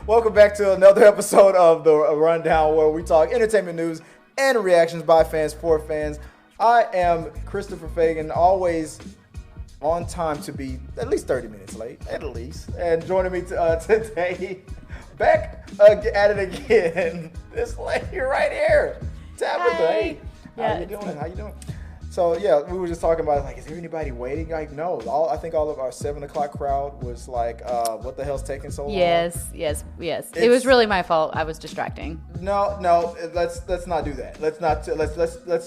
Welcome back to another episode of The Rundown, where we talk entertainment news and reactions by fans for fans. I am Christopher Fagan, always on time to be at least 30 minutes late, at least. And joining me today, back at it again, this lady right here, Tabatha. Hey. How you doing? So yeah, we were just talking about like, is there anybody waiting? Like, no. I think all of our 7 o'clock crowd was like, what the hell's taking so long? Yes. It was really my fault. I was distracting. No. Let's not do that. Let's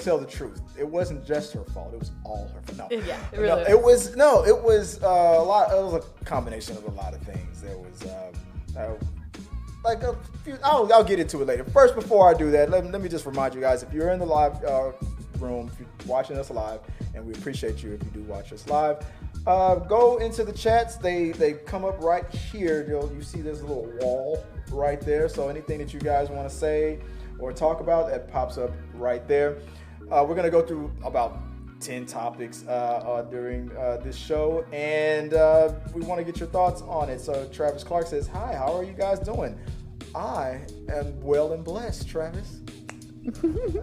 tell the truth. It wasn't just her fault. It was all her fault. No. Yeah, it really was. It was a lot. It was a combination of a lot of things. There was like a few. I'll get into it later. First, before I do that, let me just remind you guys, if you're in the live room, if you're watching us live, and we appreciate you if you do watch us live, go into the chats. They come up right here. You see this little wall right there. So anything that you guys want to say or talk about, that pops up right there. We're gonna go through about 10 topics during this show, and we want to get your thoughts on it. So Travis Clark says, "Hi, how are you guys doing?" I am well and blessed, Travis.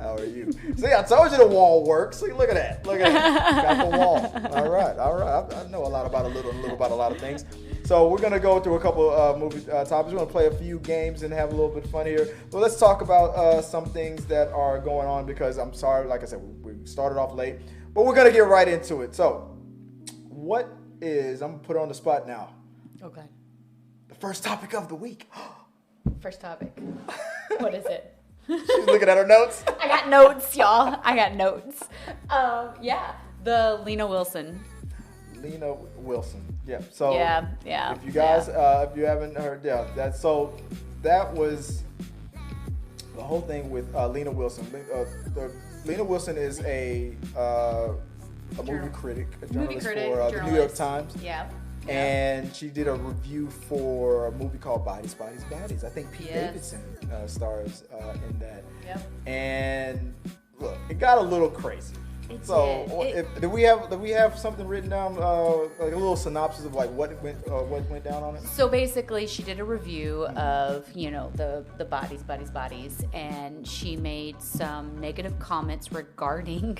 How are you? See, I told you the wall works. See, look at that. Got the wall. All right. I know a lot about a little about a lot of things. So we're gonna go through a couple movie topics. We're gonna play a few games and have a little bit of fun here. But let's talk about some things that are going on, because I'm sorry, like I said, we started off late, but we're gonna get right into it. So, I'm gonna put her on the spot now. Okay. The first topic of the week. First topic. What is it? She's looking at her notes. I got notes, y'all. The Lena Wilson. Yeah. So yeah. If you guys, if you haven't heard, that was the whole thing with Lena Wilson. Lena Wilson is a movie critic, a journalist for the New York Times. Yeah. And she did a review for a movie called Bodies. I think Pete Davidson stars in that. Yep. And look, it got a little crazy. Do we have something written down, like a little synopsis of like what went down on it? So basically, she did a review of the bodies, and she made some negative comments regarding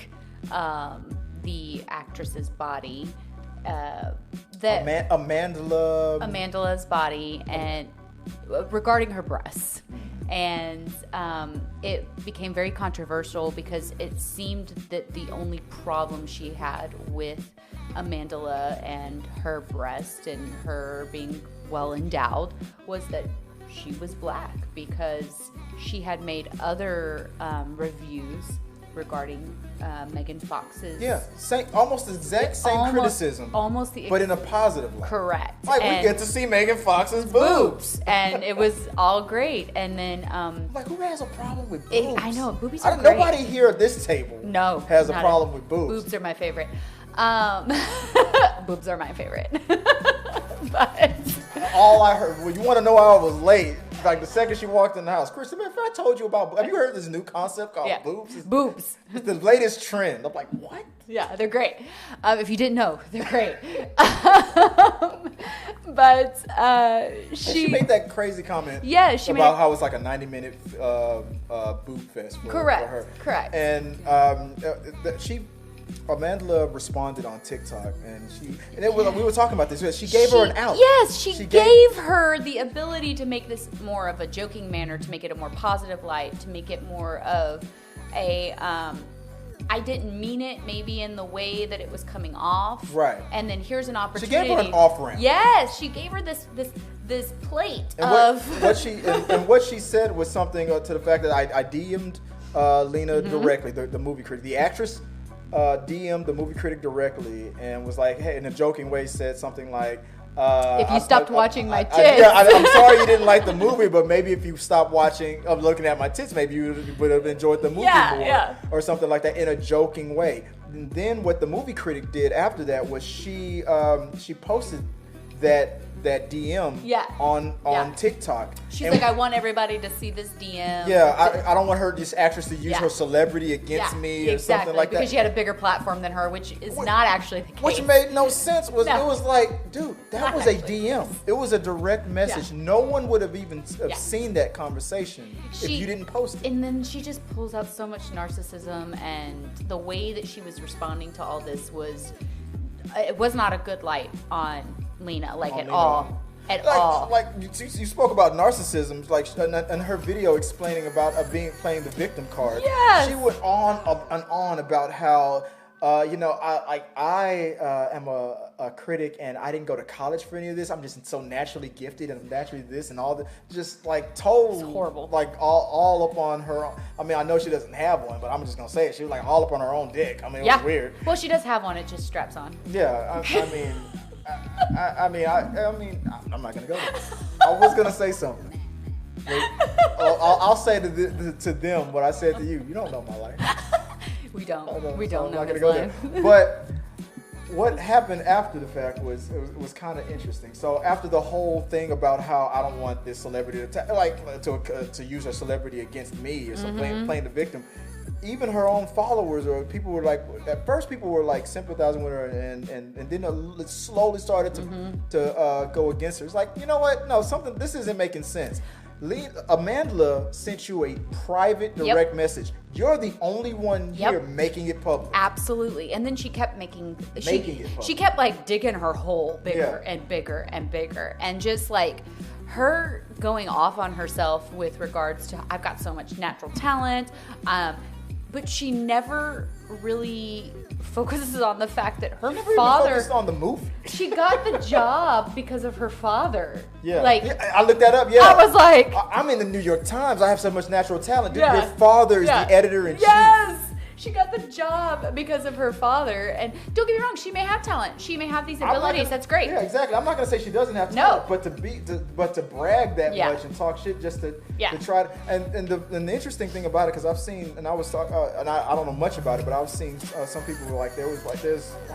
the actress's body. Amanda's body, and regarding her breasts, and it became very controversial because it seemed that the only problem she had with Amanda and her breast and her being well endowed was that she was black, because she had made other reviews regarding Megan Fox's. Yeah, almost the exact same criticism. But in a positive light. Correct. Like, we get to see Megan Fox's boobs. And it was all great. And then... like, who has a problem with boobs? I know, boobies are great. Nobody here at this table has a problem with boobs. Boobs are my favorite. Boobs are my favorite. But... all I heard... Well, you want to know why I was late? Like, the second she walked in the house, Chris, if I told you about... Have you heard of this new concept called boobs? Boobs. It's the latest trend. I'm like, what? Yeah, they're great. If you didn't know, they're great. But she made that crazy comment about how it's like a 90-minute boob fest for her. Correct. And Amanda responded on TikTok, and we were talking about this. She gave her an out. Yes, she gave her the ability to make this more of a joking manner, to make it a more positive light, to make it more of a I didn't mean it maybe in the way that it was coming off. Right. And then here's an opportunity. She gave her an off-ramp. Yes, she gave her this plate and what she said was something to the fact that I DM'd Lena directly, the movie critic, the actress. DM'd the movie critic directly and was like, hey, in a joking way, said something like, if you stopped watching my tits. I'm sorry you didn't like the movie, but maybe if you stopped looking at my tits, maybe you would have enjoyed the movie more, or something like that, in a joking way. And then what the movie critic did after that was she posted that DM Yeah. on Yeah. TikTok. She's And like, I want everybody to see this DM. yeah, I don't want this actress to use Yeah. her celebrity against me or exactly, something like that. because she had a bigger platform than her, which is not actually the case. Which made no sense. It was like, dude, that Not was a actually. DM. It was a direct message. Yeah. No one would have even Yeah. seen that conversation if you didn't post it. And then she just pulls out so much narcissism, and the way that she was responding to all this was not a good light on Lena, like at Lena. all. At all. Like you spoke about narcissism, like in her video explaining about playing the victim card. Yes. She went on and on about how I am a critic and I didn't go to college for any of this. I'm just so naturally gifted and I'm naturally this and all that. Just like told, It's horrible. Like all up on her. I mean, I know she doesn't have one, but I'm just gonna say it. She was like all up on her own dick. I mean, it was weird. Well, she does have one. It just straps on. Yeah, I mean, I'm not gonna go there. I was gonna say something. I'll say to them what I said to you. You don't know my life. We don't. We So don't I'm know not his gonna life. go there. But what happened after the fact was kind of interesting. So after the whole thing about how I don't want this celebrity to use her celebrity against me or something, playing the victim. Even her own followers or people were like, at first people were like sympathizing with her and then it slowly started to go against her. It's like, you know what? No, this isn't making sense. Amanda sent you a private direct message. You're the only one here making it public. Absolutely. And then she kept making it public. She kept like digging her hole bigger and bigger and bigger. And just like her going off on herself with regards to, I've got so much natural talent. But she never really focuses on the fact that her father focused on the movie. She got the job because of her father. Yeah. Like, I looked that up. Yeah. I was like, I'm in the New York Times. I have so much natural talent. Dude, Yeah. your father is the editor-in-chief. Yes. She got the job because of her father. And don't get me wrong, she may have talent. She may have these abilities. That's great. Yeah, exactly. I'm not gonna say she doesn't have talent, but to brag that much and talk shit just to try to. And the interesting thing about it, because I've seen, and I was talking, and I don't know much about it, but I've seen some people were like, why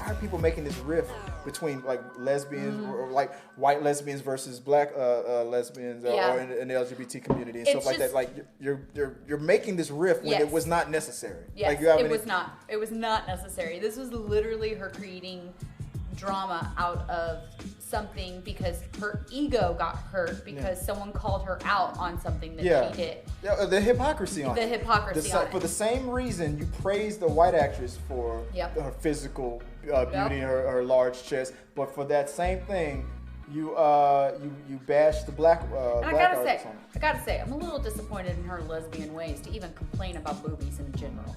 are people making this rift between like lesbians or like white lesbians versus black lesbians or in the LGBT community and stuff like that? Like you're making this rift when it was not necessary. Yes. Like, It was not necessary. This was literally her creating drama out of something because her ego got hurt because someone called her out on something that she did. Yeah, the hypocrisy on it. The hypocrisy on it. For the same reason you praise the white actress for her physical beauty, her large chest, but for that same thing, you bash the black artist on it. I gotta say, I'm a little disappointed in her lesbian ways to even complain about boobies in general.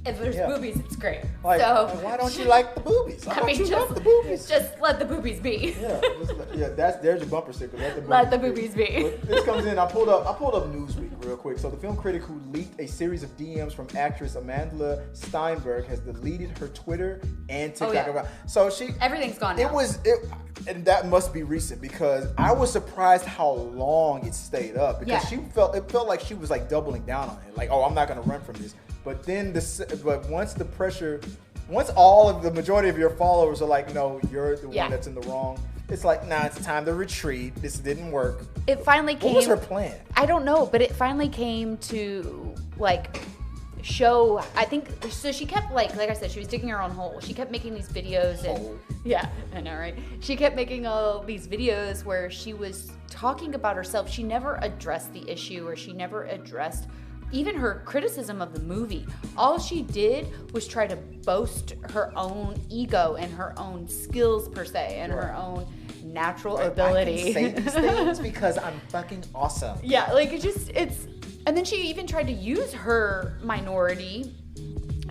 If there's boobies, it's great. Like, so why don't you like the boobies? Why don't you love the boobies? Just let the boobies be. There's your bumper sticker. Let the boobies be. This comes in. I pulled up Newsweek real quick. So the film critic who leaked a series of DMs from actress Amanda Steinberg has deleted her Twitter and TikTok. So everything's gone now. And that must be recent because I was surprised how long it stayed up because it felt like she was like doubling down on it. Like, oh, I'm not gonna run from this. But then once all of the majority of your followers are like, no, you're the one that's in the wrong. It's like, nah, it's time to retreat. This didn't work. It finally came. What was her plan? I don't know, but it finally came to like show. I think so. She kept like I said, she was digging her own hole. She kept making these videos and I know, right? She kept making all these videos where she was talking about herself. She never addressed the issue, or she never addressed even her criticism of the movie. All she did was try to boast her own ego and her own skills per se and her own natural ability. I can say these things because I'm fucking awesome. Yeah, like it's and then she even tried to use her minority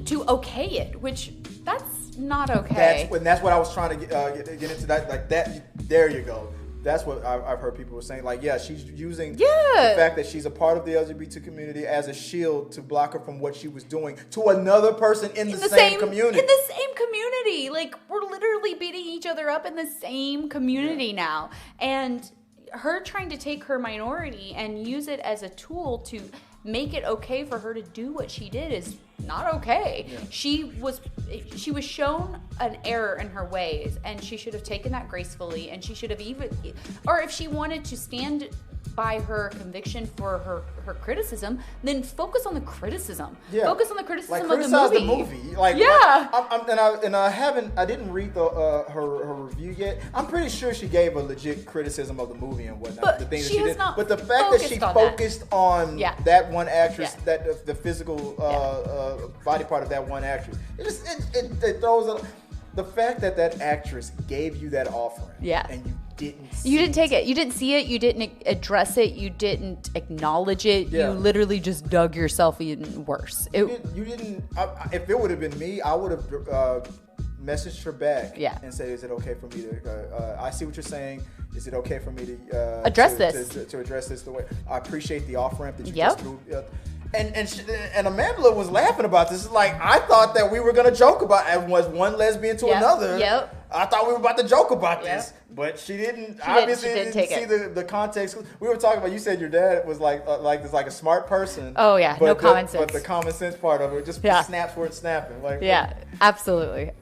to okay it, which that's not okay. That's what I was trying to get into. That like that. There you go. That's what I've heard people were saying. Like, she's using the fact that she's a part of the LGBT community as a shield to block her from what she was doing to another person in the same community. In the same community. Like, we're literally beating each other up in the same community now. And her trying to take her minority and use it as a tool to make it okay for her to do what she did is not okay. Yeah. She was shown an error in her ways, and she should have taken that gracefully, and she should have or if she wanted to stand by her conviction for her criticism, then focus on the criticism. Yeah. Focus on the criticism of the movie. Like, I didn't read her review yet. I'm pretty sure she gave a legit criticism of the movie and whatnot. But the things she that she has did. not But the fact that she focused on that one actress, that the physical body part of that one actress, it throws the fact that actress gave you that offering, and you didn't take it. You didn't see it. You didn't address it. You didn't acknowledge it. Yeah. You literally just dug yourself even worse. You didn't. If it would have been me, I would have messaged her back and said, "Is it okay for me to? I see what you're saying. Is it okay for me to address this? To address this the way I appreciate the off ramp that you just threw." And Amanda was laughing about this. It's like, I thought that we were gonna joke about it was one lesbian to another. Yep. I thought we were about to joke about this, but she didn't. Obviously, didn't see the context. We were talking about. You said your dad was like a smart person. Oh yeah, no common sense. But the common sense part of it just snaps where it's snapping. Absolutely.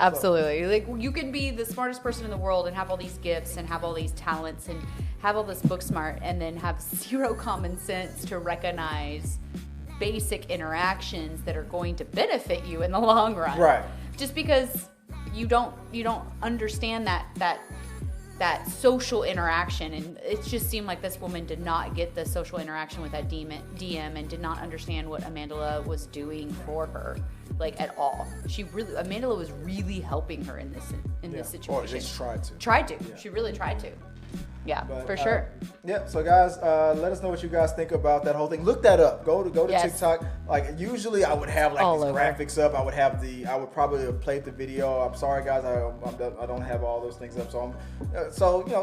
Like, you can be the smartest person in the world and have all these gifts and have all these talents and have all this book smart, and then have zero common sense to recognize basic interactions that are going to benefit you in the long run. Right. Just because you don't understand that social interaction, and it just seemed like this woman did not get the social interaction with that DM and did not understand what Amanda was doing for her, like, at all. Amanda was really helping her in this situation. Or at least tried to. Yeah. She really tried to. Yeah, but, for sure. So guys, let us know what you guys think about that whole thing. Look that up. Go to TikTok. Like, usually I would have like these graphics up. I would probably have played the video. I'm sorry guys, I don't have all those things up. So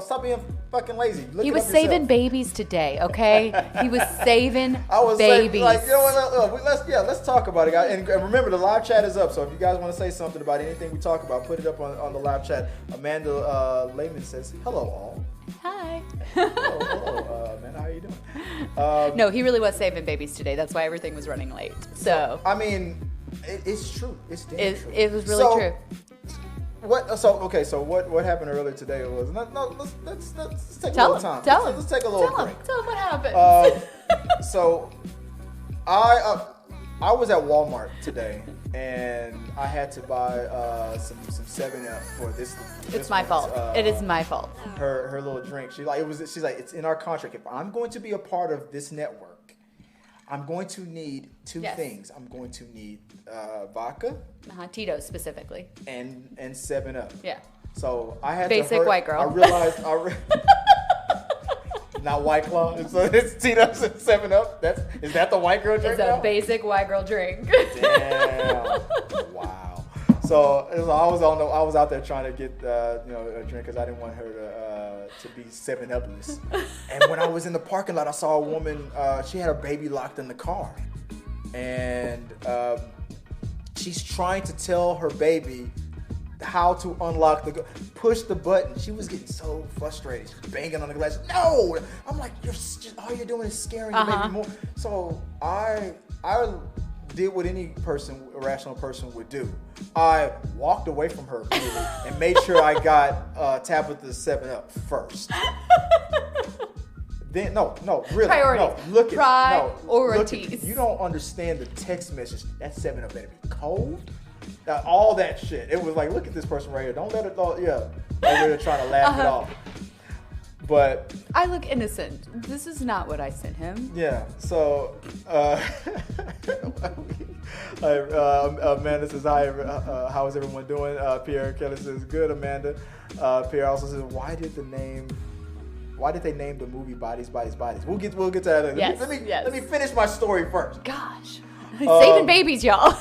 stop being fucking lazy. He was saving babies today, okay? He was saving babies. Saying, like, you know what? Let's talk about it, guys. And remember, the live chat is up. So if you guys want to say something about anything we talk about, put it up on the live chat. Amanda Lehman says, "Hello all." Hi. Hello, man. How are you doing? No, he really was saving babies today. That's why everything was running late. So I mean, it's true. It's damn true. It was really true. What happened earlier today was let's take a little time. Let's take a little break. Tell him what happened. So I was at Walmart today, and I had to buy some 7-Up for this. It's my fault. It is my fault. Her little drink. She's like, it's in our contract. If I'm going to be a part of this network, I'm going to need two things. I'm going to need vodka, Tito's specifically, and 7-Up. Yeah. So I had basic white girl. I realized. Not White Claw. So it's Tito's and 7-Up. Is that the white girl drink? It's a basic white girl drink. Damn. Wow. So I was out there trying to get a drink because I didn't want her to be 7-Up-less. And when I was in the parking lot, I saw a woman. She had her baby locked in the car, and she's trying to tell her baby how to unlock push the button. She was getting so frustrated. She's banging on the glass. No! I'm like, all you're doing is scaring the baby more. So I did what any rational person would do. I walked away from her immediately and made sure I got Tabatha's 7-Up first. Then really. Priorities. No, look at Priorities. You don't understand the text message. That 7-Up better be cold. All that shit. It was like, look at this person right here. Don't let it go. Yeah. They're trying to laugh it off. But I look innocent. This is not what I sent him. Yeah. So Amanda says, hi, how is everyone doing? Pierre Kelly says, good, Amanda. Pierre also says, why did they name the movie Bodies, Bodies, Bodies? We'll get to that. Let me finish my story first. Gosh. Saving babies, y'all.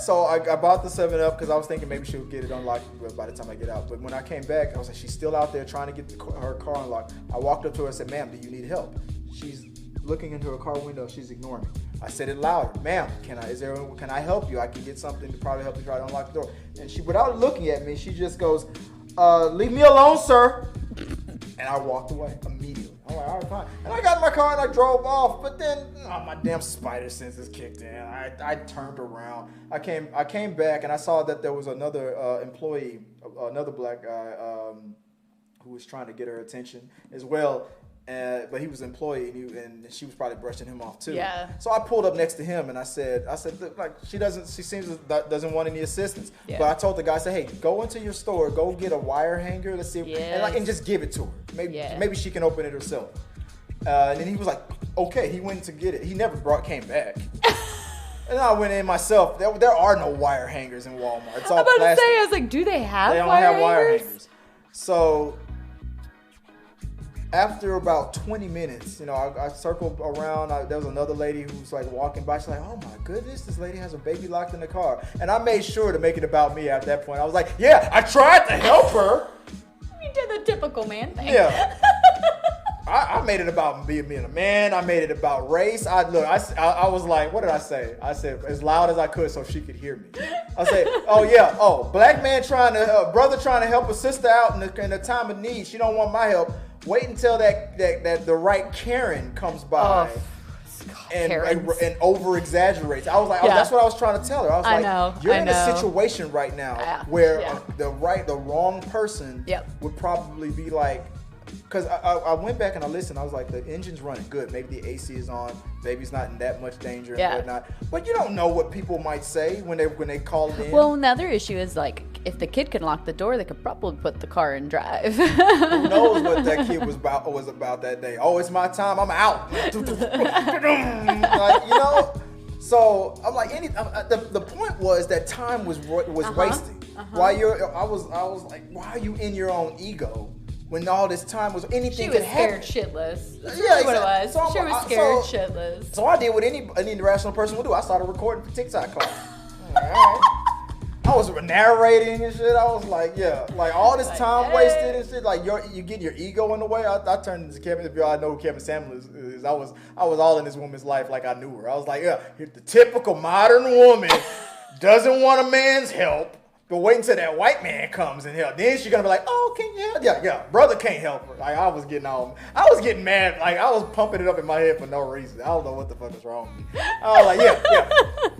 So I bought the 7-Up because I was thinking maybe she'll get it unlocked by the time I get out. But when I came back, I was like, she's still out there trying to get her car unlocked. I walked up to her and said, ma'am, do you need help? She's looking into her car window. She's ignoring me. I said it louder. Ma'am, can I help you? I can get something to probably help you try to unlock the door. And she, without looking at me, she just goes, leave me alone, sir. And I walked away immediately. I'm like, all right, fine. And I got in my car and I drove off. But then my damn spider senses kicked in. I turned around. I came back and I saw that there was another employee, another black guy who was trying to get her attention as well. But he was an employee, and she was probably brushing him off too. Yeah. So I pulled up next to him, and I said, like, she seems doesn't want any assistance. Yeah. But I told the guy, I said, hey, go into your store, go get a wire hanger, let's see, and just give it to her. Maybe she can open it herself. And then he was like, okay. He went to get it. He never came back. And I went in myself. There are no wire hangers in Walmart. It's all I'm about plastic. to say, I was like, do they have? They don't have wire hangers. So. After about 20 minutes, I circled around. There was another lady who was like walking by. She's like, oh my goodness, this lady has a baby locked in the car. And I made sure to make it about me at that point. I was like, yeah, I tried to help her. You did the typical man thing. Yeah. I made it about me being a man. I made it about race. I was like, what did I say? I said as loud as I could so she could hear me. I said, black man brother trying to help a sister out in a time of need. She don't want my help. Wait until that the right Karen comes by and over exaggerates. I was like, that's what I was trying to tell her. I was like, you're in a situation right now where the wrong person would probably be like. Because I went back and I listened. I was like, the engine's running good. Maybe the AC is on. Baby's not in that much danger and whatnot. But you don't know what people might say when they call it in. Well, another issue is like, if the kid can lock the door, they could probably put the car in drive. Who knows what that kid was about that day? Oh, it's my time. I'm out. So I'm like, the point was that time was wasting. While I was like, why are you in your own ego? When all this time was anything could happen. She was scared shitless. That's really what it was. So she was scared shitless. So I did what any rational person would do. I started recording for TikTok class. I was narrating and shit. I was like, all this time wasted and shit. Like you get your ego in the way. I turned into Kevin. If y'all know who Kevin Samuel is, I was all in this woman's life like I knew her. I was like, the typical modern woman doesn't want a man's help. But wait until that white man comes and help. Then she's gonna be like, oh, can you help? Yeah, brother can't help her. Like I was getting mad. Like I was pumping it up in my head for no reason. I don't know what the fuck is wrong with me. I was like,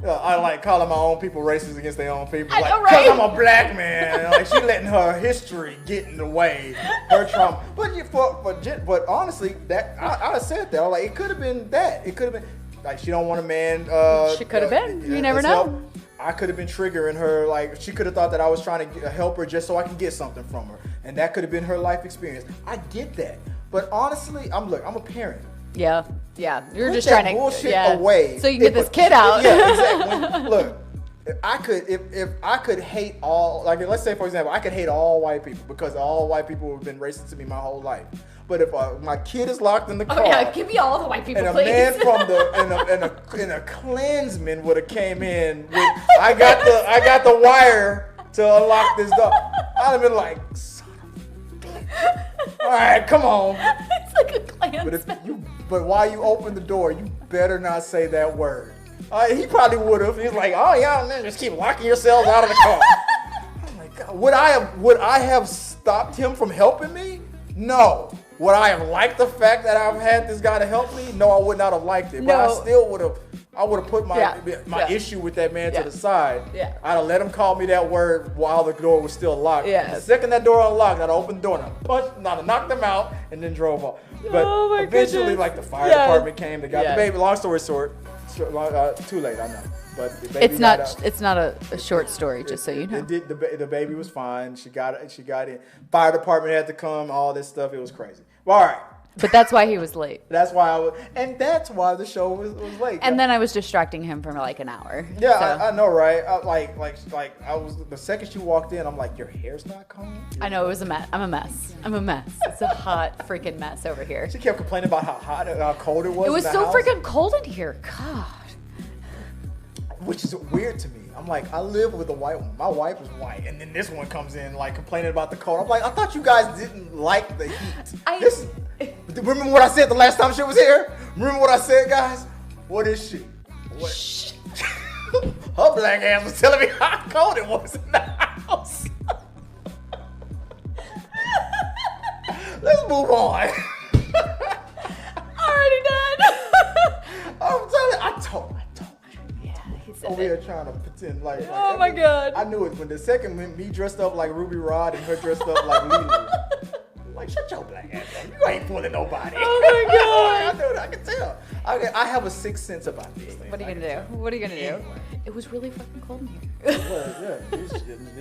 I like calling my own people racist against their own people. Like, cause I'm a black man. Like she letting her history get in the way, her trauma. But honestly, that I said that. I was like, it could have been that. It could have been like she don't want a man. She could have been. You never know. Help. I could have been triggering her, like she could have thought that I was trying to help her just so I can get something from her, and that could have been her life experience. I get that, but honestly, I'm a parent. Yeah, you're Put just that trying to bullshit away, so you can get this kid out. Yeah, exactly. Look, if I could hate all, like let's say for example, I could hate all white people because all white people have been racist to me my whole life. But if my kid is locked in the car, give me all the white people, and please. A man from and a Klansman would have came in with, I got the wire to unlock this door. I'd have been like, son of a bitch. All right, come on. It's like a Klansman. But while you open the door, you better not say that word. He probably would have. He's like, oh yeah, man, just keep locking yourselves out of the car. Oh my God, would I have stopped him from helping me? No. Would I have liked the fact that I've had this guy to help me? No, I would not have liked it. But I still would have. I would have put my issue with that man to the side. Yeah. I'd have let him call me that word while the door was still locked. Yeah. The second that door unlocked, I'd open the door and I'd knocked him out and then drove off. But eventually, like the fire department came, they got the baby. Long story short, too late, I know. But the baby it's not a short story, just so you know. The baby was fine. She got in. Fire department had to come. All this stuff. It was crazy. Well, all right. But that's why he was late. That's why that's why the show was late. And then I was distracting him for like an hour. Yeah, so. I know, right? I was the second she walked in, I'm like, your hair's not combed? I know, it was a mess. I'm a mess. It's a hot freaking mess over here. She kept complaining about how hot and how cold it was. It was so freaking cold in here. God. Which is weird to me. I'm like, I live with a white woman. My wife is white, and then this one comes in like complaining about the cold. I'm like, I thought you guys didn't like the heat. Remember what I said the last time she was here? Remember what I said, guys? What is she? What? Her black ass was telling me how cold it was in the house. Let's move on. here trying to pretend like oh my God. I knew it when the second me dressed up like Ruby Rod and her dressed up like Lena. Like, shut your black ass up. You ain't fooling nobody. Oh my God. I knew it. I can tell. I have a sixth sense about these things. What are you gonna do? What are you gonna do? It was really fucking cold in here. Well, yeah,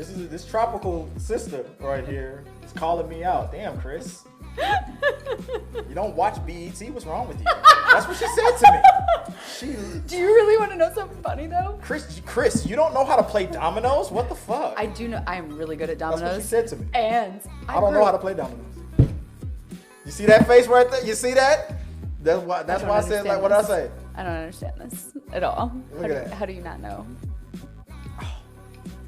this tropical sister right here is calling me out. Damn, Chris. You don't watch BET? What's wrong with you? That's what she said to me. Do you really want to know something funny though? Chris, you don't know how to play dominoes? What the fuck? I do know. I am really good at dominoes. That's what she said to me. And I don't know how to play dominoes. You see that face right there? You see that? That's why I said like what I say. I don't understand this at all. Look at that. How do you not know?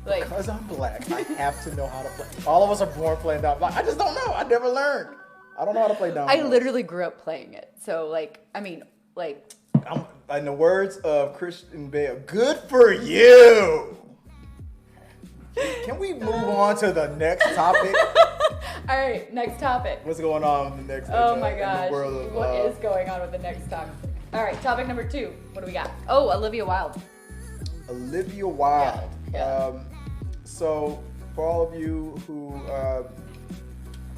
Like, because I'm black, I have to know how to play. All of us are born playing dominoes. I just don't know. I never learned. I don't know how to play dominoes. I literally grew up playing it. So I'm in the words of Christian Bale, good for you. Can we move on to the next topic? All right, next topic. What's going on with the next? Oh my gosh, what is going on with the next topic? All right, topic number 2. What do we got? Oh, Olivia Wilde. Olivia Wilde. Yeah. So for all of you who,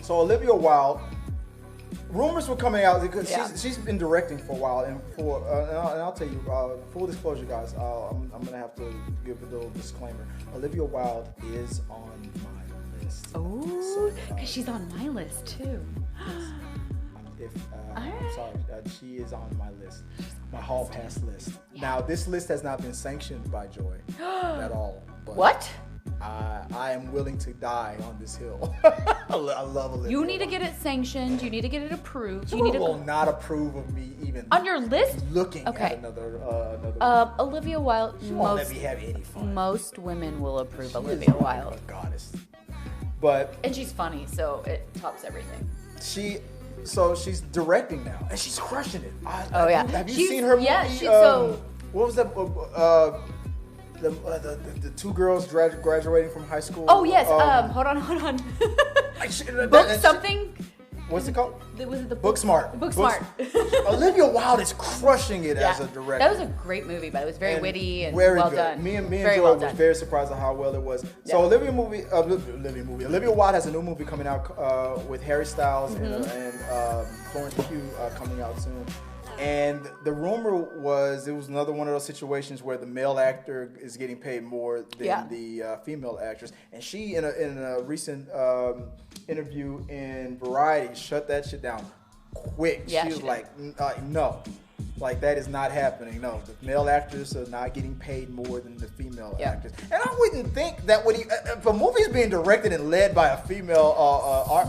so Olivia Wilde, rumors were coming out because she's been directing for a while, and I'll tell you, full disclosure, guys, I'm gonna have to give a little disclaimer. Olivia Wilde is on my list. Oh, because she's on my list too. I'm sorry, she is on my list, my hall pass list. Yeah. Now, this list has not been sanctioned by Joy at all. But what? I am willing to die on this hill. I love Olivia. You need to get it sanctioned. You need to get it approved. You will not approve of me even on your list. Looking at another. Olivia Wilde. She won't let me have any fun. Most women will approve Olivia Wilde. A goddess. And she's funny, so it tops everything. She's directing now, and she's crushing it. Have you seen her movie? Yeah, what was that? The two girls graduating from high school. Oh yes. Hold on. Book something. What's it called? Was it the Booksmart? Booksmart. Olivia Wilde is crushing it as a director. That was a great movie, but it was very witty and very well good. done. Me and Joy was very surprised at how well it was. So Olivia Wilde has a new movie coming out with Harry Styles and Florence Pugh coming out soon. And the rumor was it was another one of those situations where the male actor is getting paid more than the female actress. And she, in a recent interview in Variety, shut that shit down quick. Yeah, she was like, no. Like, that is not happening. No, the male actors are not getting paid more than the female actors. And I wouldn't think that would if a movie's being directed and led by a female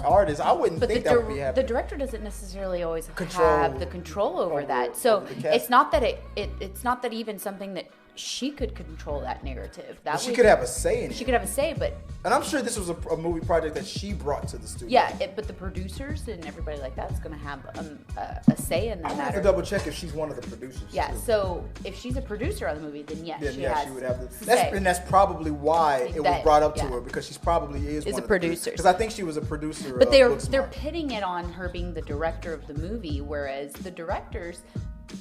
artist, I wouldn't think that would be happening. The director doesn't necessarily always have the control over that. So it's not that it's not that even something that she could control that narrative. She could have a say in it. She could have a say, but... And I'm sure this was a movie project that she brought to the studio. Yeah, but the producers and everybody like that is going to have a say in that matter. I have to double check if she's one of the producers. Yeah, so if she's a producer on the movie, then yes, she would have the say. And that's probably why it was brought up to her, because she's probably is one a producer. Because I think she was a producer. But they're pitting it on her being the director of the movie, whereas the directors,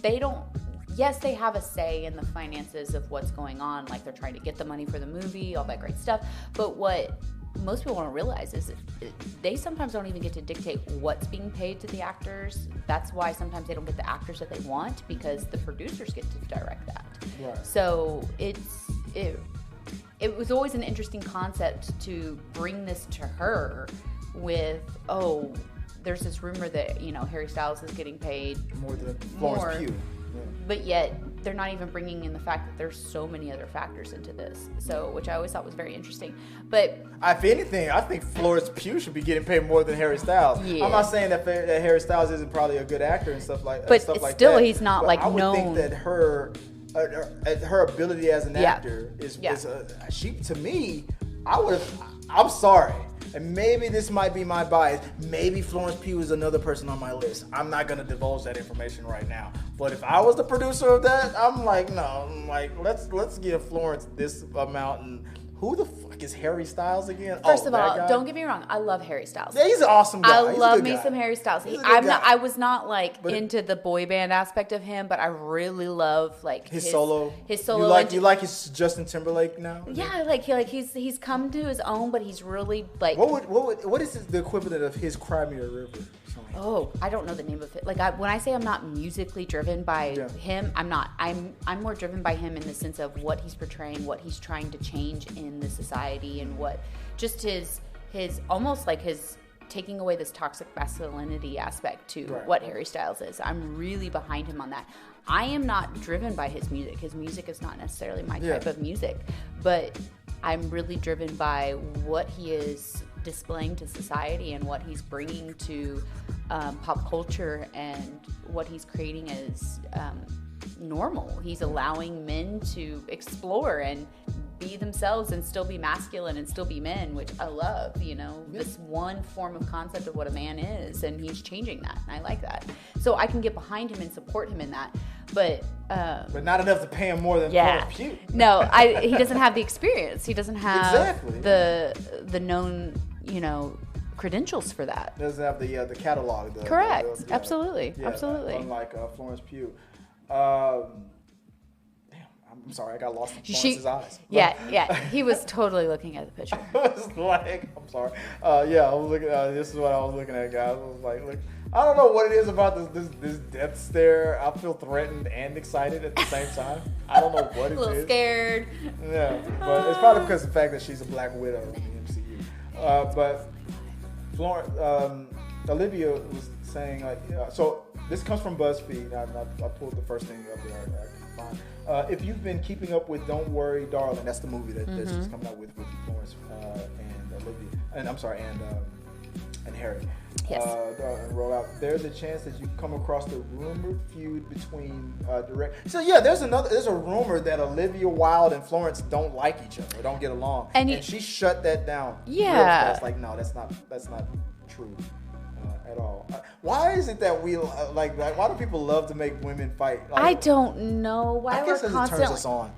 they don't... Yes, they have a say in the finances of what's going on. Like, they're trying to get the money for the movie, all that great stuff. But what most people don't realize is they sometimes don't even get to dictate what's being paid to the actors. That's why sometimes they don't get the actors that they want, because the producers get to direct that. Right. So it was always an interesting concept to bring this to her with, there's this rumor that, Harry Styles is getting paid more than Florence Pugh. Yeah. But yet, they're not even bringing in the fact that there's so many other factors into this. So, which I always thought was very interesting. But if anything, I think Florence Pugh should be getting paid more than Harry Styles. Yeah. I'm not saying that Harry Styles isn't probably a good actor and stuff like that. But still, he's not known. I would think that her ability as an actor is she, to me, I'm sorry. And maybe this might be my bias. Maybe Florence Pugh is another person on my list. I'm not going to divulge that information right now. But if I was the producer of that, I'm like, no. I'm like, let's give Florence this amount, and who the fuck is Harry Styles again? First of all, don't get me wrong. I love Harry Styles. Yeah, he's an awesome guy. I love me some Harry Styles. I was not but into the boy band aspect of him, but I really love his solo. His solo. You like his Justin Timberlake now? Yeah, he's come to his own, but he's really like. What is the equivalent of his Cry Me a River song? Oh, I don't know the name of it. Like when I say I'm not musically driven by him, I'm not. I'm more driven by him in the sense of what he's portraying, what he's trying to change in the society, and what just his almost like his taking away this toxic masculinity aspect to what Harry Styles is. I'm really behind him on that. I am not driven by his music. His music is not necessarily my type of music, but I'm really driven by what he is displaying to society and what he's bringing to pop culture and what he's creating as normal. He's allowing men to explore and be themselves and still be masculine and still be men, which I love, this one form of concept of what a man is, and he's changing that, and I like that. So I can get behind him and support him in that, but not enough to pay him more than Florence Pugh. No, he doesn't have the experience. He doesn't have the known, credentials for that. Doesn't have the catalog. Correct. Absolutely. Unlike Florence Pugh. I'm sorry, I got lost in Florence's eyes. Yeah, he was totally looking at the picture. I was like, I'm sorry. I was looking. This is what I was looking at, guys. I was like, look, I don't know what it is about this death stare. I feel threatened and excited at the same time. I don't know what it is. A little scared. Yeah, but it's probably because of the fact that she's a Black Widow in the MCU. But Olivia was saying, so this comes from BuzzFeed. I pulled the first thing up there. I can find. If you've been keeping up with Don't Worry, Darling, that's the movie that's just coming out with Florence and Olivia, and I'm sorry, and Harry. Yes. And roll out. There's a chance that you come across the rumored feud between So yeah, there's a rumor that Olivia Wilde and Florence don't like each other, don't get along, and she shut that down. Yeah. It's like, no, that's not true. At all. Why is it that we like? Why do people love to make women fight? I don't know. Why I guess we're it turns us on.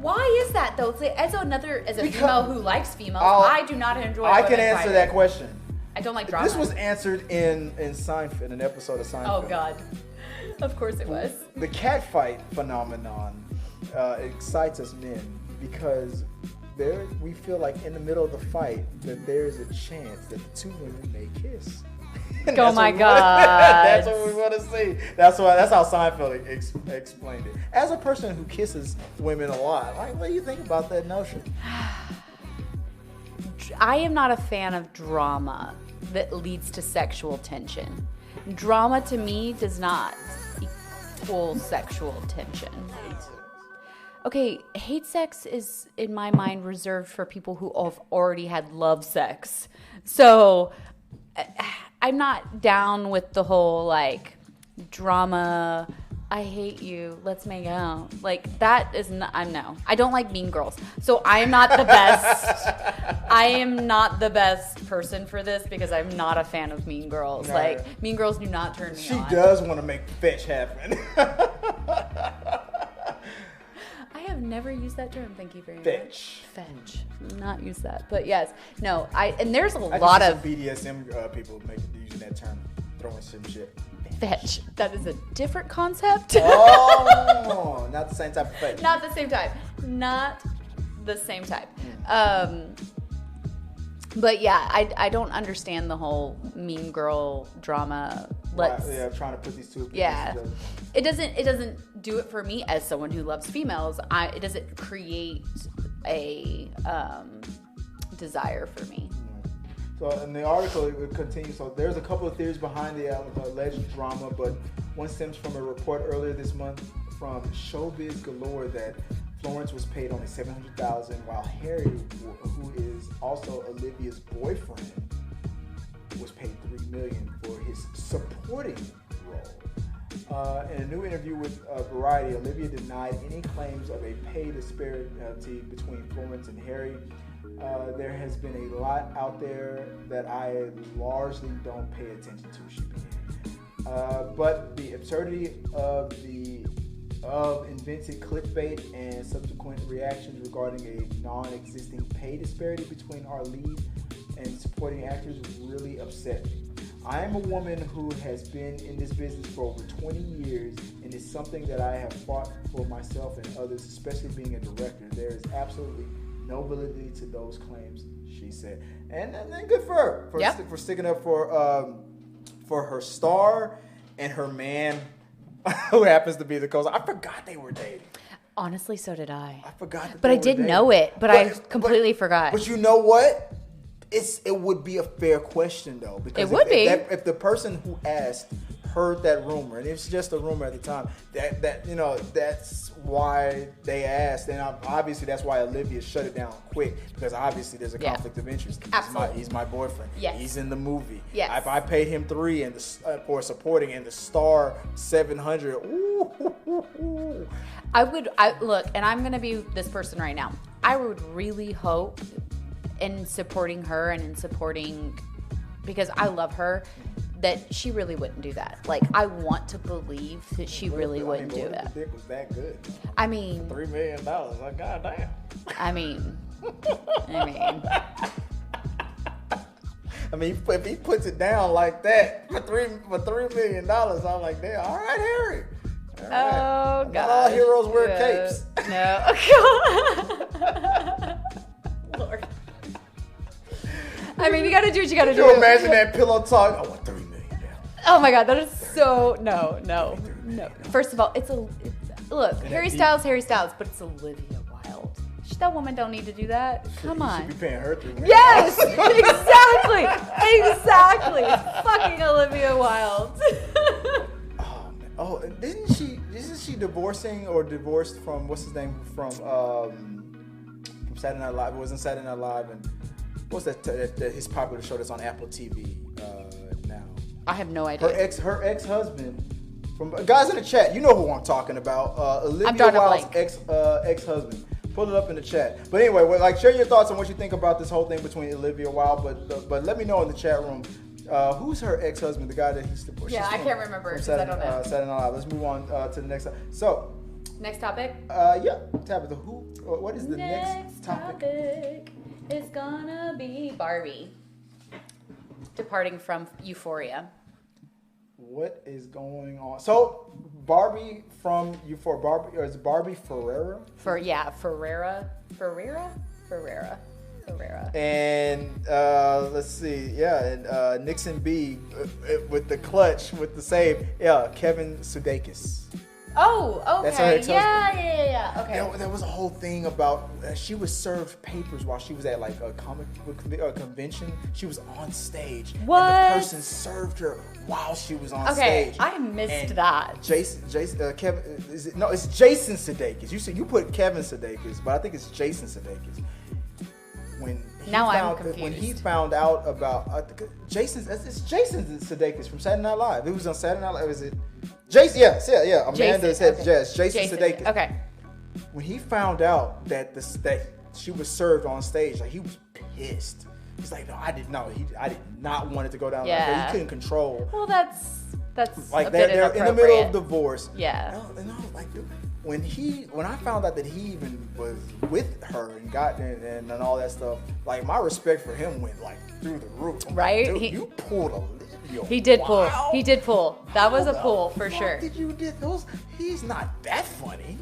Why is that though? As a female who likes females, I do not enjoy. I can answer that question. I don't like drama. This was answered in Seinfeld, in an episode of Seinfeld. Oh God, of course it was. The catfight phenomenon excites us men because we feel like in the middle of the fight that there's a chance that the two women may kiss. Oh my God! That's what we want to see. That's how Seinfeld explained it. As a person who kisses women a lot, what do you think about that notion? I am not a fan of drama that leads to sexual tension. Drama to me does not equal sexual tension. Okay, hate sex is in my mind reserved for people who have already had love sex. So I'm not down with the whole drama. I hate you. Let's make out. That is not. I don't like Mean Girls. So I am not the best. I am not the best person for this because I'm not a fan of Mean Girls. No. Mean Girls do not turn me on. She does want to make fetch happen. I have never used that term. Thank you very much. Fetch. Not use that. But yes. No. And there's a lot of BDSM people using that term, throwing some shit. Fetch. That is a different concept. Oh, not the same type of fetch. Not the same type. Not the same type. But yeah, I don't understand the whole Mean Girl drama. Trying to put these two. Yeah, it doesn't do it for me as someone who loves females. It doesn't create a desire for me. So in the article, it continues. So there's a couple of theories behind the alleged drama, but one stems from a report earlier this month from Showbiz Galore that Florence was paid only $700,000, while Harry, who is also Olivia's boyfriend, was paid $3 million for his supporting role. In a new interview with Variety, Olivia denied any claims of a pay disparity between Florence and Harry. There has been a lot out there that I largely don't pay attention to, she began. But the absurdity of the of invented clickbait and subsequent reactions regarding a non-existing pay disparity between our lead and supporting actors really upset me. I am a woman who has been in this business for over 20 years, and it's something that I have fought for myself and others, especially being a director. There is absolutely no validity to those claims, she said. And then good for her for sticking up for her star and her man, who happens to be the co-star. I forgot they were dating. Honestly, so did I. I forgot that but they I were did dating. know it, but I completely forgot. But you know what? It would be a fair question though, because if the person who asked heard that rumor, and it's just a rumor at the time, that's why they asked, and obviously that's why Olivia shut it down quick, because obviously there's a conflict of interest. Absolutely. He's my boyfriend. Yes. He's in the movie. Yes. If I paid him $3 and for supporting, and the star $700, ooh. Look, and I'm gonna be this person right now. I would really hope, in supporting her and in supporting, because I love her, that she really wouldn't do that. Like, I want to believe that she really wouldn't do that. The dick was that good. I mean, $3 million. Like, goddamn. I mean, if he puts it down like that for $3 million, I'm like, damn. All right, Harry. All right. Oh god. Not all heroes wear capes. No. Lord. I mean, you gotta do what you gotta do. Can you imagine that pillow talk? I want $3 million. Oh my god, that is so no. First of all, look, Harry Styles, but it's Olivia Wilde. That woman don't need to do that. Come on. You should be paying her $3 million. Yes, exactly. Fucking Olivia Wilde. Isn't she divorced from what's his name from Saturday Night Live? It wasn't Saturday Night Live, and what's that his popular show that's on Apple TV now? I have no idea. Her ex-husband, from guys in the chat, you know who I'm talking about. Olivia Wilde's ex-husband. Pull it up in the chat. But anyway, share your thoughts on what you think about this whole thing between Olivia Wilde. But let me know in the chat room. Who's her ex-husband? The guy that he's divorced. Yeah, I can't remember because I don't know. Saturday Night Live. Let's move on to the next. So. Next topic. Tabatha. What is the next topic? Is gonna be Barbie departing from Euphoria. What is going on? So Barbie from Euphoria. Barbie, or is it Barbie Ferreira? Ferreira. And let's see, and Nixon B with the clutch, with the save, Kevin Sudeikis. Oh, okay. That's her ex-husband. Yeah. Okay. There was a whole thing about she was served papers while she was at like a comic book convention. She was on stage. What? And the person served her while she was on stage. Okay, I missed that. Kevin, it's Jason Sudeikis. You put Kevin Sudeikis, but I think it's Jason Sudeikis. I'm confused. When he found out about it's Jason Sudeikis from Saturday Night Live. It was on Saturday Night Live. Is it Jason? Yeah. Amanda said yes. Jason Sudeikis. Okay. When he found out that she was served on stage, like, he was pissed. He's like, no, I did not want it to go down like that. He couldn't control. Well, that's like a bit they're in the middle of divorce. Yeah. And I was like, dude, when I found out that he even was with her and got and all that stuff, like, my respect for him went like through the roof. Right? Like, dude, you pulled Olivia. He did pull. Wow. He did pull. That was a pull for sure. Did you did those? He's not that funny.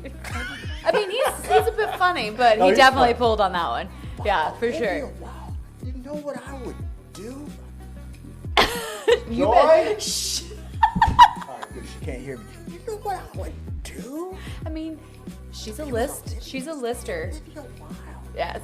I mean, he's a bit funny, but he definitely pulled on that one. Wow. Yeah, for sure. Wow. You know what I would do? You Joy? Shh. All right, good. She can't hear me. You know what I would do? I mean, she's a lister. Yes.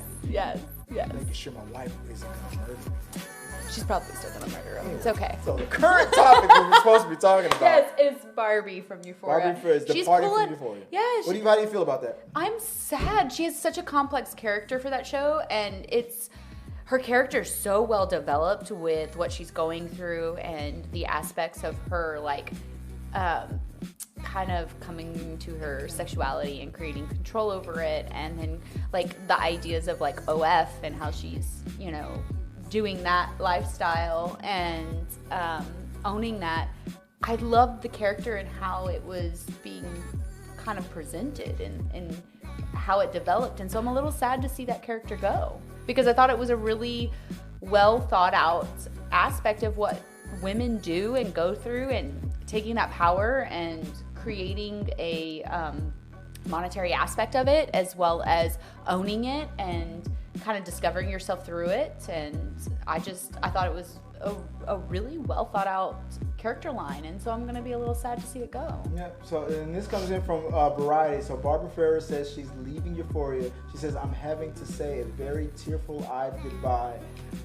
Making sure my wife isn't gonna murder me. She's probably still gonna murder him. It's okay. So the current topic we were supposed to be talking about. Yes, it's Barbie from Euphoria. Barbie is departing from Euphoria. Yeah. How do you feel about that? I'm sad. She has such a complex character for that show, and her character is so well developed with what she's going through and the aspects of her, like, kind of coming to her sexuality and creating control over it, and then, like, the ideas of, like, OF and how she's, doing that lifestyle and owning that. I loved the character and how it was being kind of presented and how it developed. And so I'm a little sad to see that character go, because I thought it was a really well thought out aspect of what women do and go through, and taking that power and creating a monetary aspect of it, as well as owning it and kind of discovering yourself through it. And I thought it was a really well thought out character line, and so I'm going to be a little sad to see it go. Yeah, so and this comes in from Variety. So Barbara Ferreira says she's leaving Euphoria. She says, I'm having to say a very tearful-eyed goodbye.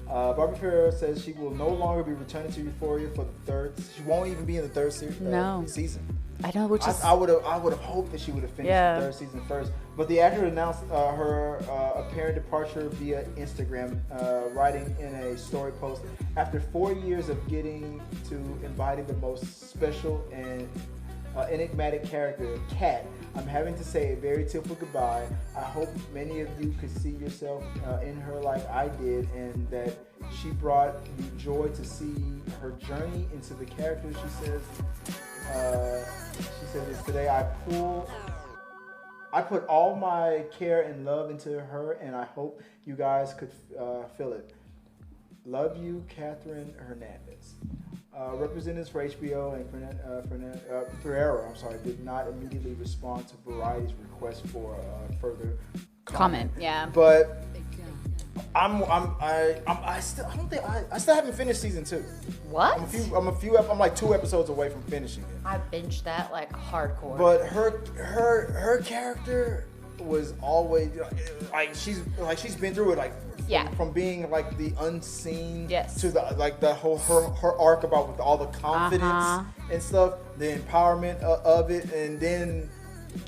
Barbara Ferreira says she will no longer be returning to Euphoria for the third. She won't even be in the third season. I know, which is... I would have hoped that she would have finished the third season first. But the actor announced her apparent departure via Instagram, writing in a story post, after 4 years of getting to embody the most special and enigmatic character, Kat, I'm having to say a very tearful goodbye. I hope many of you could see yourself in her like I did, and that she brought you joy to see her journey into the character. She says this today. I put all my care and love into her, and I hope you guys could feel it. Love you, Catherine Hernandez. Representatives for HBO and Ferreira, did not immediately respond to Variety's request for further comment. Yeah, but I still haven't finished season 2. What? I'm like 2 episodes away from finishing it. I binged that like hardcore. But her character was always she's been through it from being like the unseen to the whole her arc about with all the confidence and stuff, the empowerment of it, and then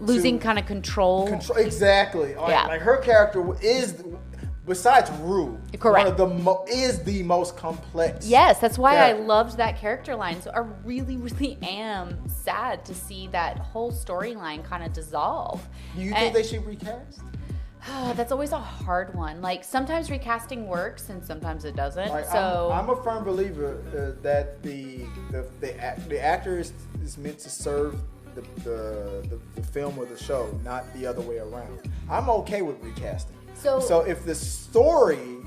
losing kind of control. Exactly. Like her character is, besides Rue, correct, is the most complex. Yes, that's why character. I loved that character line. So I really, really am sad to see that whole storyline kind of dissolve. Do you think they should recast? That's always a hard one. Like, sometimes recasting works and sometimes it doesn't. I'm a firm believer that the actor is meant to serve the film or the show, not the other way around. I'm okay with recasting. So if the story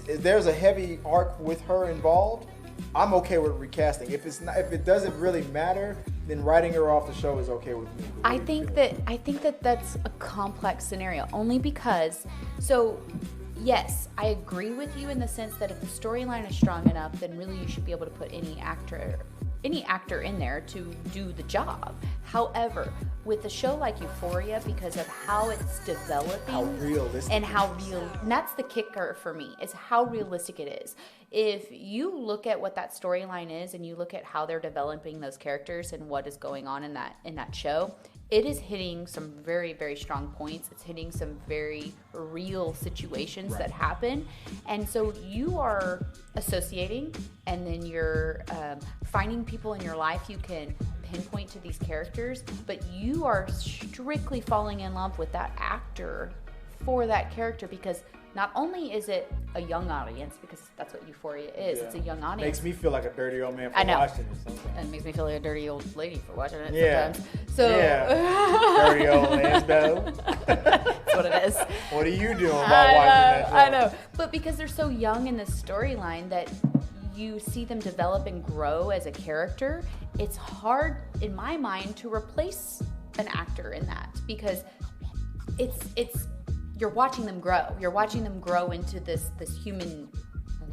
there's a heavy arc with her involved, I'm okay with recasting. If it doesn't really matter, then writing her off the show is okay with me. I think that that's a complex scenario, only because yes, I agree with you in the sense that if the storyline is strong enough, then really you should be able to put any actor in there to do the job. However, with a show like Euphoria, because of how it's developing, how realistic, and that's the kicker for me, is how realistic it is. If you look at what that storyline is and you look at how they're developing those characters and what is going on in that show, it is hitting some very, very strong points. It's hitting some very real situations that happen. And so you are associating, and then you're finding people in your life you can pinpoint to these characters, but you are strictly falling in love with that actor for that character, because not only is it a young audience, because that's what Euphoria is, it's a young audience. Makes me feel like a dirty old man for watching it sometimes. And it makes me feel like a dirty old lady for watching it sometimes. Dirty old lesbo. That's what it is. What are you doing about watching that show? I know. But because they're so young in this storyline that you see them develop and grow as a character, it's hard, in my mind, to replace an actor in that, because it's you're watching them grow. You're watching them grow into this human,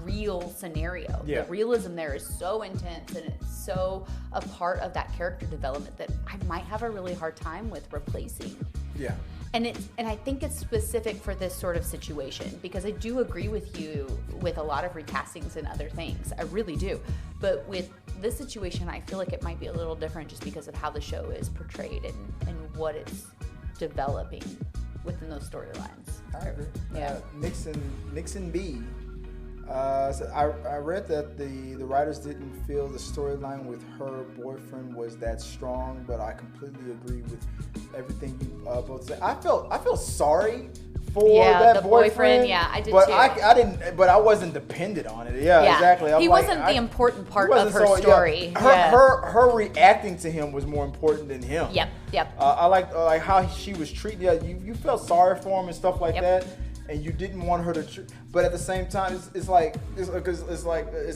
real scenario. Yeah. The realism there is so intense, and it's so a part of that character development that I might have a really hard time with replacing. Yeah. And I think it's specific for this sort of situation, because I do agree with you with a lot of recastings and other things. I really do. But with this situation, I feel like it might be a little different just because of how the show is portrayed and what it's developing within those storylines. I agree. Yeah. Nixon B. So I read that the writers didn't feel the storyline with her boyfriend was that strong, but I completely agree with everything you both said. I felt sorry for that the boyfriend. Yeah, I did but too. I didn't. But I wasn't dependent on it. Yeah, exactly. He wasn't the important part of her story. Her reacting to him was more important than him. Yep. I like how she was treated. Yeah, you felt sorry for him and stuff like that. And you didn't want her to, but at the same time, it's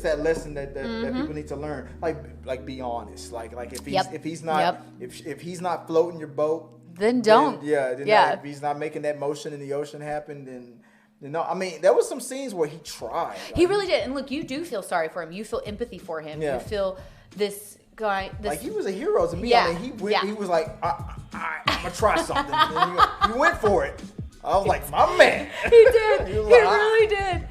that lesson that people need to learn. Like be honest. Like if he's not floating your boat, then don't. If he's not making that motion in the ocean happen, then no. I mean, there was some scenes where he tried. He really did. And look, you do feel sorry for him. You feel empathy for him. Yeah. You feel this guy. Like he was a hero to me. Yeah. I mean, he was like, I'm gonna try something. And he went for it. I was like, my man. He did. He really did.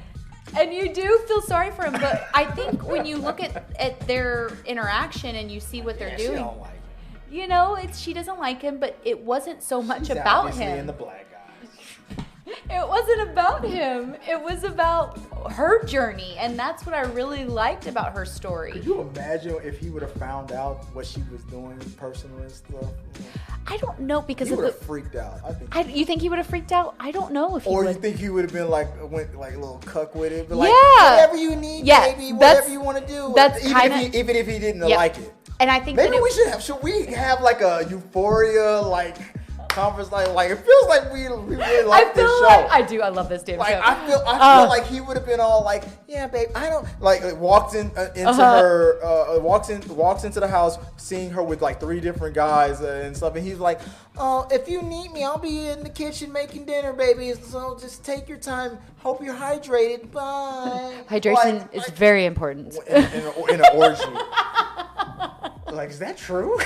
And you do feel sorry for him. But I think when you look at their interaction and you see what they're doing, she don't like him. She doesn't like him, but it wasn't so much about him. In the black guys. It wasn't about him. It was about her journey, and that's what I really liked about her story. Could you imagine if he would have found out what she was doing personally and stuff? I don't know because he would have freaked out. You think he would have freaked out? I don't know if he would. Or you think he would have been went a little cuck with it, but whatever you need, baby, whatever you want to do. That's even if he didn't like it. And I think maybe should we have like a Euphoria conference like it feels like we really like this show. I do. I love this damn show. I feel like he would have been all like, yeah, babe. I don't walks into her walks into the house, seeing her with like 3 different guys and stuff, and he's like, oh, if you need me, I'll be in the kitchen making dinner, baby. So just take your time. Hope you're hydrated. Bye. Hydration is very important in an orgy. Is that true?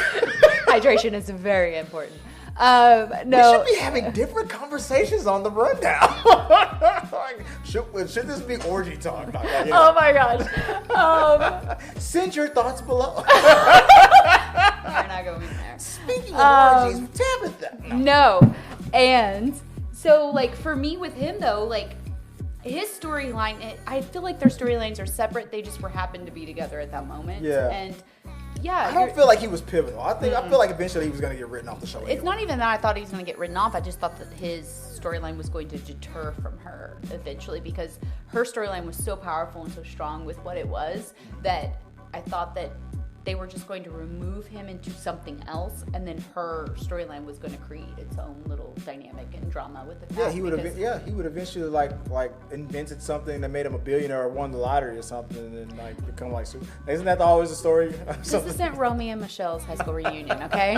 Hydration is very important. No. We should be having different conversations on the rundown. Should this be orgy talk? Oh my gosh. Send your thoughts below. We're not going there. Speaking of orgies, Tabatha. No. And so for me with him though, his storyline, I feel like their storylines are separate. They just happened to be together at that moment. Yeah. And I don't feel like he was pivotal. I feel like eventually he was going to get written off the show. It's not even that I thought he was going to get written off. I just thought that his storyline was going to deter from her eventually because her storyline was so powerful and so strong with what it was that I thought that they were just going to remove him into something else, and then her storyline was going to create its own little dynamic and drama with the cast. He would eventually like invented something that made him a billionaire or won the lottery or something, and then become like super. Isn't that always the story? This isn't Romeo and Michelle's high school reunion, okay?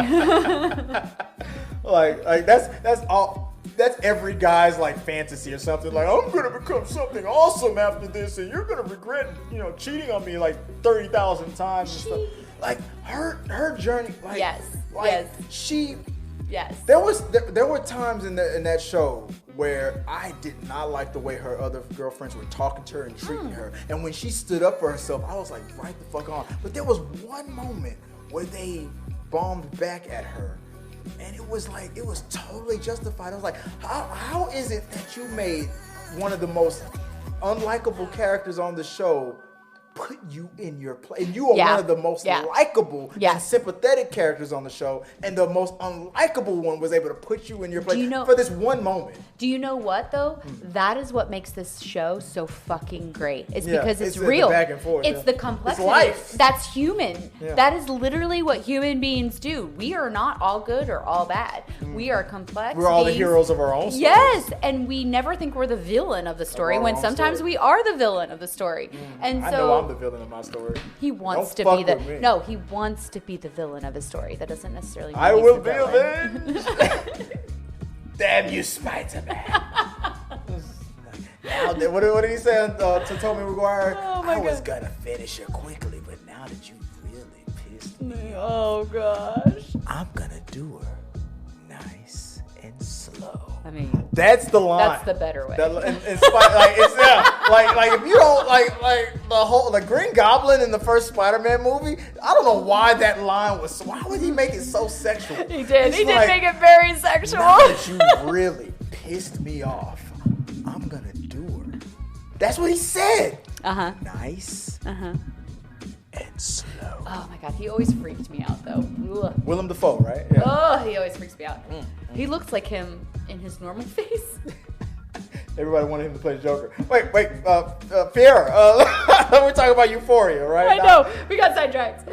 That's all. That's every guy's fantasy or something. I'm gonna become something awesome after this, and you're gonna regret, cheating on me 30,000 times and stuff. Her journey. Yes. There were times in that show where I did not like the way her other girlfriends were talking to her and treating her, and when she stood up for herself, I was like, right the fuck on. But there was one moment where they bombed back at her. And it was totally justified. I was like, how is it that you made one of the most unlikable characters on the show put you in your place? And you are one of the most likable and sympathetic characters on the show, and the most unlikable one was able to put you in your place for this one moment. Do you know what though? That is what makes this show so fucking great. It's because it's real. The back and forth. It's the complexity. It's life. That's human. Yeah. That is literally what human beings do. We are not all good or all bad. We are complex. We're all the heroes of our own story. Yes, and we never think we're the villain of the story when sometimes we are the villain of the story. And I know I'm the villain of my story. He wants to be the no. He wants to be the villain of the story. That doesn't necessarily mean I will be avenged. Damn you, Spider-Man. Now, what did he say to Tobey Maguire? I was gonna finish it quickly, but now that you really pissed me off, gosh, I'm gonna do her nice and slow. I mean, that's the line. That's the better way. If you don't like the Green Goblin in the first Spider-Man movie, I don't know why that line was. Why would he make it so sexual? He did. He did make it very sexual. Now that you really pissed me off, I'm gonna do her. That's what he said. Nice. And slow. Oh my god, he always freaked me out though. Ugh. Willem Dafoe, right? Yeah. Oh, he always freaks me out. He looks like him in his normal face. Everybody wanted him to play the Joker. Wait, Ferreira. We're talking about Euphoria, right? I know. We got sidetracked.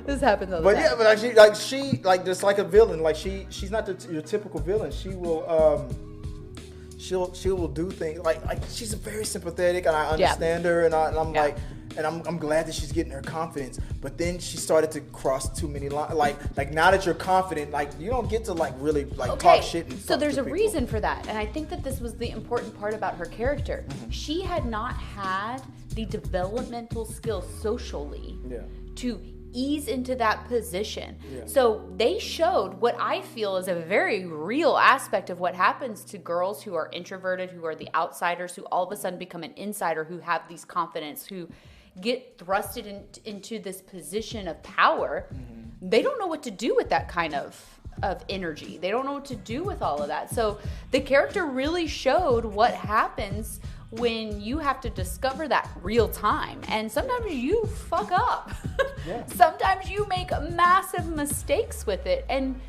This happens all the time. Yeah, but she just like a villain. Like she's not your typical villain. She will she will do things like she's very sympathetic, and I understand her, and I'm like. And I'm glad that she's getting her confidence, but then she started to cross too many lines. Like now that you're confident, like you don't get to like really like talk shit. And so there's a reason for that, and I think that this was the important part about her character. Mm-hmm. She had not had the developmental skills socially to ease into that position. Yeah. So they showed what I feel is a very real aspect of what happens to girls who are introverted, who are the outsiders, who all of a sudden become an insider, who have these confidence, who get thrusted into this position of power. Mm-hmm. They don't know what to do with that kind of energy. They don't know what to do with all of that. So the character really showed what happens when you have to discover that real time. And sometimes you fuck up. Yeah. Sometimes you make massive mistakes with it. And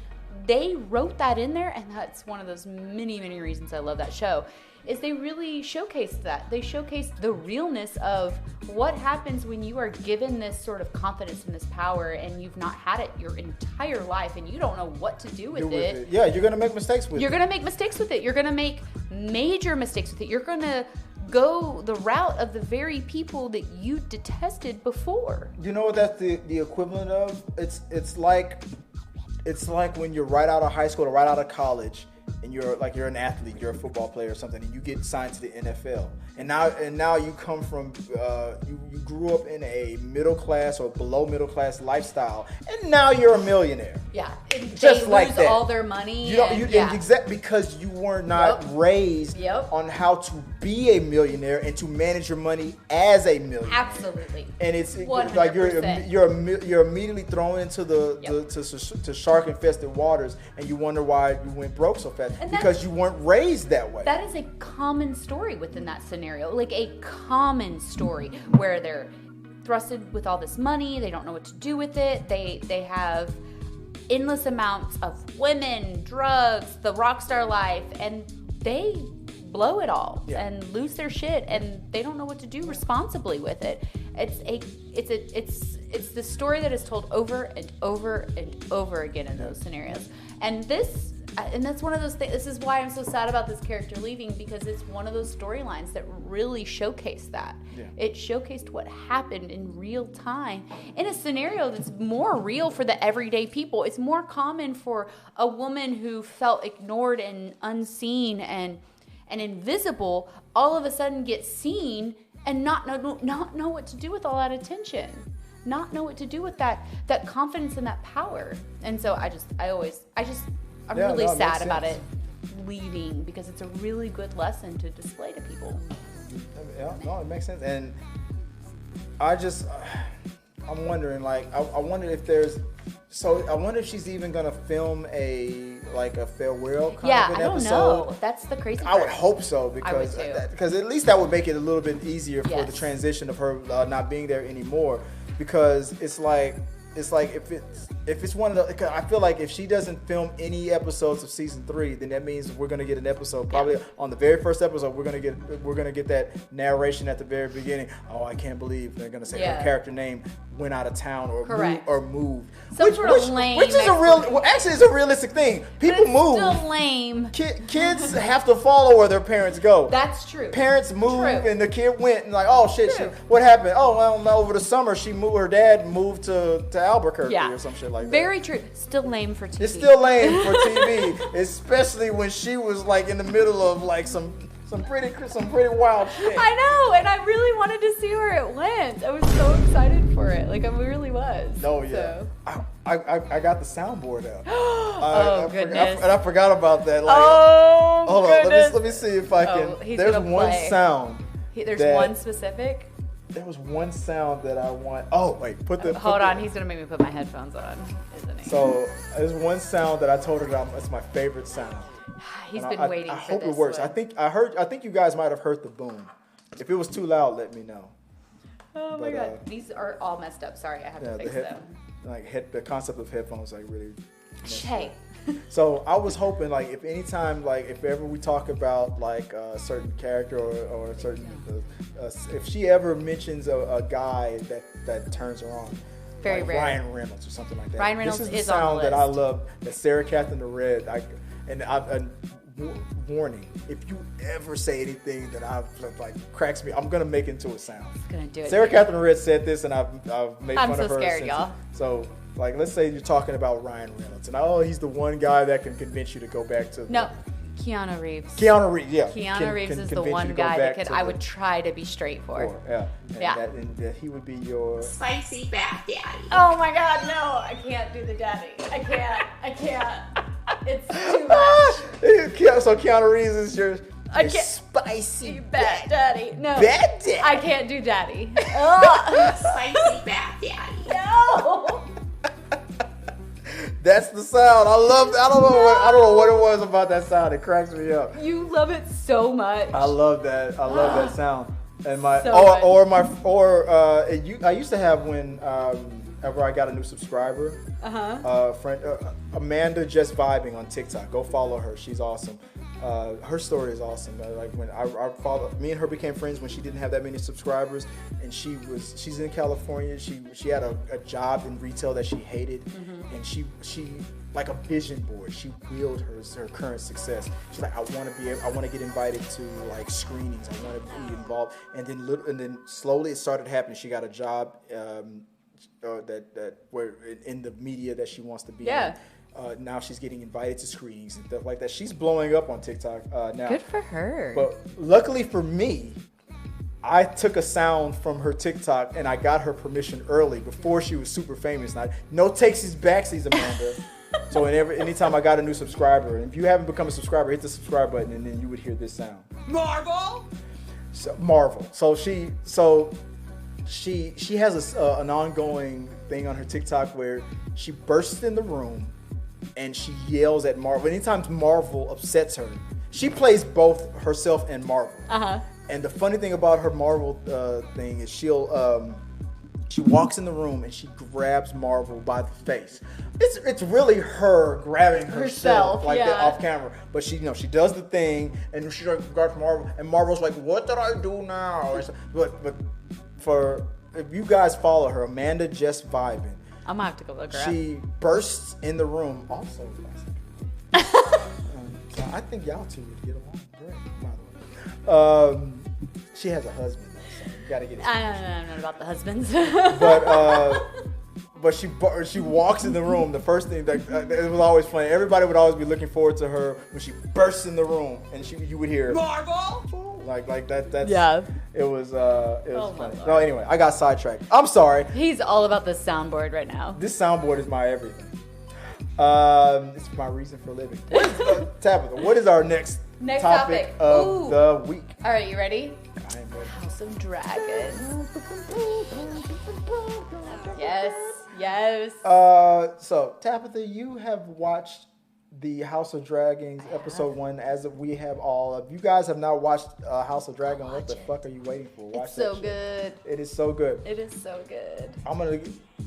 they wrote that in there, and that's one of those many, many reasons I love that show, is they really showcased that. They showcased the realness of what happens when you are given this sort of confidence and this power, and you've not had it your entire life, and you don't know what to do with it. Yeah, you're gonna make mistakes with it. You're gonna make mistakes with it. You're gonna make major mistakes with it. You're gonna go the route of the very people that you detested before. You know what that's the equivalent of? It's like when you're right out of high school or right out of college, and you're an athlete, you're a football player or something, and you get signed to the NFL. And now you come from you grew up in a middle class or below middle class lifestyle, and now you're a millionaire. Yeah, and just they like lose that. all their money. Exactly, because you were not raised on how to be a millionaire and to manage your money as a millionaire. Absolutely. And it's 100%. like you're immediately thrown into the shark infested waters, and you wonder why you went broke so fast, because you weren't raised that way. That is a common story within that scenario. Like a common story where they're thrusted with all this money, they don't know what to do with it, they have endless amounts of women, drugs, the rock star life, and they blow it all and lose their shit, and they don't know what to do responsibly with it. It's the story that is told over and over and over again in those scenarios. And that's one of those things. This is why I'm so sad about this character leaving, because it's one of those storylines that really showcased that. Yeah. It showcased what happened in real time in a scenario that's more real for the everyday people. It's more common for a woman who felt ignored and unseen and invisible all of a sudden get seen and not know what to do with all that attention. Not know what to do with that confidence and that power. And so I'm really sad about it leaving, because it's a really good lesson to display to people. Yeah, no, it makes sense. And I'm wondering, like, I wonder if she's even gonna film a farewell kind of an episode. I don't know. That's the crazy part. I would hope so, because at least that would make it a little bit easier for the transition of her not being there anymore. Because it's like if it's one of the, I feel like if she doesn't film any episodes of season 3, then that means we're gonna get an episode probably on the very first episode. We're gonna get that narration at the very beginning. Oh, I can't believe they're gonna say her character name went out of town or moved. Some sort of lame. Which is it's a realistic thing. People move. Still lame. Kids have to follow where their parents go. That's true. Parents move, and the kid went and like, oh shit, what happened? Oh, well, over the summer her dad moved to Albuquerque or some shit like that. Very true. Still lame for TV. It's still lame for TV, especially when she was like in the middle of like some pretty wild shit. I know, and I really wanted to see where it went. I was so excited for it. Like, I really was. Oh yeah. So. I got the soundboard out. Goodness. I forgot about that. Like, hold goodness. on. Let me see if I can. There's one sound. There's one specific. There was one sound that I want. Oh wait, hold on. He's gonna make me put my headphones on, isn't he? So there's one sound that I told her that it's my favorite sound. He's been waiting for this. I hope it works. I think you guys might have heard the boom. If it was too loud, let me know. Oh my god, these are all messed up. Sorry, I have to fix them. The concept of headphones really. Hey, So I was hoping, like, if anytime, like, if ever we talk about, like, a certain character or a certain, if she ever mentions a guy that turns her on, Very like rare. Ryan Reynolds or something like that. Ryan Reynolds this is the is on sound the that I list. love. That Sarah Catherine the Red. Warning: if you ever say anything that like cracks me, I'm gonna make it into a sound. It's gonna do it. Sarah Catherine Red said this, and I've made I'm fun so of her. scared, since. y'all. So, like, let's say you're talking about Ryan Reynolds, and he's the one guy that can convince you to go back to. No, Keanu Reeves. Keanu Reeves, yeah. Keanu Reeves is the convince you one to go guy back that to I would try to be straight for. Yeah. Yeah. And that he would be your Spicy bad daddy. Oh my God, no! I can't do the daddy. I can't. It's too much. So Keanu Reeves is your I can't. spicy Bad daddy. No. bad daddy. I can't do daddy. Ugh. Spicy bad daddy. No. That's the sound. I love. I don't know what it was about that sound. It cracks me up. You love it so much. I love that. I love that sound. And my So I used to have whenever I got a new subscriber. Friend Amanda Just Vibing on TikTok. Go follow her. She's awesome. Her story is awesome. Like when me and her became friends when she didn't have that many subscribers, and she's in California. She had a job in retail that she hated, and she like a vision board. She willed her current success. She's like, I want to get invited to like screenings. I want to be involved, and then slowly it started happening. She got a job that where in the media that she wants to be in. Now she's getting invited to screenings and stuff like that. She's blowing up on TikTok now. Good for her. But luckily for me, I took a sound from her TikTok and I got her permission early before she was super famous. Now, no takesies backsies, Amanda. So anytime I got a new subscriber, and if you haven't become a subscriber, hit the subscribe button and then you would hear this sound. Marvel? So, Marvel. So she has an ongoing thing on her TikTok where she bursts in the room and she yells at Marvel. Anytime Marvel upsets her, she plays both herself and Marvel. And the funny thing about her Marvel thing is she walks in the room and she grabs Marvel by the face. It's really her grabbing herself like that off camera. But she does the thing and she grabs Marvel and Marvel's like, what did I do now? But if you guys follow her, Amanda Just Vibing. I'm gonna have to go look her up. She bursts in the room. Also, so I think y'all two would get along great, by the way. She has a husband, though, so you gotta get it. I don't know about the husbands. But she walks in the room. The first thing that it was always funny. Everybody would always be looking forward to her when she bursts in the room, and you would hear Marvel? like that. That's It was funny. No, anyway, I got sidetracked. I'm sorry. He's all about the soundboard right now. This soundboard is my everything. It's my reason for living. Tabitha, what is our next topic of the week? All right, you ready? I am ready. House of Dragons. Yes. So Tabitha, you have watched the House of Dragons episode 1, as if we have all. If you guys have not watched House of Dragon, what the fuck are you waiting for? Watch It's so good. It is so good. It is so good.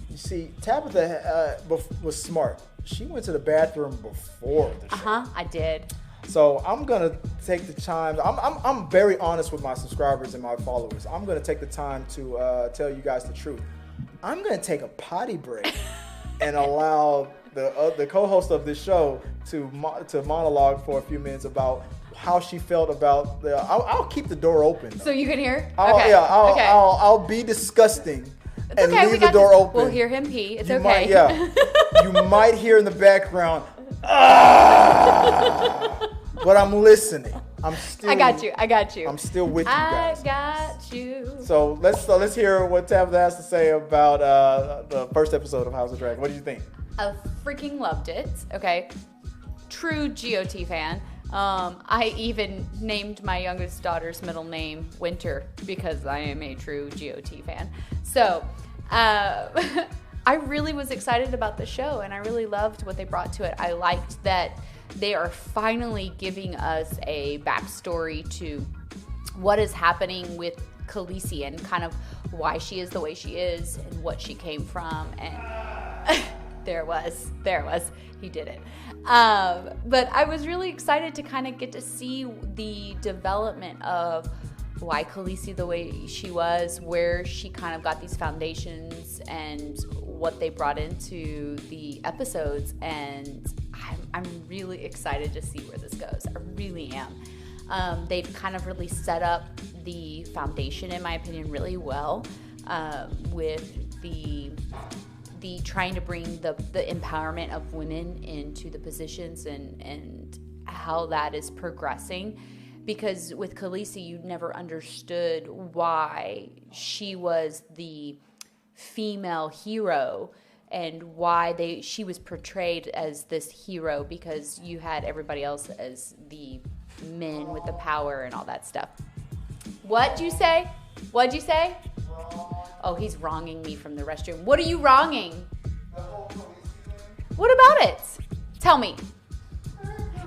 You see, Tabitha was smart. She went to the bathroom before the show. I did. So I'm gonna take the time. I'm very honest with my subscribers and my followers. I'm gonna take the time to tell you guys the truth. I'm gonna take a potty break and allow the co-host of this show to monologue for a few minutes about how she felt about the. I'll keep the door open, though. So you can hear? Okay. I'll be disgusting and leave the door open. We'll hear him pee. It's okay. You might hear in the background, but I'm listening. I got you. I'm still with you guys. I got you. So let's hear what Tabitha has to say about the first episode of House of Dragon. What do you think? I freaking loved it. Okay. True GOT fan. I even named my youngest daughter's middle name Winter because I am a true GOT fan. So, I really was excited about the show and I really loved what they brought to it. I liked that they are finally giving us a backstory to what is happening with Khaleesi and kind of why she is the way she is and what she came from. And There it was. He did it. But I was really excited to kind of get to see the development of why Khaleesi the way she was, where she kind of got these foundations and what they brought into the episodes. And I'm really excited to see where this goes. I really am. They've kind of really set up the foundation, in my opinion, really well, with the trying to bring the empowerment of women into the positions and how that is progressing. Because with Khaleesi, you never understood why she was the female hero and why she was portrayed as this hero, because you had everybody else as the men with the power and all that stuff. What'd you say? Oh, he's wronging me from the restroom. What are you wronging? What about it? Tell me.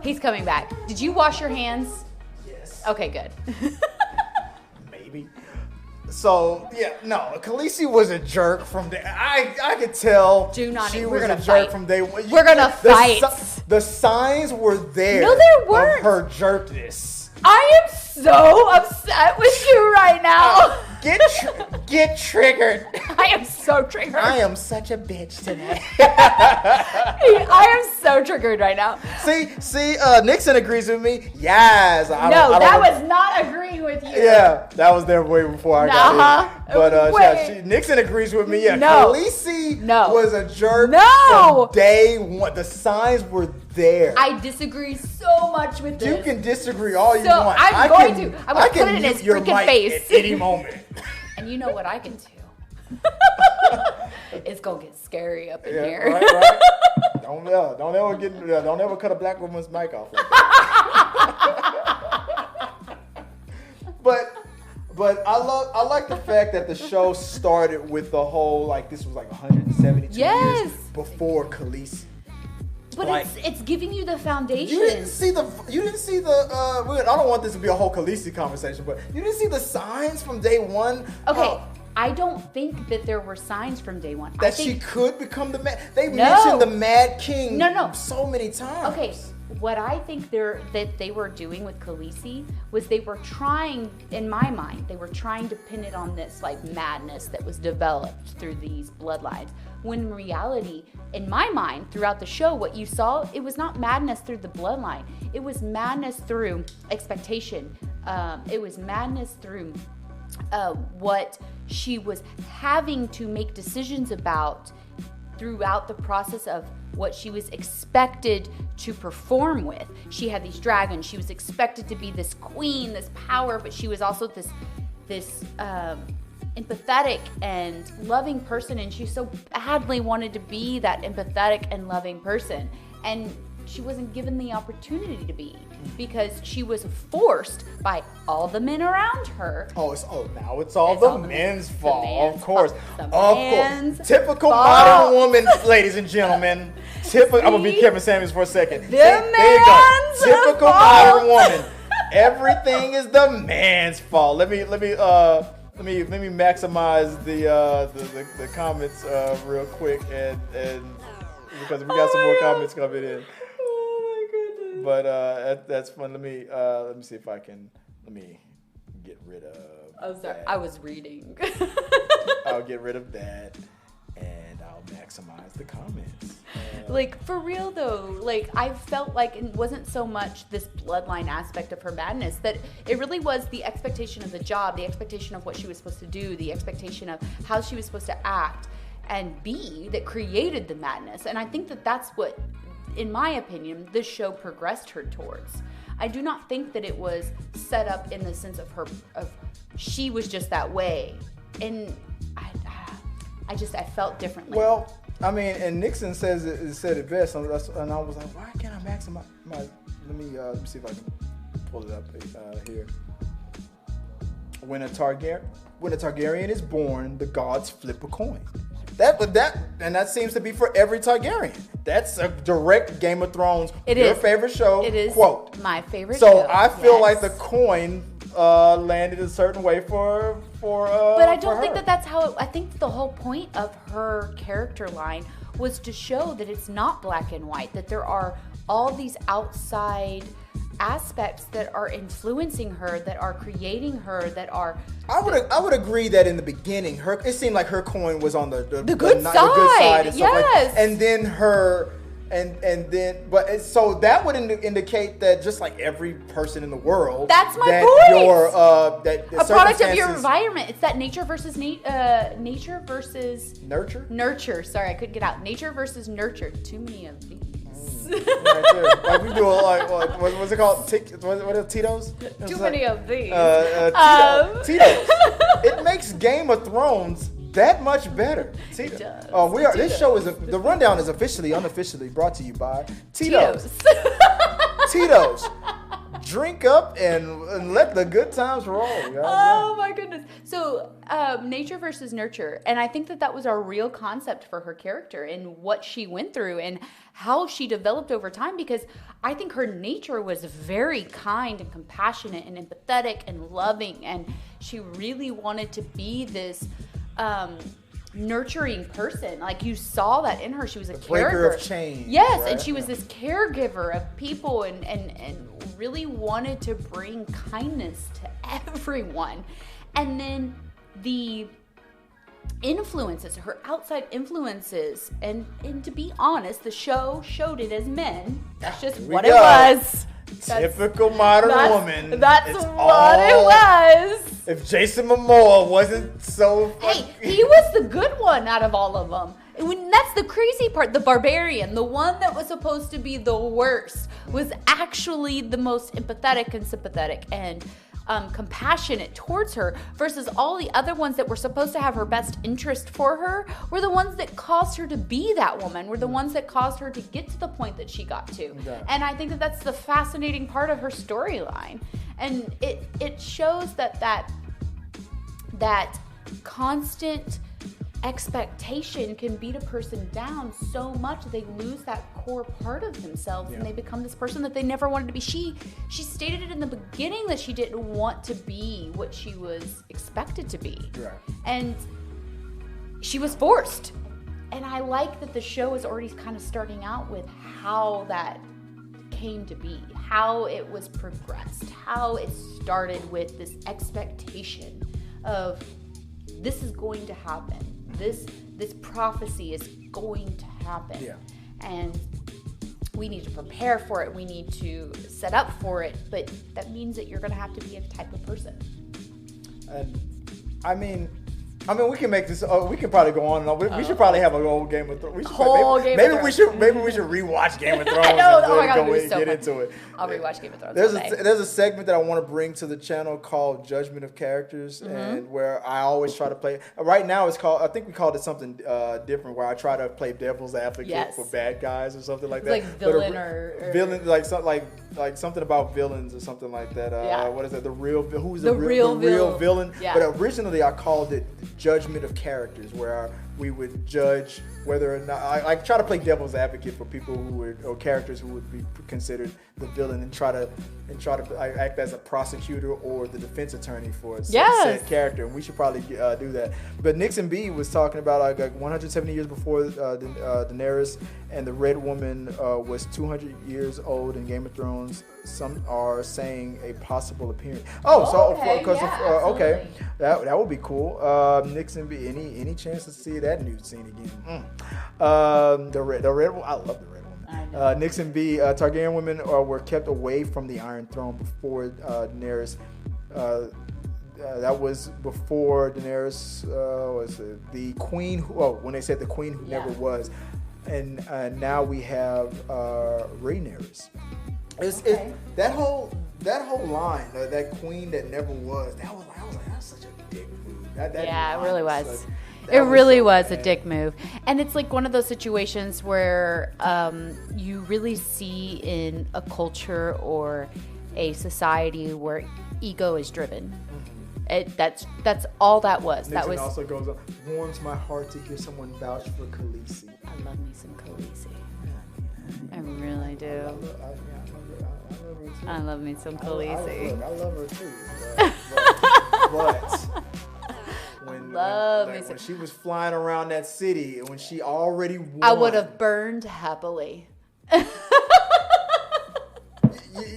He's coming back. Did you wash your hands? Yes. Okay, good. Maybe. So, yeah, no, Khaleesi was a jerk from day. I could tell. Do not. She We're was gonna a jerk fight. from day one. We're gonna fight. The signs were there. No, there weren't. Of her jerkness. I am so upset with you right now. Get triggered. I am so triggered. I am such a bitch today. I am so triggered right now. See, Nixon agrees with me. Yes. That was not agreeing with you. Yeah, that was there way before I got here. But Nixon agrees with me. Yeah, No. Khaleesi No. was a jerk No. from day one. The signs were there. I disagree so much with this. You can disagree all you So want. I'm going to put it in his mute your freaking mic face. at any moment. And you know what I can do? It's gonna get scary up in Yeah, here. right. Don't ever cut a black woman's mic off like that. But I like the fact that the show started with the whole, like, this was like 172 Yes. years before Khaleesi. But Like, it's giving you the foundation. You didn't see the. I don't want this to be a whole Khaleesi conversation, but you didn't see the signs from day one. Okay, I don't think that there were signs from day one. That she could become the Mad. They No. mentioned the Mad King. No. So many times. Okay, what I think that they were doing with Khaleesi was they were trying, in my mind, they were trying to pin it on this like madness that was developed through these bloodlines. When in reality, in my mind, throughout the show, what you saw, it was not madness through the bloodline. It was madness through expectation. It was madness through what she was having to make decisions about throughout the process of what she was expected to perform with. She had these dragons. She was expected to be this queen, this power, but she was also this empathetic and loving person, and she so badly wanted to be that empathetic and loving person, and she wasn't given the opportunity to be because she was forced by all the men around her. Now it's all the men's fault. Of course. Typical fault. modern woman, ladies and gentlemen. I'm gonna be Kevin Samuels for a second. There you go. Typical modern woman. Everything is the man's fault. Let me maximize the comments real quick and because we got some more comments coming in. Oh my goodness! But that's fun. Let me see if I can. Let me get rid of. Oh, sorry. that. I was reading. I'll get rid of that, and I'll maximize the comments. Like, for real though, like, I felt like it wasn't so much this bloodline aspect of her madness, that it really was the expectation of the job, the expectation of what she was supposed to do, the expectation of how she was supposed to act and be that created the madness. And I think that that's what, in my opinion, this show progressed her towards. I do not think that it was set up in the sense of she was just that way. And I felt differently. Well, I mean, and Nixon said it best, and I was like, why can't I maximize my? Let me see if I can pull it up here. When a Targaryen is born, the gods flip a coin. That seems to be for every Targaryen. That's a direct Game of Thrones. Your favorite show. It is quote. My favorite. So show. I feel like the coin landed a certain way for. But I don't think that's how. I think the whole point of her character line was to show that it's not black and white, that there are all these outside aspects that are influencing her, that are creating her, that are... I would agree that in the beginning, it seemed like her coin was on the good side. And stuff Yes. and then her... So that would indicate that just like every person in the world, that's my that point. That a product of your environment. It's that nature versus nurture. Sorry, I couldn't get out. Nature versus nurture. Too many of these. Right there. Like we do what's it called? What are Tito's? Too many of these. Tito's. It makes Game of Thrones that much better. Tito. It does. This show the rundown is unofficially brought to you by Tito's. Tito's. Drink up and let the good times roll. Oh my goodness. So nature versus nurture. And I think that was our real concept for her character and what she went through and how she developed over time, because I think her nature was very kind and compassionate and empathetic and loving. And she really wanted to be this nurturing person. Like, you saw that in her. She was a breaker of chains. Yes, right? and she was this caregiver of people and really wanted to bring kindness to everyone. And then the influences, her outside influences, and to be honest, the show showed it as men. That's just what it was. Typical modern woman. That's what it was. If Jason Momoa wasn't so... Hey, he was the good one out of all of them. That's the crazy part. The barbarian, the one that was supposed to be the worst, was actually the most empathetic and sympathetic and compassionate towards her, versus all the other ones that were supposed to have her best interest for her were the ones that caused her to be that woman, were the ones that caused her to get to the point that she got to. Okay. And I think that that's the fascinating part of her storyline. And it shows that constant expectation can beat a person down so much that they lose that core part of themselves, and they become this person that they never wanted to be. She stated it in the beginning that she didn't want to be what she was expected to be. Right. And she was forced. And I like that the show is already kind of starting out with how that came to be, how it was progressed, how it started with this expectation of this is going to happen. This prophecy is going to happen. Yeah. And we need to prepare for it. We need to set up for it. But that means that you're going to have to be a type of person. I mean, we can make this. We can probably go on and on. We should probably have a whole Game of Thrones. Maybe we should rewatch Game of Thrones. I know. Oh my God, and so get fun. into it. I'll rewatch Game of Thrones. There's a segment that I want to bring to the channel called Judgment of Characters, and where I always try to play. Right now, it's called. I think we called it something different, where I try to play devil's advocate for bad guys or something like that. Like villain or villain, like something about villains or something like that. What is it? Who's the real villain? Yeah. But originally, I called it Judgment of Characters, where we would judge whether or not I try to play devil's advocate for people or characters who would be considered the villain, and try to act as a prosecutor or the defense attorney for a said character. And we should probably do that. But Nixon B was talking about like 170 years before Daenerys, and the Red Woman was 200 years old in Game of Thrones. Some are saying a possible appearance. Okay, that would be cool. Nixon B, any chance to see that nude scene again? The red one, I love the red one. Nixon B, Targaryen women were kept away from the Iron Throne before Daenerys. That was before Daenerys was the queen. When they said the queen who never was, and now we have Rhaenyra. That whole line, that queen that never was. I was like, that's such a dick move. It really was. It really was a dick move. And it's like one of those situations where you really see in a culture or a society where ego is driven. That's all that was. Nixon also goes on, warms my heart to hear someone vouch for Khaleesi. I love me some Khaleesi. I really do. I love me some Khaleesi. I love her too. But when love me when she was flying around that city and when she already won. I would have burned happily.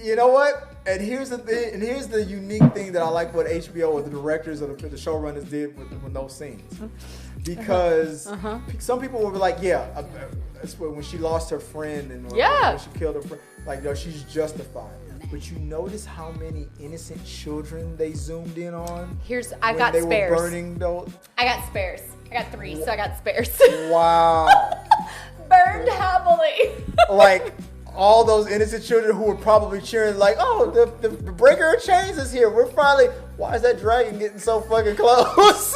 You know what? And here's the thing. And here's the unique thing that I like what HBO or the directors or the showrunners did with those scenes, because some people will be like, that's when she lost her friend and when she killed her friend. Like, no, she's justified. But you notice how many innocent children they zoomed in on? I got spares. They were burning those. I got spares. I got 3, so I got spares. Wow. Burned happily. Like, all those innocent children who were probably cheering like, oh, the breaker of chains is here. We're finally, why is that dragon getting so fucking close?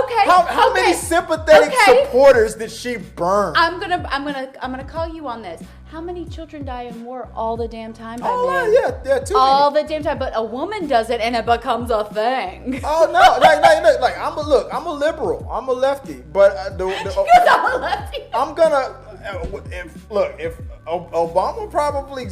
Okay. How many sympathetic supporters did she burn? I'm gonna call you on this. How many children die in war all the damn time? Yeah, too all many. the damn time, but a woman does it and it becomes a thing. Oh no, like I'm a liberal, I'm a lefty, but I'm a lefty. I'm gonna if Obama probably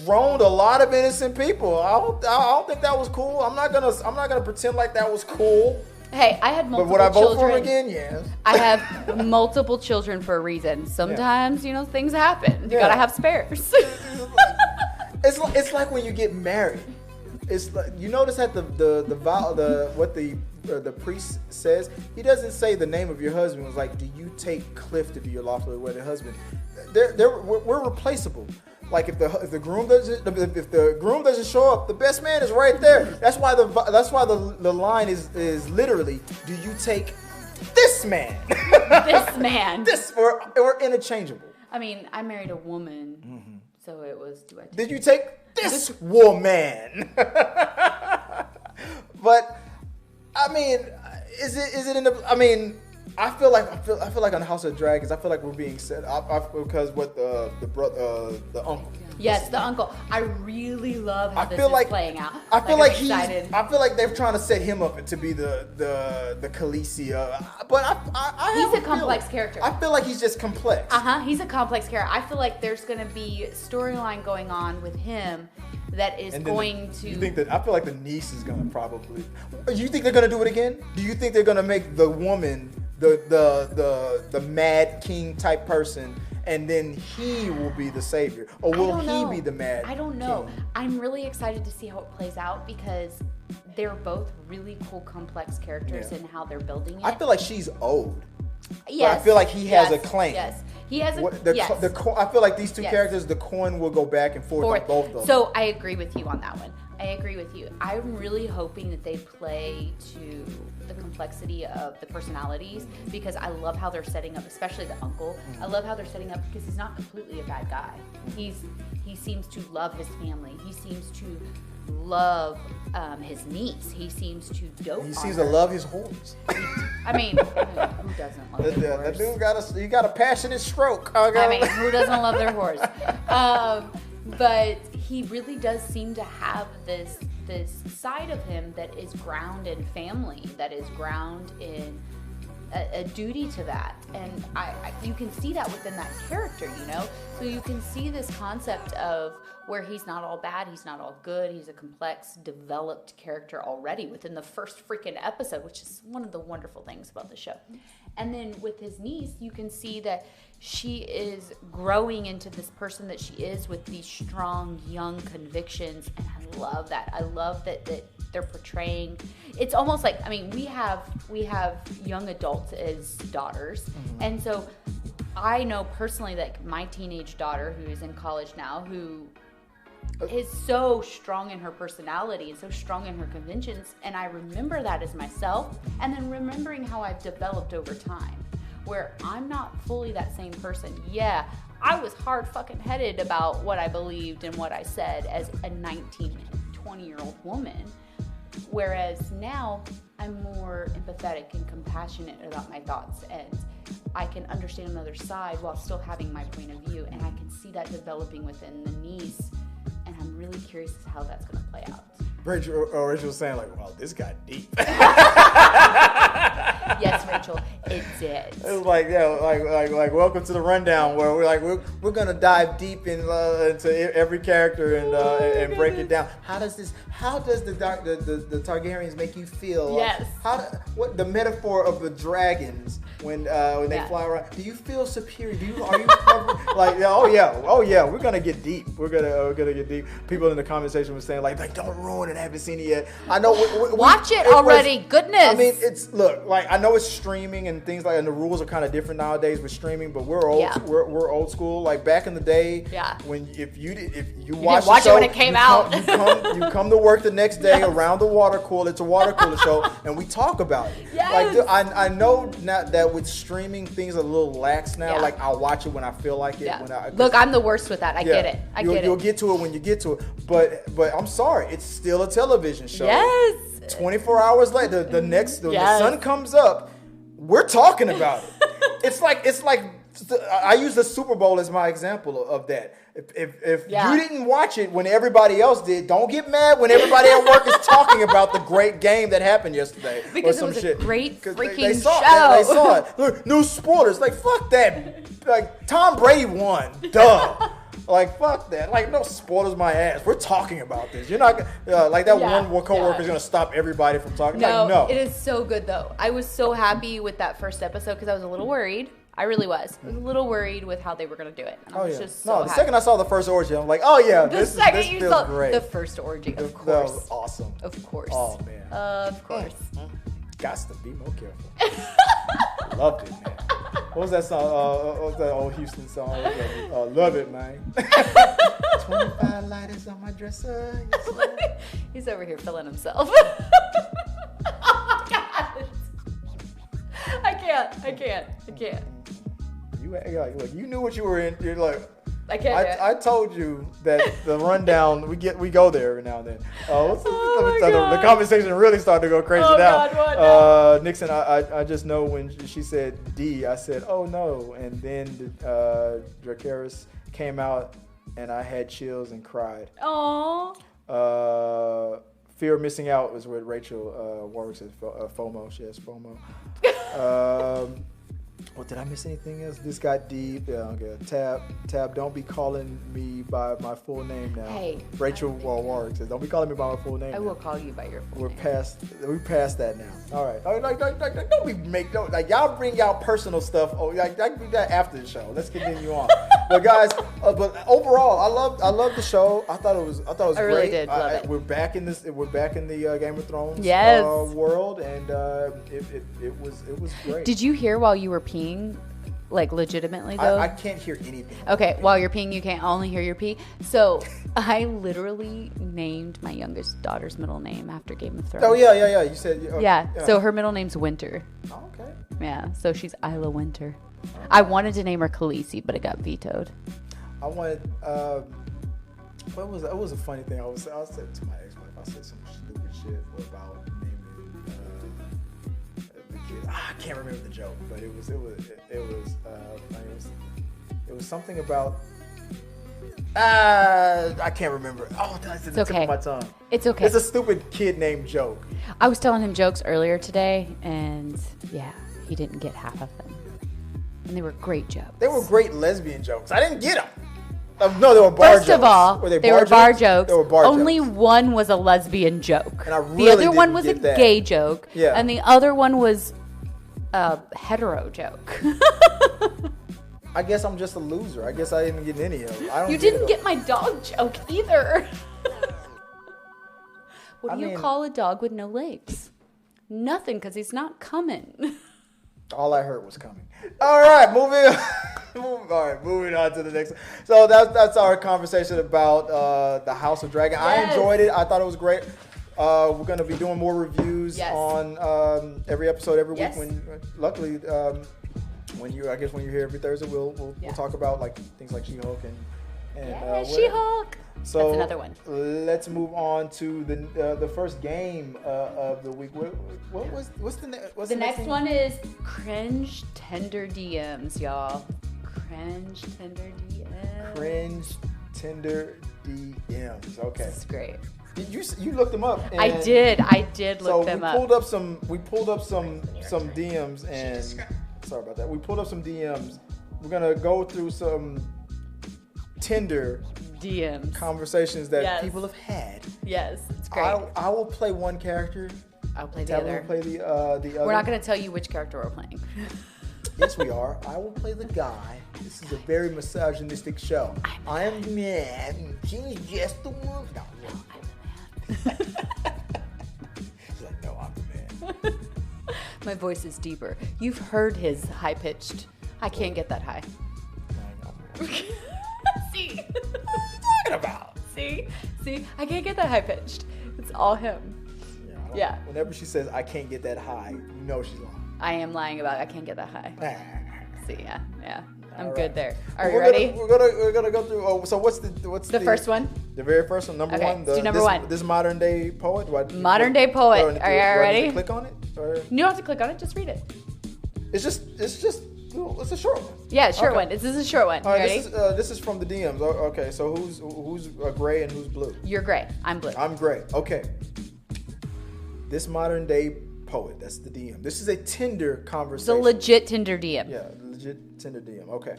droned a lot of innocent people. I don't think that was cool. I'm not gonna pretend like that was cool. Hey, I had multiple children. But would I vote for him again? Yes. I have multiple children for a reason. Sometimes, things happen. You gotta have spares. It's like when you get married. It's like, you notice that what the priest says. He doesn't say the name of your husband. It's like, do you take Cliff to be your lawfully wedded husband? We're replaceable. Like if the groom doesn't show up, the best man is right there. That's why the line is literally, do you take this man? This man. Or interchangeable. I mean, I married a woman, so it was. Did you take this woman? But I mean, is it in the? I mean. I feel like on House of Dragons, I feel like we're being set because what the uncle. Yes, the uncle. I really love how this is playing out. I feel like they're trying to set him up to be the Khaleesi. But he's a complex character. I feel like he's just complex. He's a complex character. I feel like there's going to be storyline going on with him that is going to. You think that? I feel like the niece is going to probably. You think they're going to do it again? Do you think they're going to make the woman the Mad King type person, and then he will be the savior, or will he be the Mad? I don't know. King? I'm really excited to see how it plays out because they're both really cool, complex characters in how they're building it. I feel like she's old. Yes. But I feel like he has a claim. Yes. He has a I feel like these two characters, the coin will go back and forth on both of them. So I agree with you on that one. I agree with you. I'm really hoping that they play to the complexity of the personalities because I love how they're setting up, especially the uncle. I love how they're setting up because he's not completely a bad guy. He seems to love his family. He seems to love his niece. He seems to dote. He seems to love his horse. I mean, who doesn't love their horse? That dude got a passionate stroke. I mean, who doesn't love their horse? But he really does seem to have this side of him that is ground in family, that is ground in a duty to that, and you can see that within that character, So you can see this concept of where he's not all bad, he's not all good, he's a complex, developed character already within the first freaking episode, which is one of the wonderful things about the show. And then with his niece, you can see that she is growing into this person that she is with these strong, young convictions, and I love that. I love that they're portraying. It's almost like, I mean, we have young adults as daughters, and so I know personally that my teenage daughter, who is in college now, who is so strong in her personality and so strong in her convictions, and I remember that as myself, and then remembering how I've developed over time, where I'm not fully that same person. Yeah, I was hard fucking headed about what I believed and what I said as a 19, 20-year-old woman, whereas now I'm more empathetic and compassionate about my thoughts, and I can understand another side while still having my point of view, and I can see that developing within the niece, and I'm really curious as to how that's going to play out. Rachel was saying like, wow, this got deep. Yes, Rachel, it did. It was like, like welcome to the rundown, where we're gonna dive deep into every character and break it down. How does the Targaryens make you feel? Yes. What the metaphor of the dragons when they fly around? Do you feel superior? Are you like oh yeah, we're gonna get deep. We're gonna get deep. People in the comment section were saying like don't ruin it. I haven't seen it yet. I know. Watch it already. Goodness. I mean, I know it's streaming and things like, and the rules are kind of different nowadays with streaming. But we're old. Yeah. We're old school. Like back in the day, when if you watch didn't watch the show, it when it came out. you come to work the next day around the water cooler. It's a water cooler show, and we talk about it. Yes. Like I know now that with streaming things are a little lax now. Yeah. Like I'll watch it when I feel like it. Yeah. Look, I'm the worst with that. I get it. You'll get to it when you get to it. But I'm sorry, it's still a television show. Yes. 24 hours later, the sun comes up, we're talking about it. It's like I use the Super Bowl as my example of that. If you didn't watch it when everybody else did, don't get mad when everybody at work is talking about the great game that happened yesterday. Because or some it was shit. a great freaking they saw show. They saw it. Look, no spoilers. Like fuck that. Like Tom Brady won. Duh. Like fuck that! Like no spoilers, my ass. We're talking about this. You're not like that one coworker is gonna stop everybody from talking. No, it is so good though. I was so happy with that first episode because I was a little worried. I really was. I was a little worried with how they were gonna do it. And I was just so the happy. second I saw the first orgy, I'm like, oh yeah, this you feels saw great. The first orgy, of course. That was awesome. Of course. Oh man. Of course. Gots to be more careful. Loved it, man. What was that song? What was that old Houston song? Love it, man. 25 lighters on my dresser. He's over here feeling himself. I can't. You knew what you were in. You're like, I can't. I told you that the rundown we go there every now and then. The conversation really started to go crazy now. God, what Nixon, I just know when she said D, I said oh no, and then Dracarys came out and I had chills and cried. Aww. Fear of missing out was what Rachel Warwick says. FOMO. She has FOMO. Well, did I miss anything else? This got deep. Yeah, okay. Tab, don't be calling me by my full name now. Hey. Rachel Warwick says, don't be calling me by my full name. I will call you by your full name. We're past that now. All right. Don't y'all bring out personal stuff. Oh, like do that after the show. Let's continue on. But guys, but overall, I love the show. I thought it was great. I really did love it. We're back in the Game of Thrones world, and it was great. Did you hear while you were peeing? Like legitimately though? I can't hear anything. Okay, while you're peeing, you can't only hear your pee. So I literally named my youngest daughter's middle name after Game of Thrones. Oh yeah. You said yeah. So her middle name's Winter. Oh, okay. Yeah. So she's Isla Winter. I wanted to name her Khaleesi, but it got vetoed. I wanted. What was it was a funny thing. I said to my ex-wife. I said some stupid shit about naming the kid. I can't remember the joke, but it was something about. I can't remember. Oh, that's the tip of my tongue. It's okay. It's a stupid kid named joke. I was telling him jokes earlier today, and yeah, he didn't get half of them. And they were great jokes. They were great lesbian jokes. I didn't get them. No, they were bar jokes. First of all, they were bar jokes. They were bar jokes. Only one was a lesbian joke. And I really the other one was a that. gay joke. Yeah. And the other one was a hetero joke. I guess I'm just a loser. I guess I didn't get any of them. You didn't get my dog joke either. What do you call a dog with no legs? Nothing, because he's not coming. All I heard was coming. All right, moving on to the next one. So that's our conversation about the House of Dragon. Yes. I enjoyed it. I thought it was great. We're going to be doing more reviews on every episode every week. Luckily, when you're here every Thursday, we'll talk about like things like She-Hulk and She-Hulk. So that's another one. Let's move on to the first game of the week. What's the next one is Cringe Tender DMs, y'all. Cringe Tender DMs. Cringe Tender DMs. Okay. This is great. You looked them up. And I did look them up. We pulled up some DMs and sorry about that. We pulled up some DMs. We're gonna go through some Tinder DMs conversations that people have had. Yes, it's great. I will play one character. I'll play the other. Will play the other. We're not gonna tell you which character we're playing. Yes, we are. I will play the guy. This is a very misogynistic show. I am the man. She's just the woman. No, I'm the man. She's like, no, I'm the man. My voice is deeper. You've heard his high pitched. I can't get that high. See? What are you talking about? See? I can't get that high pitched. It's all him. Yeah. Whenever she says I can't get that high, you know she's lying. I am lying about it. I can't get that high. See, yeah. I'm All good right. there. Are you ready? We're gonna go through. Oh, so what's the first one? The very first one, number Okay, one. let's do number one. This modern day poet. Modern day poet. Are you ready? Do I need to click on it? Or? You don't have to click on it. Just read it. It's a short one. Yeah, short one. This is a short one. All right, Ready? This is from the DMs. Okay, so who's gray and who's blue? You're gray. I'm blue. I'm gray. Okay. This modern day poet. That's the DM. This is a Tinder It's conversation. a legit Tinder DM. Yeah, legit Tinder DM. Okay.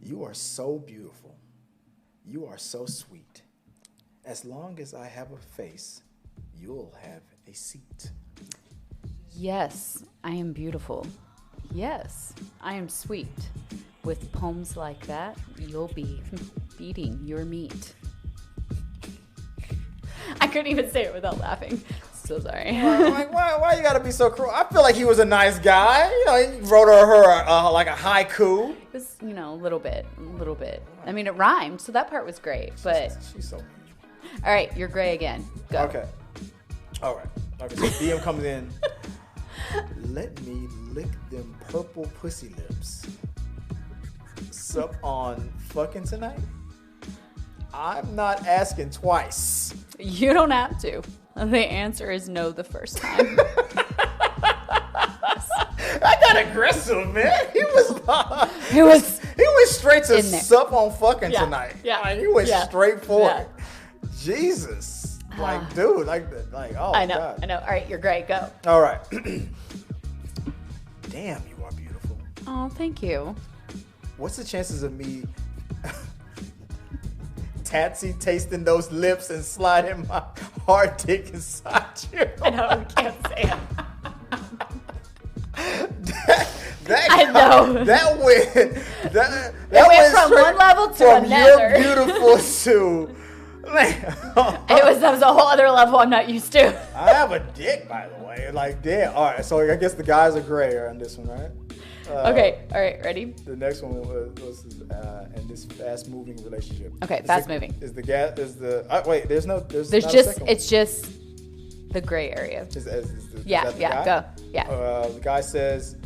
You are so beautiful. You are so sweet. As long as I have a face, you'll have a seat. Yes, I am beautiful. Yes, I am sweet. With poems like that, you'll be eating your meat. I couldn't even say it without laughing. So sorry. Why you gotta be so cruel? I feel like he was a nice guy. You know, he wrote her like a haiku. It was, a little bit. I mean, it rhymed, so that part was great. But she's so mean. All right, you're gray again. Go. Okay. All right. Okay. So DM comes in. Let me lick them purple pussy lips. Sup on fucking tonight? I'm not asking twice. You don't have to. The answer is no the first time. I got aggressive, man. He was straight to sup on fucking tonight. Yeah. Like, he went straight for Yeah. it. Jesus. Like, dude, oh, I know. God. I know. All right, you're great. Go. All right. Damn, you are beautiful. Oh, thank you. What's the chances of me Tatsy tasting those lips and sliding my hard dick inside you? I know, we can't say it. I know. That went from one level to another. You're beautiful to. That was a whole other level I'm not used to. I have a dick, by the way. Like, damn. All right, so I guess the guys are gray on this one, right? Okay. All right. Ready? The next one was in this fast-moving relationship. Okay, fast-moving. Wait. There's not a second one. It's just the gray area. Is Go. Yeah. Yeah. The guy says,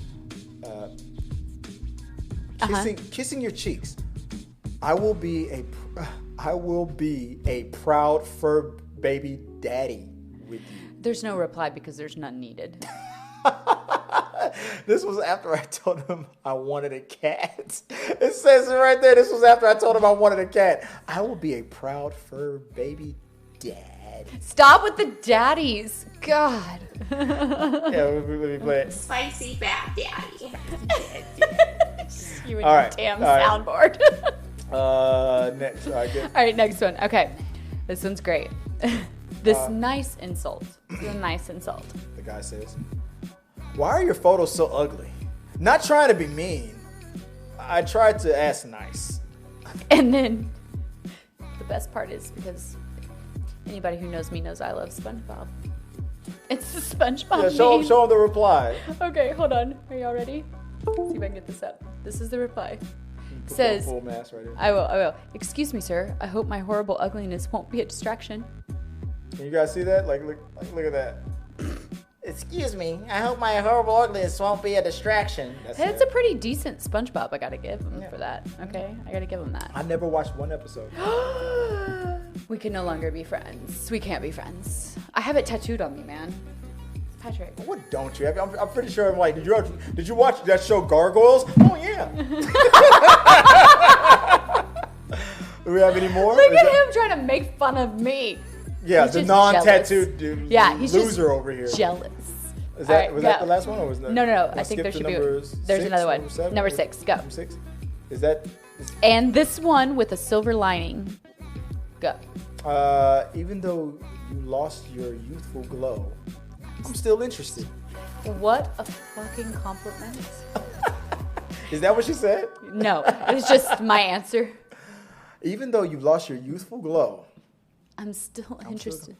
kissing your cheeks. I will be a proud fur baby daddy with you. There's no reply because there's none needed. This was after I told him I wanted a cat. It says it right there. This was after I told him I wanted a cat. I will be a proud fur baby dad. Stop with the daddies. God. Yeah, let me play it. Spicy Bat Daddy. You and your damn soundboard. Next. All right, next one. Okay. This one's great. Nice insult. This is a nice insult. The guy says, why are your photos so ugly? Not trying to be mean. I tried to ask nice. And then the best part is because anybody who knows me knows I love SpongeBob. It's the SpongeBob meme. Show him the reply. Okay, hold on. Are y'all ready? See if I can get this up. This is the reply. It says, full mask right here. I will. Excuse me, sir. I hope my horrible ugliness won't be a distraction. Can you guys see that? Look at that. Excuse me. I hope my horrible ugliness won't be a distraction. It's a pretty decent SpongeBob. I gotta give him for that. Okay, I gotta give him that. I never watched one episode. We can no longer be friends. We can't be friends. I have it tattooed on me, man. Patrick. What don't you have? I'm pretty sure. I'm like, did you watch that show Gargoyles? Oh yeah. Do we have any more? Look at him trying to make fun of me. Yeah, He's the just non-tattooed dude. Yeah, he's loser just over here. jealous. Was that the last one, or was that? No. I think there should be. There's another one. Number 6. Go. Number 6. Is that? And this one with a silver lining. Go. Even though you lost your youthful glow, I'm still interested. What a fucking compliment. Is that what she said? No, it's just my answer. Even though you lost your youthful glow, I'm still interested.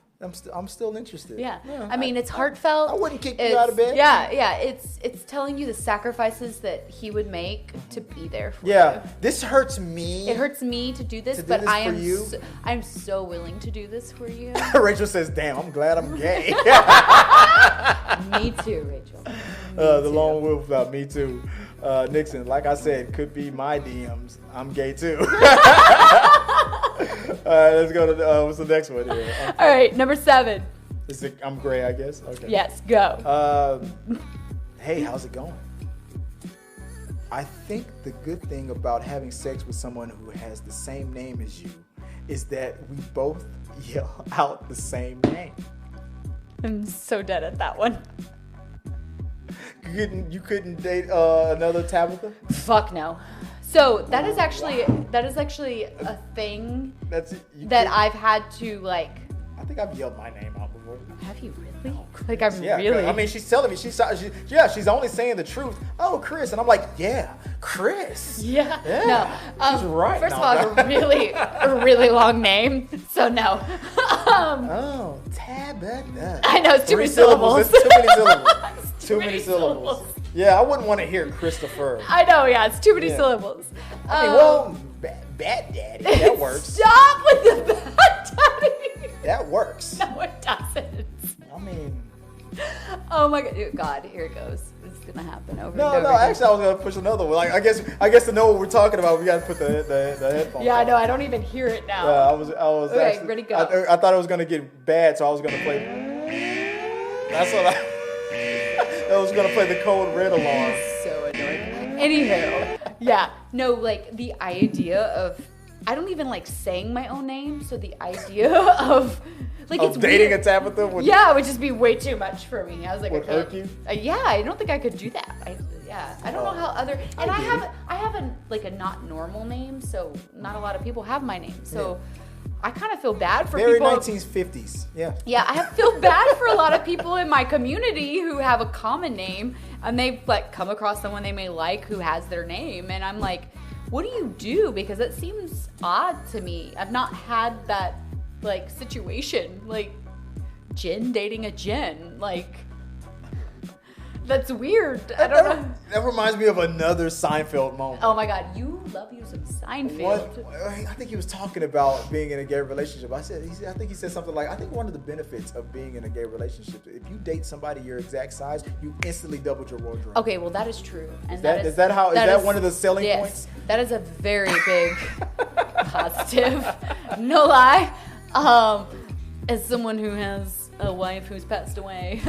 I'm still interested. Yeah. I mean, it's heartfelt. I wouldn't kick you out of bed. Yeah. It's telling you the sacrifices that he would make to be there for you. Yeah. This hurts me. It hurts me to do this, but I'm so willing to do this for you. Rachel says, "Damn, I'm glad I'm gay." Me too, Rachel. The lone wolf, me too. Nixon, like I said, could be my DMs. I'm gay too. All right, let's go to what's the next one here? All right, number 7. I'm gray, I guess. Okay. Yes, go. Hey, how's it going? I think the good thing about having sex with someone who has the same name as you is that we both yell out the same name. I'm so dead at that one. You couldn't date another Tabatha? Fuck no. So that is actually a thing that I've had to like. I think I've yelled my name out before. Have you really? Like I'm yeah, really? I mean, she's telling me she's only saying the truth. Oh, Chris, and I'm like, yeah, Chris. Yeah. No. She's right. First of all, a really long name. So no. Oh, Tabatha. I know it's too many syllables. It's too many syllables. Too many syllables. Yeah, I wouldn't want to hear Christopher. I know, yeah, it's too many syllables. I mean, Bad Daddy, that works. Stop with the Bad Daddy. That works. No, it doesn't. I mean. Oh my God, here it goes. It's gonna happen over and over. No, actually, I was gonna push another one. Like, I guess to know what we're talking about, we gotta put the headphones. Yeah, on. I know. I don't even hear it now. Yeah, I was. Okay, actually, ready, go. I thought it was gonna get bad, so I was gonna play. That's what I was gonna play the code red alarm. So annoying. Anywho, yeah, no, like the idea of I don't even like saying my own name, so the idea of like it's dating weird. a Tabatha would it would just be way too much for me. I was like, would irk you? Yeah, I don't think I could do that. I don't know how other and I have a not normal name, so not a lot of people have my name. So I kind of feel bad for very people. 1950s. Yeah. Yeah, I feel bad for a lot of people in my community who have a common name and they've like come across someone they may like who has their name, and I'm like, what do you do? Because it seems odd to me. I've not had that like situation, like Jen dating a Jen, like that's weird. I don't know. That reminds me of another Seinfeld moment. Oh my God, you love you some Seinfeld. I think he was talking about being in a gay relationship. I think he said something like, I think one of the benefits of being in a gay relationship, if you date somebody your exact size, you instantly doubled your wardrobe. Okay, well that is true. And is that one of the selling points? That is a very big positive. No lie. As someone who has a wife who's passed away,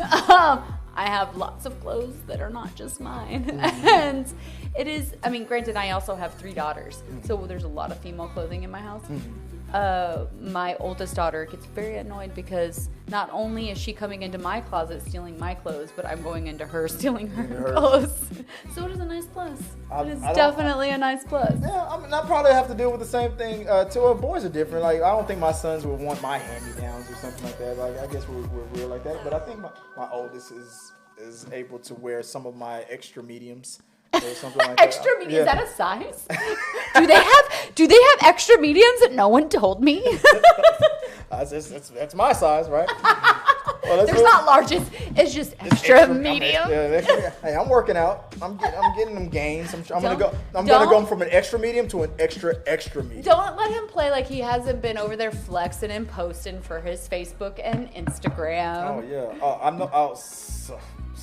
I have lots of clothes that are not just mine. Mm-hmm. And it is, I mean, granted, I also have 3 daughters. Mm-hmm. So there's a lot of female clothing in my house. Mm-hmm. My oldest daughter gets very annoyed because not only is she coming into my closet stealing my clothes, but I'm going into her stealing her clothes. So it is a nice plus. It is definitely a nice plus. Yeah, I mean, I probably have to deal with the same thing too. Boys are different. Like, I don't think my sons would want my hand-me-downs or something like that. Like, I guess we're real like that. But I think my oldest is able to wear some of my extra mediums. Or something like extra medium? Yeah. Is that a size? Do they have extra mediums that no one told me? That's my size, right? Well, there's not larges. It's just extra medium. Hey, I'm working out. I'm getting them gains. I'm gonna go from an extra medium to an extra medium. Don't let him play like he hasn't been over there flexing and posting for his Facebook and Instagram. Oh yeah. I know.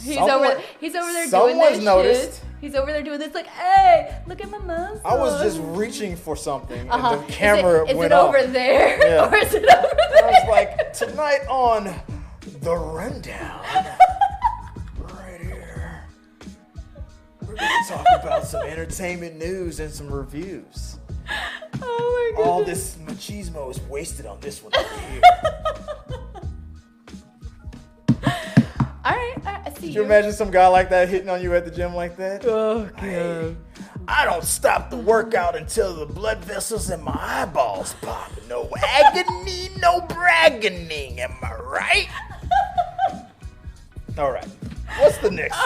He's over there doing this noticed. shit. He's over there doing this like, hey, look at my muscles. I was just reaching for something, and the camera went off. Is it over there? Yeah. Or is it over there? I was like, tonight on The Rundown, right here, we're going to talk about some entertainment news and some reviews. Oh my goodness. All this machismo is wasted on this one over here. All right, I see Could you imagine some guy like that hitting on you at the gym like that? Oh, God. Hey, I don't stop the workout until the blood vessels in my eyeballs pop. No agony, no bragging. Am I right? All right. What's the next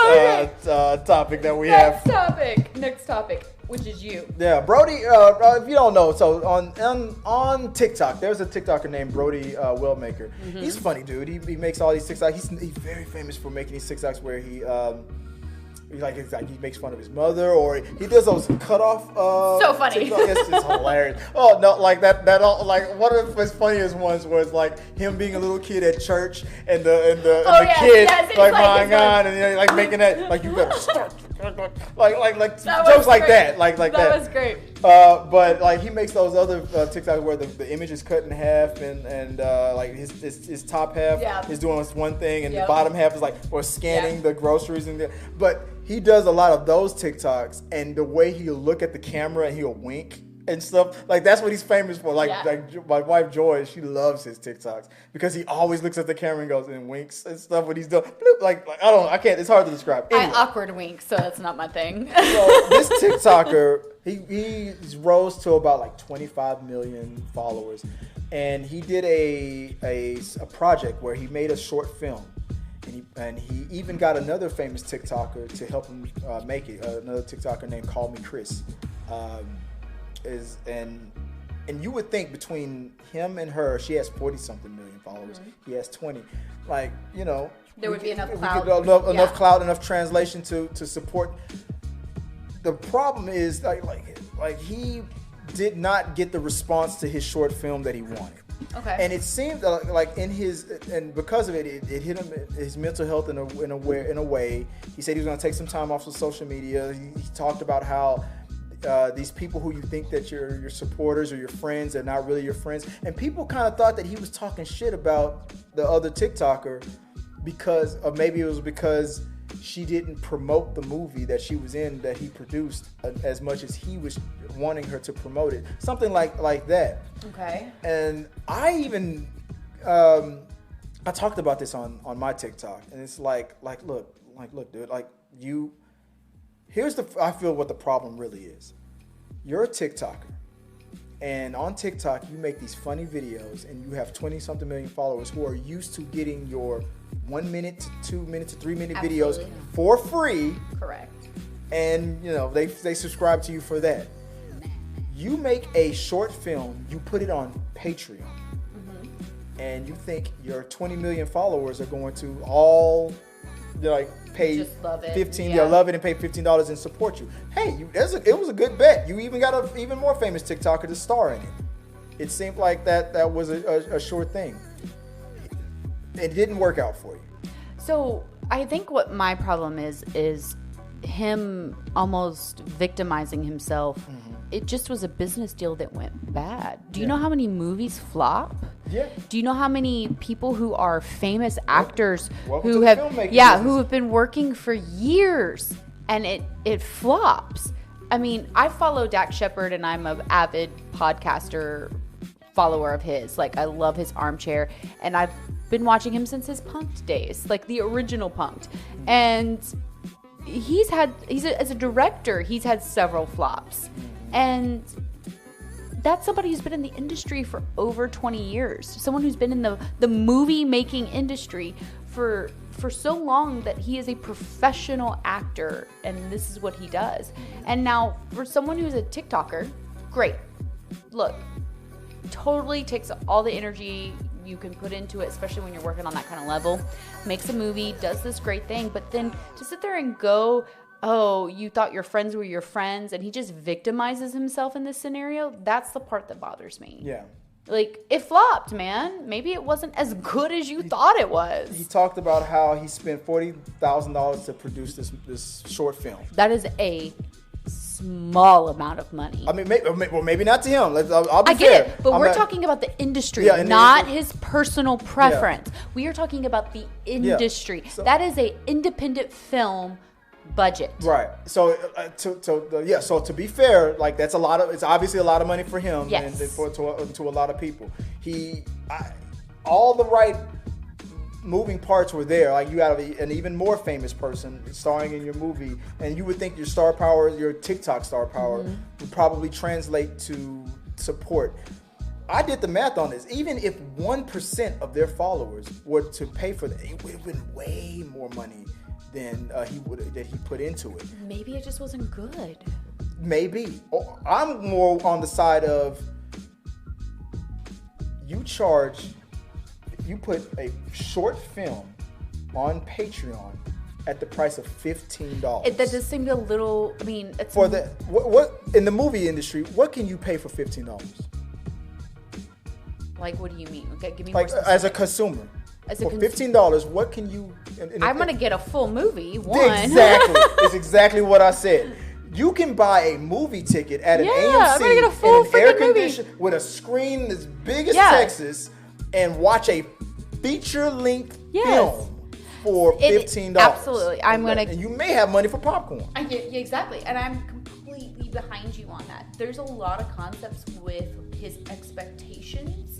topic that we have? Next topic, which is you. Yeah, Brody. If you don't know, so on TikTok, there's a TikToker named Brody Wildmaker. Mm-hmm. He's a funny dude. He makes all these TikToks. He's very famous for making these TikToks where he makes fun of his mother, or he does those cutoff. So funny. It's just hilarious. Oh no, like that. Like one of his funniest ones was like him being a little kid at church, and the kid like my God, and like making that like you better start. Like jokes like that, like that. That was great. But like he makes those other TikToks where the image is cut in half, and like his top half is doing one thing, and the bottom half is like scanning the groceries but he does a lot of those TikToks, and the way he'll look at the camera and he'll wink and stuff, like that's what he's famous for. Like my wife Joy, she loves his TikToks because he always looks at the camera and goes and winks and stuff when he's doing. Like I can't. It's hard to describe. Anyway. I awkward wink, so that's not my thing. So this TikToker, he rose to about like 25 million followers, and he did a project where he made a short film. And he even got another famous TikToker to help him make it. Another TikToker named Call Me Chris. And you would think between him and her, she has 40-something million followers. Mm-hmm. He has 20. Like, you know. There would be enough clout. Enough clout, enough translation to support. The problem is like he did not get the response to his short film that he wanted. Okay. And it seemed like and because of it hit him his mental health in a way. He said he was going to take some time off of social media. He talked about how these people who you think that your supporters or your friends are not really your friends, and people kind of thought that he was talking shit about the other TikToker because she didn't promote the movie that she was in that he produced as much as he was wanting her to promote it. Something like that. Okay. And I even I talked about this on my TikTok, and it's like look, dude, I feel what the problem really is. You're a TikToker. And on TikTok, you make these funny videos, and you have 20-something million followers who are used to getting your 1 minute to 2 minute to 3 minute videos for free. Correct. And they subscribe to you for that. You make a short film, you put it on Patreon, and you think your 20 million followers are going to all pay just love it. love it and pay $15 and support you. Hey, it was a good bet. You even got an even more famous TikToker to star in it. It seemed like that was a sure thing. It didn't work out for you. So I think what my problem is him almost victimizing himself. Mm-hmm. It just was a business deal that went bad. Do you know how many movies flop? Yeah. Do you know how many people who are famous actors who have been working for years and it flops? I mean, I follow Dak Shepard, and I'm an avid podcaster follower of his. Like, I love his Armchair, and I've been watching him since his Punk'd days, like the original Punk'd. And as a director, he's had several flops. And that's somebody who's been in the industry for over 20 years. Someone who's been in the movie making industry for so long that he is a professional actor, and this is what he does. And now for someone who's a TikToker, great. Look, totally takes all the energy you can put into it, especially when you're working on that kind of level. Makes a movie, does this great thing, but then to sit there and go, oh, you thought your friends were your friends, and he just victimizes himself in this scenario, that's the part that bothers me. Yeah. Like, it flopped, man. Maybe it wasn't as good as you thought it was. He talked about how he spent $40,000 to produce this short film. That is a small amount of money. I mean, maybe not to him. I'll be I get it, but we're talking about the industry, not his personal preference. We are talking about the industry. So, that is an independent film budget. Right. So so to be fair, like it's obviously a lot of money for him Yes. and to a lot of people. All the right moving parts were there. Like you have an even more famous person starring in your movie, and you would think your star power, your TikTok star power, would probably translate to support. I did the math on this. Even if 1% of their followers were to pay for that, it would have been way more money than he put into it. Maybe it just wasn't good. Maybe. I'm more on the side of you put a short film on Patreon at the price of $15. That just seemed a little. I mean, it's for the what in the movie industry, what can you pay for $15? Like, what do you mean? Okay, give me like more specifics. as a consumer. For $15, what can you? I'm gonna get a full movie. One. Exactly. It's exactly what I said. You can buy a movie ticket at an I'm gonna get a AMC full in an air freaking condition movie. with a screen as big as Texas and watch a feature-length film for $15. Absolutely. And you may have money for popcorn. Yeah, exactly. And I'm completely behind you on that. There's a lot of concepts with his expectations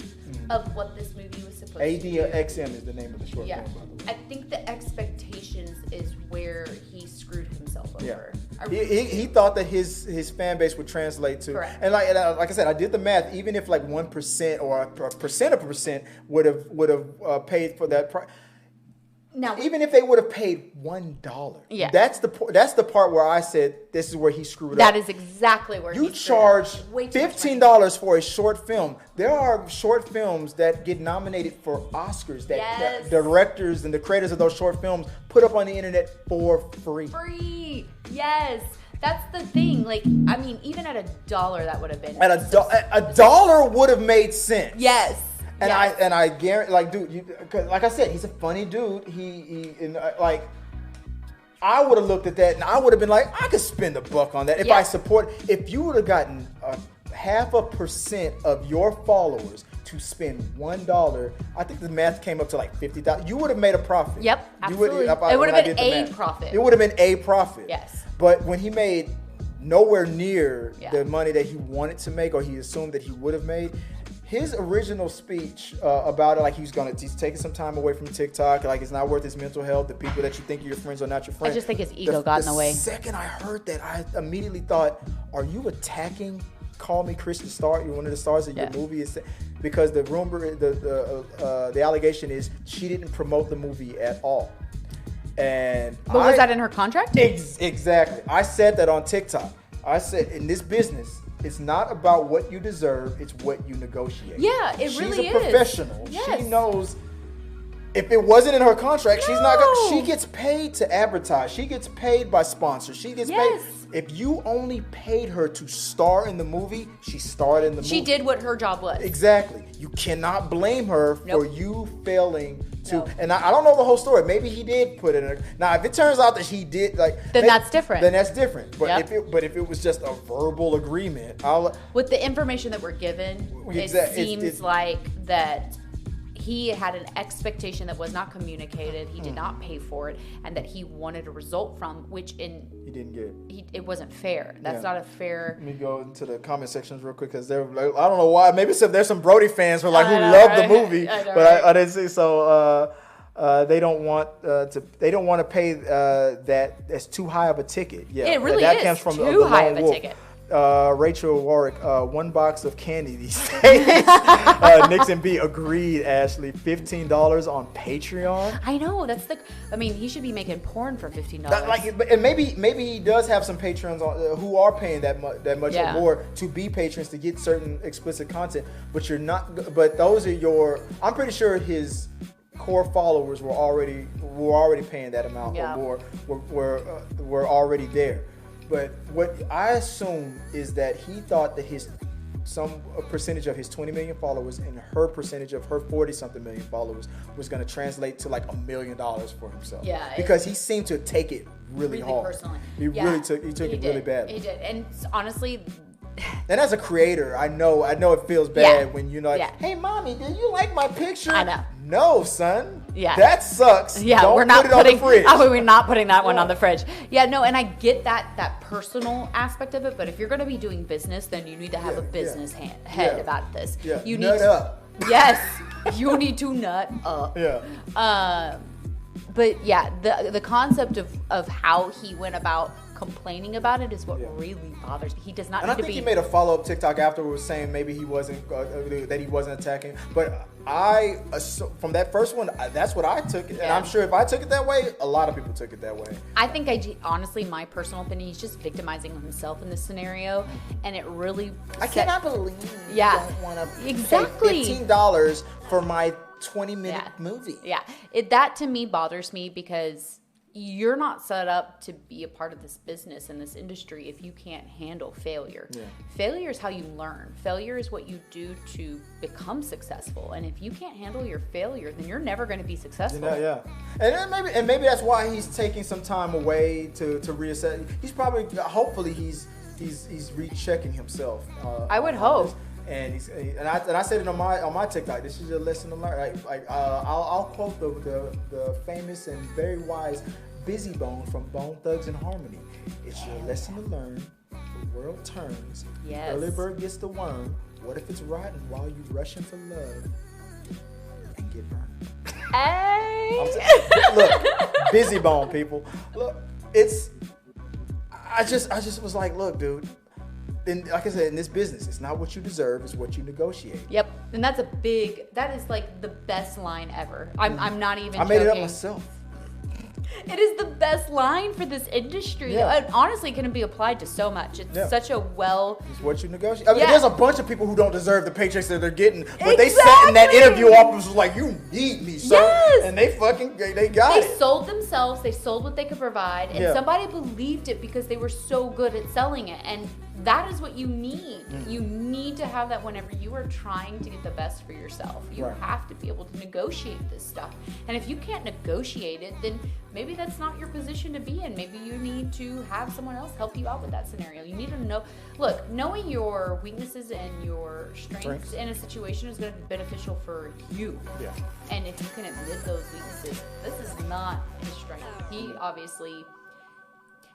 of what this movie was supposed to do. ADXM is the name of the short film, by the way. I think the expectations is where he screwed himself over. Yeah. He thought that his fan base would translate to. Correct. And like I said, I did the math. Even if like 1% or a percent of a percent would have paid for that price. Now, Even if they would have paid $1, Yeah. that's the part where I said this is where he screwed up. that is exactly where You he screwed up. charge Way too much money. $15 for a short film. There are short films that get nominated for Oscars that Yes. the directors and the creators of those short films put up on the internet for free. Free. Yes. That's the thing. Like, I mean, even at $1, that would have been. At a dollar would have made sense. Yes. And yes. I guarantee, like, dude, cause like I said, he's a funny dude. Like, I would have looked at that and I would have been like, I could spend $1 on that if I support. If you would have gotten 0.5% of your followers to spend $1, I think the math came up to like $50. You would have made a profit. Yep, absolutely. It It would when I have did been the a math. profit. It would have been a profit. Yes. But when he made nowhere near Yeah. the money that he wanted to make, or he assumed that he would have made, his original speech about it, like he's taking some time away from TikTok, like it's not worth his mental health. The people that you think are your friends are not your friends. I just think his ego got in the way. The second I heard that, I immediately thought, are you attacking Call Me Chris the Star? You're one of the stars of your movie. Because the rumor, the allegation is she didn't promote the movie at all. But was that in her contract? Exactly. I said that on TikTok. I said, in this business, it's not about what you deserve, it's what you negotiate. Yeah, it really is. She's a professional. Yes. She knows if it wasn't in her contract, she's not going to. She gets paid to advertise. She gets paid by sponsors. She gets paid. If you only paid her to star in the movie, she starred in the movie. She did what her job was. Exactly. You cannot blame her for you failing to. Nope. And I don't know the whole story. Maybe he did put it in her. Now, if it turns out that he did, then that's different. Then that's different. But if it was just a verbal agreement, with the information that we're given, it seems like that he had an expectation that was not communicated. He did not pay for it, and that he wanted a result from, which he didn't get. It wasn't fair. That's not a fair. Let me go into the comment sections real quick because they're like, I don't know why. Maybe there's some Brody fans who love the movie, but I didn't see. So they don't want to pay that. That's too high of a ticket. Yeah, it really that is comes from too high of a ticket. Rachel Warwick, one box of candy these days. Nixon B agreed, Ashley. $15 on Patreon. I know, I mean, he should be making porn for $15. And maybe he does have some patrons who are paying that much or more to be patrons to get certain explicit content. But you're not. But those are I'm pretty sure his core followers were already paying that amount or more. Were already there. But what I assume is that he thought that a percentage of his 20 million followers and her percentage of her 40-something million followers was going to translate to like $1 million for himself. Yeah. Because he seemed to take it really hard. Personally. He took it really badly. He did. And honestly, And as a creator, I know it feels bad when you're like, hey, mommy, did you like my picture? I know. No, son. Yeah. That sucks. Yeah, Don't we're not put it on the fridge. we're not putting that one on the fridge. Yeah, no, and I get that personal aspect of it, but if you're going to be doing business, then you need to have a business head about this. Yeah. You nut need up. Yes. You need to nut up. Yeah. But yeah, the concept of how he went about complaining about it is what really bothers me. He does not. And I think he made a follow-up TikTok afterwards saying maybe he wasn't that he wasn't attacking. But from that first one, that's what I took it, and I'm sure if I took it that way, a lot of people took it that way. I think honestly, my personal opinion, he's just victimizing himself in this scenario, and it really. I cannot believe you don't want to pay $15 for my 20-minute movie. Yeah, that to me bothers me because you're not set up to be a part of this business and this industry if you can't handle failure. Yeah. Failure is how you learn. Failure is what you do to become successful. And if you can't handle your failure, then you're never going to be successful. Yeah. And maybe that's why he's taking some time away to reassess. He's probably, hopefully, he's rechecking himself. I would hope. And I said it on my TikTok. This is a lesson to learn. I'll quote the famous and very wise Busy Bone from Bone Thugs and Harmony. It's your lesson to learn. The world turns. Yes. Early bird gets the worm. What if it's rotten while you rushing for love and get burned? Hey. Look, Busy Bone people. Look, I just was like, look, dude. And like I said, in this business, it's not what you deserve, it's what you negotiate. Yep. And that is like the best line ever. I'm not even joking. I made it up myself. It is the best line for this industry. Yeah. It honestly can be applied to so much. It's such a It's what you negotiate. I mean, there's a bunch of people who don't deserve the paychecks that they're getting, but they sat in that interview office was like, you need me, sir. Yes. And they got it. They sold themselves. They sold what they could provide. And somebody believed it because they were so good at selling it. And that is what you need. You need to have that whenever you are trying to get the best for yourself. You have to be able to negotiate this stuff. And if you can't negotiate it, then maybe that's not your position to be in. Maybe you need to have someone else help you out with that scenario. You need to know, knowing your weaknesses and your strengths in a situation is going to be beneficial for you. Yeah. And if you can admit those weaknesses, this is not his strength. He obviously...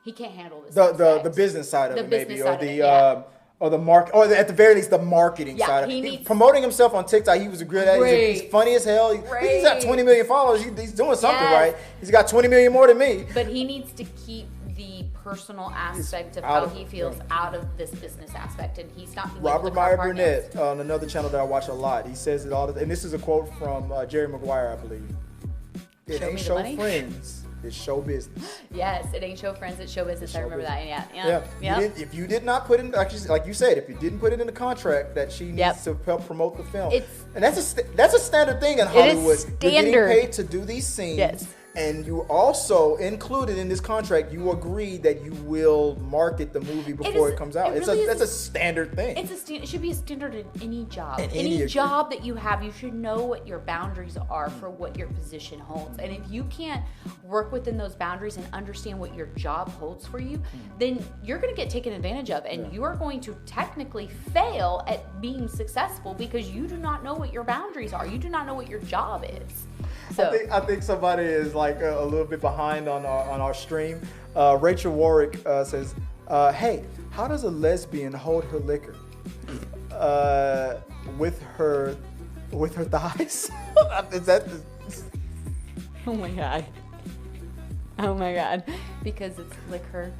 He can't handle this. The business side of it, maybe, or the market, or at the very least, the marketing side of it. Promoting himself on TikTok, he was good at it. He's funny as hell. He's got 20 million followers. He's doing something right. He's got 20 million more than me. But he needs to keep the personal aspect of how he feels out of this business aspect, and he's not. Robert Meyer Burnett on another channel that I watch a lot. He says it all, and this is a quote from Jerry Maguire, I believe. It ain't show friends. It's show business. Yes, it ain't show friends, it's show business. I remember that. Yeah. If you did not put in, like you said, if you didn't put it in the contract that she needs to help promote the film, and that's a standard thing in Hollywood. It is standard. You're getting paid to do these scenes. Yes. And you also included in this contract, you agreed that you will market the movie before it comes out. That's a standard thing. It should be a standard in any job. Any job that you have, you should know what your boundaries are for what your position holds. And if you can't work within those boundaries and understand what your job holds for you, then you're going to get taken advantage of, and you are going to technically fail at being successful because you do not know what your boundaries are. You do not know what your job is. So I think somebody is like a little bit behind on our stream. Rachel Warwick says, "Hey, how does a lesbian hold her liquor? With her thighs? Is that?" Oh my god! Oh my god! Because it's liquor.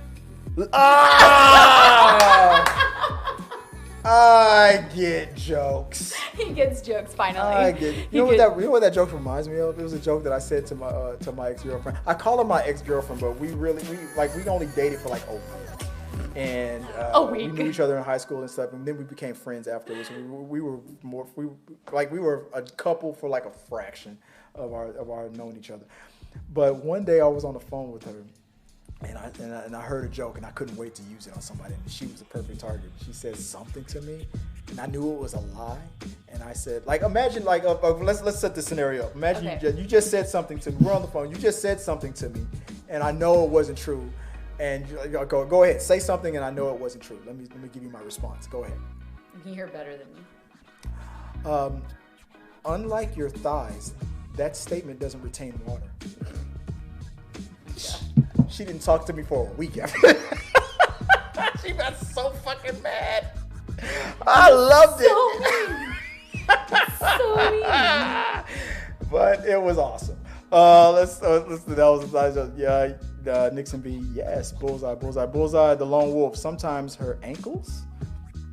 I get jokes. He gets jokes finally. I get. You know what that joke reminds me of? It was a joke that I said to my ex-girlfriend. I call her my ex-girlfriend, but we only dated for like a week, and we knew each other in high school and stuff, and then we became friends afterwards. We were a couple for like a fraction of our knowing each other. But one day I was on the phone with her. And I heard a joke, and I couldn't wait to use it on somebody. And she was the perfect target. She said something to me, and I knew it was a lie. And I said, imagine, let's set the scenario up. Imagine you just said something to me. We're on the phone. You just said something to me, and I know it wasn't true. And go ahead, say something, and I know it wasn't true. Let me give you my response. Go ahead. You're better than me. Unlike your thighs, that statement doesn't retain water. She didn't talk to me for a week after. She got so fucking mad. I loved it. So mean. But it was awesome. Nixon B. Yes, bullseye. The lone wolf. Sometimes her ankles.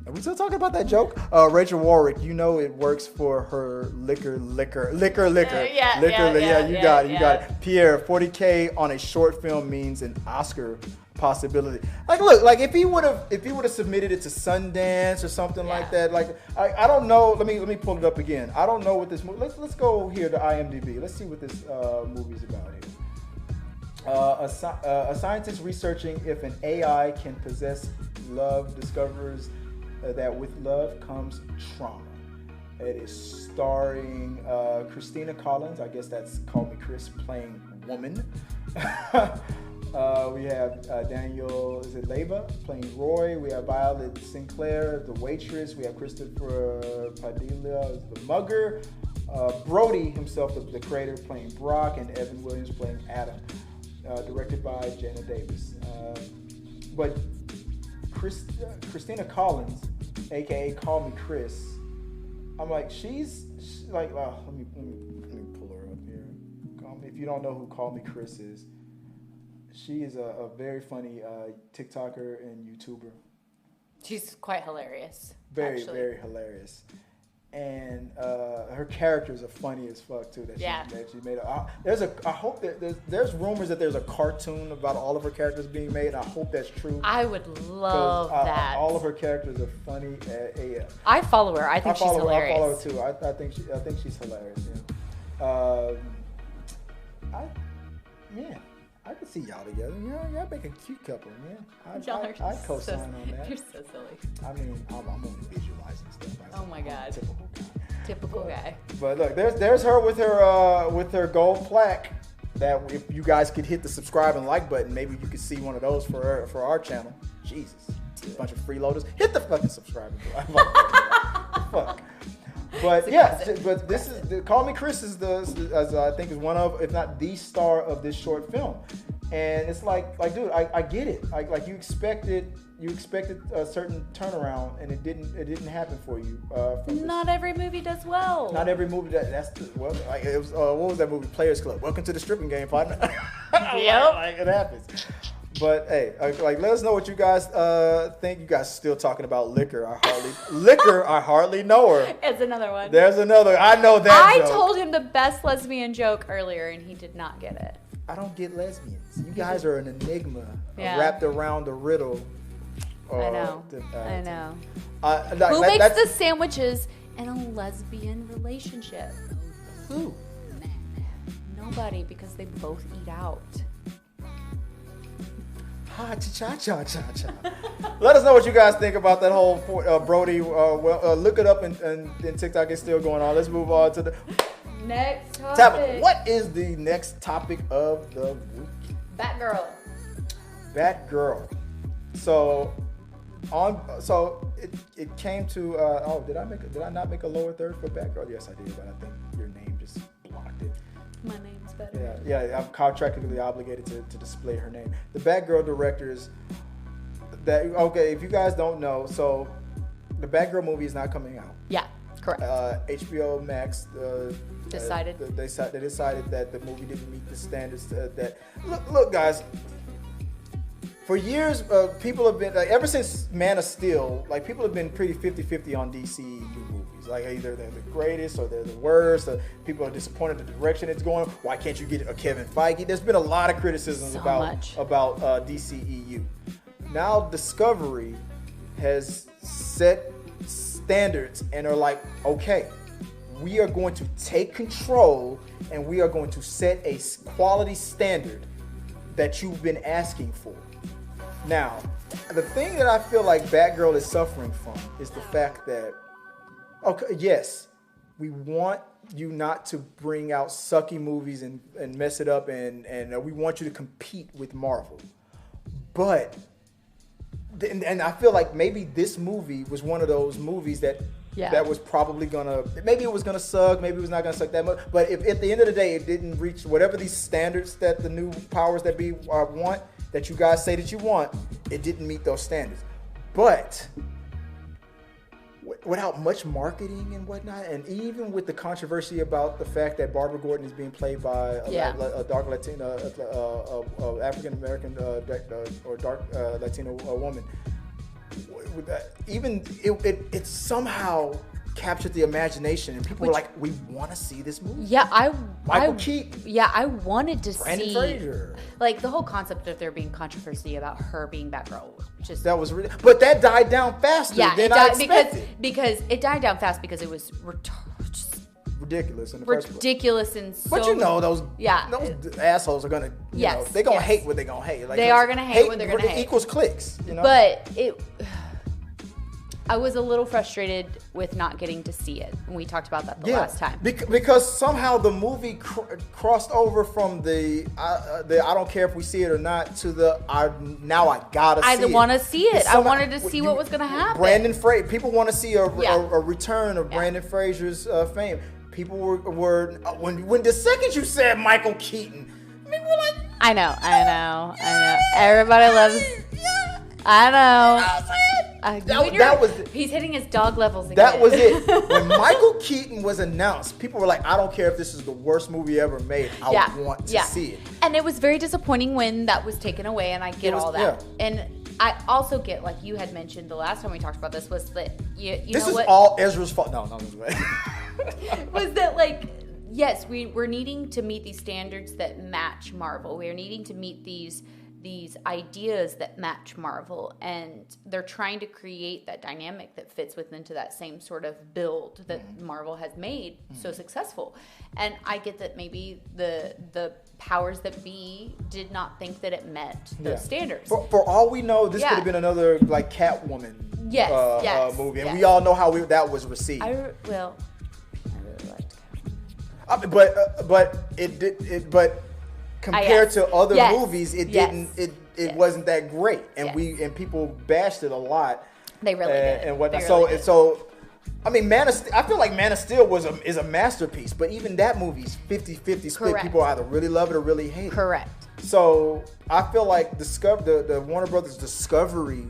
Are we still talking about that joke? Rachel Warwick, you know it works for her liquor. Yeah, you got it. Pierre, 40K on a short film means an Oscar possibility. Like, look, like if he would have submitted it to Sundance or something like that. Like, I don't know. Let me pull it up again. I don't know what this movie. Let's go here to IMDb. Let's see what this movie's about here. A scientist researching if an AI can possess love discovers that with love comes trauma. It is starring Christina Collins. I guess that's Call Me Chris playing woman. We have Daniel Leyva playing Roy. We have Violet Sinclair, the waitress. We have Christopher Padilla, the mugger. Brody himself, the creator, playing Brock, and Evan Williams playing Adam. Directed by Jana Davis. But Christina Collins, aka Call Me Chris, I'm like, she's like, let me pull her up here. If you don't know who Call Me Chris is, she is a very funny TikToker and YouTuber. She's quite hilarious. Very hilarious. And her characters are funny as fuck too. She made. I hope that there's rumors that there's a cartoon about all of her characters being made. And I hope that's true. I would love that. All of her characters are funny. I follow her. I think she's hilarious. I follow her too. I think she's hilarious. Yeah. I could see y'all together. Y'all make a cute couple, man. I'd co-sign on that. You're so silly. I mean, I'm only visualizing stuff. Oh my God. Typical guy. But look, there's her with her gold plaque. That if you guys could hit the subscribe and like button, maybe you could see one of those for our channel. Jesus, a bunch of freeloaders. Hit the fucking subscribe button. Fuck. But but this is Call Me Chris is I think is one of, if not the star of this short film, and it's like dude, I get it. Like you expected a certain turnaround, and it didn't happen for you. Not every movie does well. Not every movie like it was. What was that movie? Players Club. Welcome to the stripping game, partner. Yep. Like it happens. But hey, let us know what you guys think. You guys still talking about liquor? I hardly know her. It's another one. There's another. I know that. I told him the best lesbian joke earlier, and he did not get it. I don't get lesbians. You guys are an enigma wrapped around a riddle. I know. Who makes the sandwiches in a lesbian relationship? Who? Nobody, because they both eat out. Cha-cha-cha-cha-cha. Let us know what you guys think about that whole Brody. Look it up and TikTok is still going on. Let's move on to the next topic. What is the next topic of the week? Batgirl. So it came to did I not make a lower third for Batgirl? Yes, I did, but I think your name just blocked it. My name's better. Yeah, I'm contractually obligated to display her name. The Batgirl directors. If you guys don't know, so the Batgirl movie is not coming out. Yeah, correct. HBO Max decided they decided that the movie didn't meet the standards that. Look, guys. For years, people have been ever since Man of Steel. Like people have been pretty 50-50 on DC movies. Like either they're the greatest or they're the worst. Or people are disappointed in the direction it's going. Why can't you get a Kevin Feige? There's been a lot of criticisms about DCEU. Now Discovery has set standards and are like, okay, we are going to take control and we are going to set a quality standard that you've been asking for. Now, the thing that I feel like Batgirl is suffering from is the fact that, okay, yes, we want you not to bring out sucky movies and mess it up, and we want you to compete with Marvel. But and I feel like maybe this movie was one of those movies that was probably maybe it was gonna suck, maybe it was not gonna suck that much. But if at the end of the day it didn't reach whatever these standards that the new powers that be want, that you guys say that you want, it didn't meet those standards. But without much marketing and whatnot, and even with the controversy about the fact that Barbara Gordon is being played by a dark Latina, African American or dark Latino woman, even it somehow captured the imagination, and people were like, "We want to see this movie." Yeah, Michael Keaton. Yeah, I wanted to Brandon see. Fraser. Like the whole concept of there being controversy about her being Batgirl. That was really, but that died down faster than I expected. Because it died down fast because it was ridiculous in the first place. Ridiculous and so. But those assholes are gonna, they're gonna hate what they're gonna hate. Like, they are gonna hate what they're gonna hate. Equals clicks, But I was a little frustrated with not getting to see it. We talked about that the last time. Because somehow the movie crossed over from the I don't care if we see it or not to the I gotta see it. I want to see it. I wanted to see what was going to happen. Brandon Fraser. People want to see a return of Brandon Fraser's fame. People were when the second you said Michael Keaton, people were like, I know. Everybody loves. I know. He's hitting his dog levels again. That was it. When Michael Keaton was announced, people were like, I don't care if this is the worst movie ever made. I want to see it. And it was very disappointing when that was taken away, and I get all that. Yeah. And I also get, like you had mentioned the last time we talked about this, was that this is all Ezra's fault. No. Was that, like, yes, we're needing to meet these standards that match Marvel. We are needing to meet these ideas that match Marvel, and they're trying to create that dynamic that fits into that same sort of build that Marvel has made so successful. And I get that maybe the powers that be did not think that it met those standards. For all we know, this could have been another like Catwoman movie, and we all know how that was received. I really liked Catwoman. But compared to other movies, it wasn't that great, and people bashed it a lot. They really did. And whatnot. So I mean, I feel like Man of Steel is a masterpiece, but even that movie's 50-50 split. Correct. People either really love it or really hate it. Correct. So I feel like the Warner Brothers Discovery,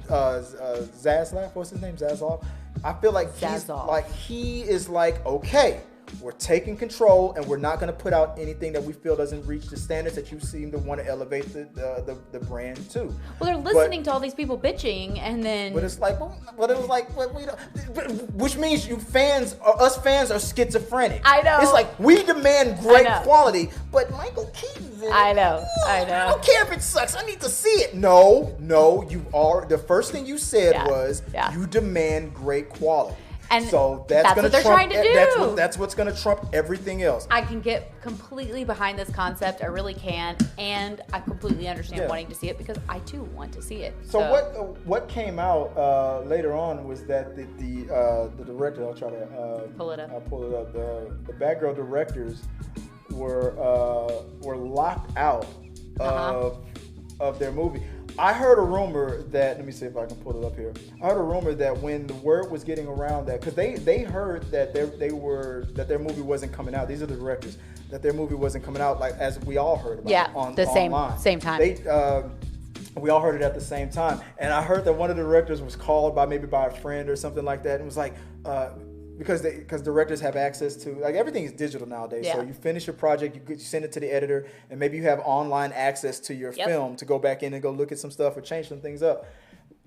Zaslav, what's his name, Zaslav? I feel like he is like, okay, we're taking control, and we're not going to put out anything that we feel doesn't reach the standards that you seem to want to elevate the brand to. Well, they're listening to all these people bitching, and then. But it's like, which means us fans are schizophrenic. I know. It's like we demand great quality, but Michael Keaton's in it. I know. I don't care if it sucks. I need to see it. No, you are. The first thing you said was you demand great quality. And so that's what they're trying to do. That's what's going to trump everything else. I can get completely behind this concept. I really can, and I completely understand wanting to see it because I too want to see it. So what came out later on was that the director, I'll try to pull it up. I'll pull it up. The Batgirl directors were locked out of their movie. I heard a rumor that, let me see if I can pull it up here. I heard a rumor that when the word was getting around that, because they heard that their movie wasn't coming out. These are the directors, that their movie wasn't coming out, like as we all heard about online. Same time. We all heard it at the same time, and I heard that one of the directors was called by a friend or something like that, and was like, because directors have access to, like, everything is digital nowadays. So you finish your project, you send it to the editor, and maybe you have online access to your film to go back in and go look at some stuff or change some things up.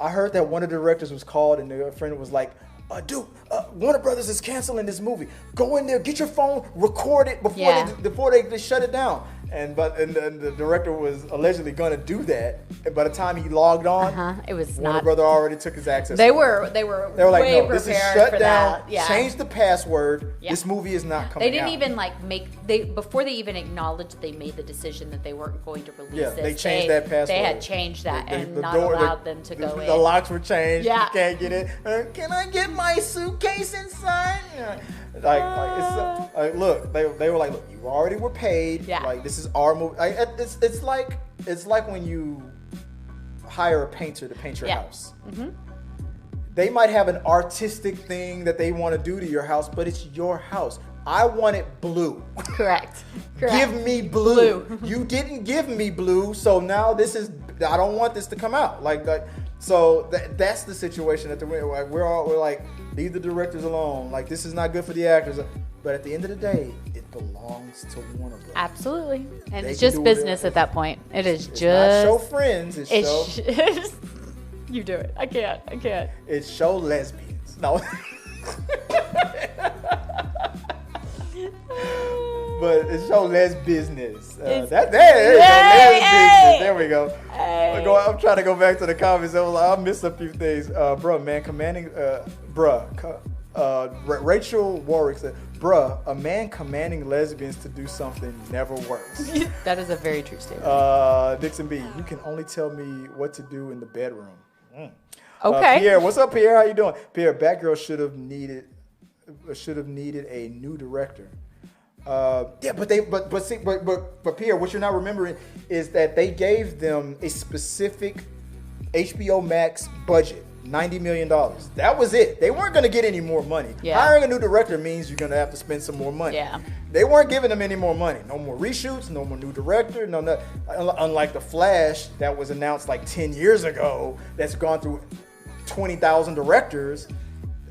I heard that one of the directors was called, and the friend was like, dude, Warner Brothers is canceling this movie. Go in there, get your phone, record it before they shut it down. And the director was allegedly going to do that. And by the time he logged on, it was Warner Brother already took his access. They were like, way no, this is shut down. Change the password. Yeah. This movie is not coming out. They didn't even before they even acknowledged they made the decision that they weren't going to release this. They changed that password. They had changed that and not allowed them to go in. The locks were changed. Yeah. You can't get it. Can I get my suitcase inside? Look, they were like, look, you already were paid. Yeah. Like, this is our movie. It's like when you hire a painter to paint your Yeah. house. They might have an artistic thing that they want to do to your house, but it's your house. I want it blue. Correct. Give me blue. You didn't give me blue, so now I don't want this to come out. So that's the situation that we're like, leave the directors alone. Like, this is not good for the actors. But at the end of the day, it belongs to Warner Bros. Absolutely. And They it's can just do business whatever. at that point. It's Not just show friends. It's show. it's you do it. I can't. It's show lesbians. No. But it's show les business. There you go. Les business. There we go. I'm trying to go back to the comments. I missed a few things. Rachel Warwick said, a man commanding lesbians to do something never works. That is a very true statement. Dixon B, you can only tell me what to do in the bedroom. Okay. Pierre, what's up, Pierre? How you doing? Pierre, Batgirl should have needed a new director. But Pierre, what you're not remembering is that they gave them a specific HBO Max budget, $90 million. That was it. They weren't going to get any more money. Yeah. Hiring a new director means you're going to have to spend some more money. Yeah. They weren't giving them any more money. No more reshoots, no more new director, unlike The Flash that was announced like 10 years ago, that's gone through 20,000 directors.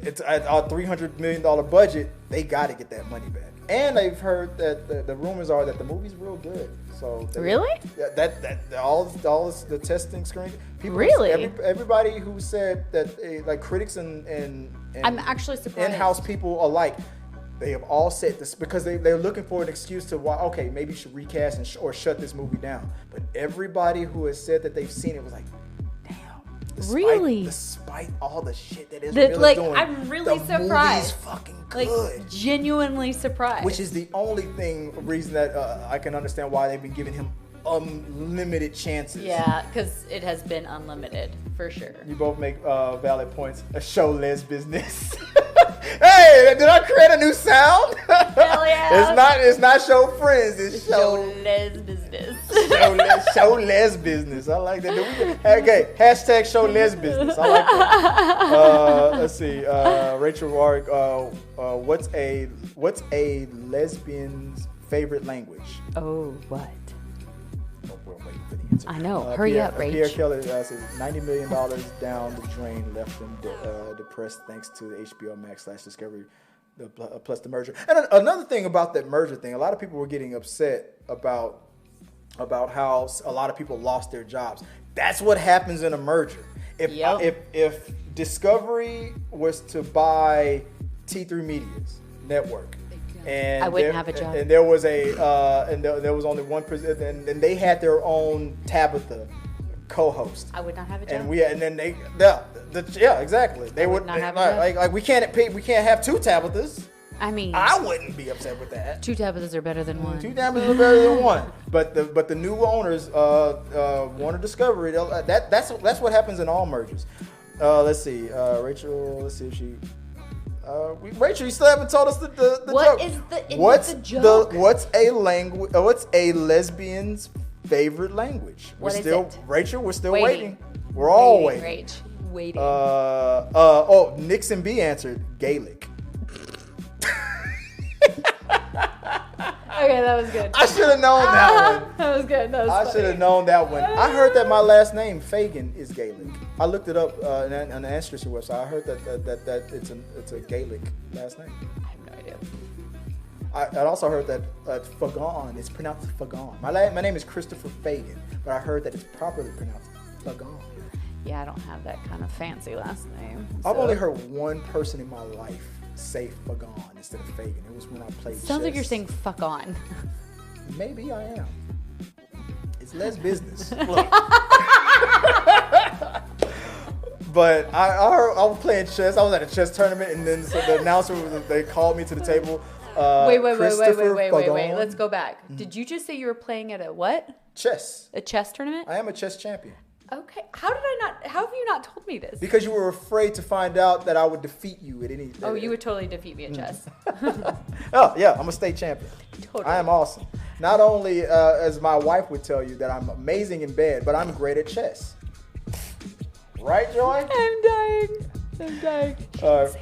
It's at a $300 million budget. They got to get that money back. And they've heard that the rumors are that the movie's real good. So Really? That all the testing screen. People, Really? Everybody who said that, like critics and I'm actually surprised. in-house people alike, they have all said this because they're looking for an excuse to why. Okay, maybe you should recast or shut this movie down. But everybody who has said that they've seen it was like, Really? Despite all the shit that Israel's doing, I'm really the surprised. movie's fucking good. Like, genuinely surprised. Which is the only reason that I can understand why they've been giving him unlimited chances. Yeah, because it has been unlimited, for sure. You both make valid points. A show les business. Hey, did I create a new sound? Hell yeah. It's not show friends. It's show les business. show les business. I like that. Okay, hashtag show les business. I like that. Let's see. Rachel Warwick. What's a lesbian's favorite language? Oh, what? We're waiting for the answer. I know. Hurry up, Rach. Pierre Keller says $90 million down the drain, left them depressed thanks to the HBO Max / Discovery, plus the merger. And another thing about that merger thing, a lot of people were getting upset about how a lot of people lost their jobs. That's what happens in a merger. If Discovery was to buy T3 Media's network, and I wouldn't have a job. And there was there was only one person, and they had their own Tabatha co-host. I would not have a job. Exactly. They would not have a job. like we can't have two Tabathas. I mean, I wouldn't be upset with that. two Tabathas are better than one. Two Tabathas are better than one. But the new owners, Warner Discovery, that's what happens in all mergers. Let's see, Rachel. Let's see if she. Rachel, you still haven't told us the What joke. is the joke? What's a lesbian's favorite language? What is still, it? Rachel, we're still Waiting. waiting. We're all waiting. Rach. Waiting. Nixon B answered Gaelic. Okay, that was good. I should have known that one. That was good. That was I should have known that one. I heard that my last name Fagan is Gaelic. I looked it up on the Ancestry website. I heard that it's a Gaelic last name. I have no idea. I also heard that Fagan is pronounced Fagan. My name is Christopher Fagan, but I heard that it's properly pronounced Fagan. Yeah, I don't have that kind of fancy last name. I've only heard one person in my life say Fagan instead of Fagan. It was when I played chess. Sounds like you're saying fuck on. Maybe I am. It's less business. Look. But I heard I was playing chess. I was at a chess tournament, and then so the announcer they called me to the table. Wait. Fagan. Let's go back. Did you just say you were playing at a what? Chess. A chess tournament? I am a chess champion. Okay. How have you not told me this? Because you were afraid to find out that I would defeat you at any. Oh, you would totally defeat me at chess. Oh yeah, I'm a state champion. Totally. I am awesome. Not only as my wife would tell you that I'm amazing in bed, but I'm great at chess. Right, Joy? I'm dying. She didn't say anything.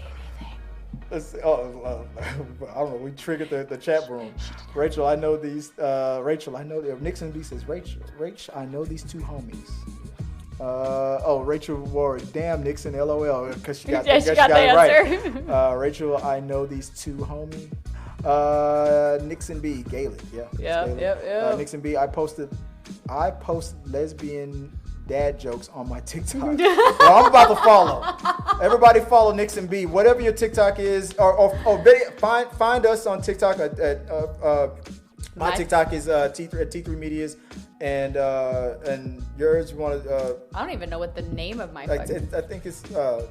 Let's see. I don't know. We triggered the chat room. Rachel, I know these. Nixon B says, Rachel, I know these two homies. Rachel Ward, damn Nixon, LOL, because she got the it right. Rachel, I know these two homies. Nixon B, Gaelic, yeah. Nixon B, I post lesbian dad jokes on my TikTok. Well, I'm about to follow. Everybody follow Nixon B. Whatever your TikTok is, or find us on TikTok at my TikTok is T3 Medias. And yours, you want to? I don't even know what the name of my. I think it's.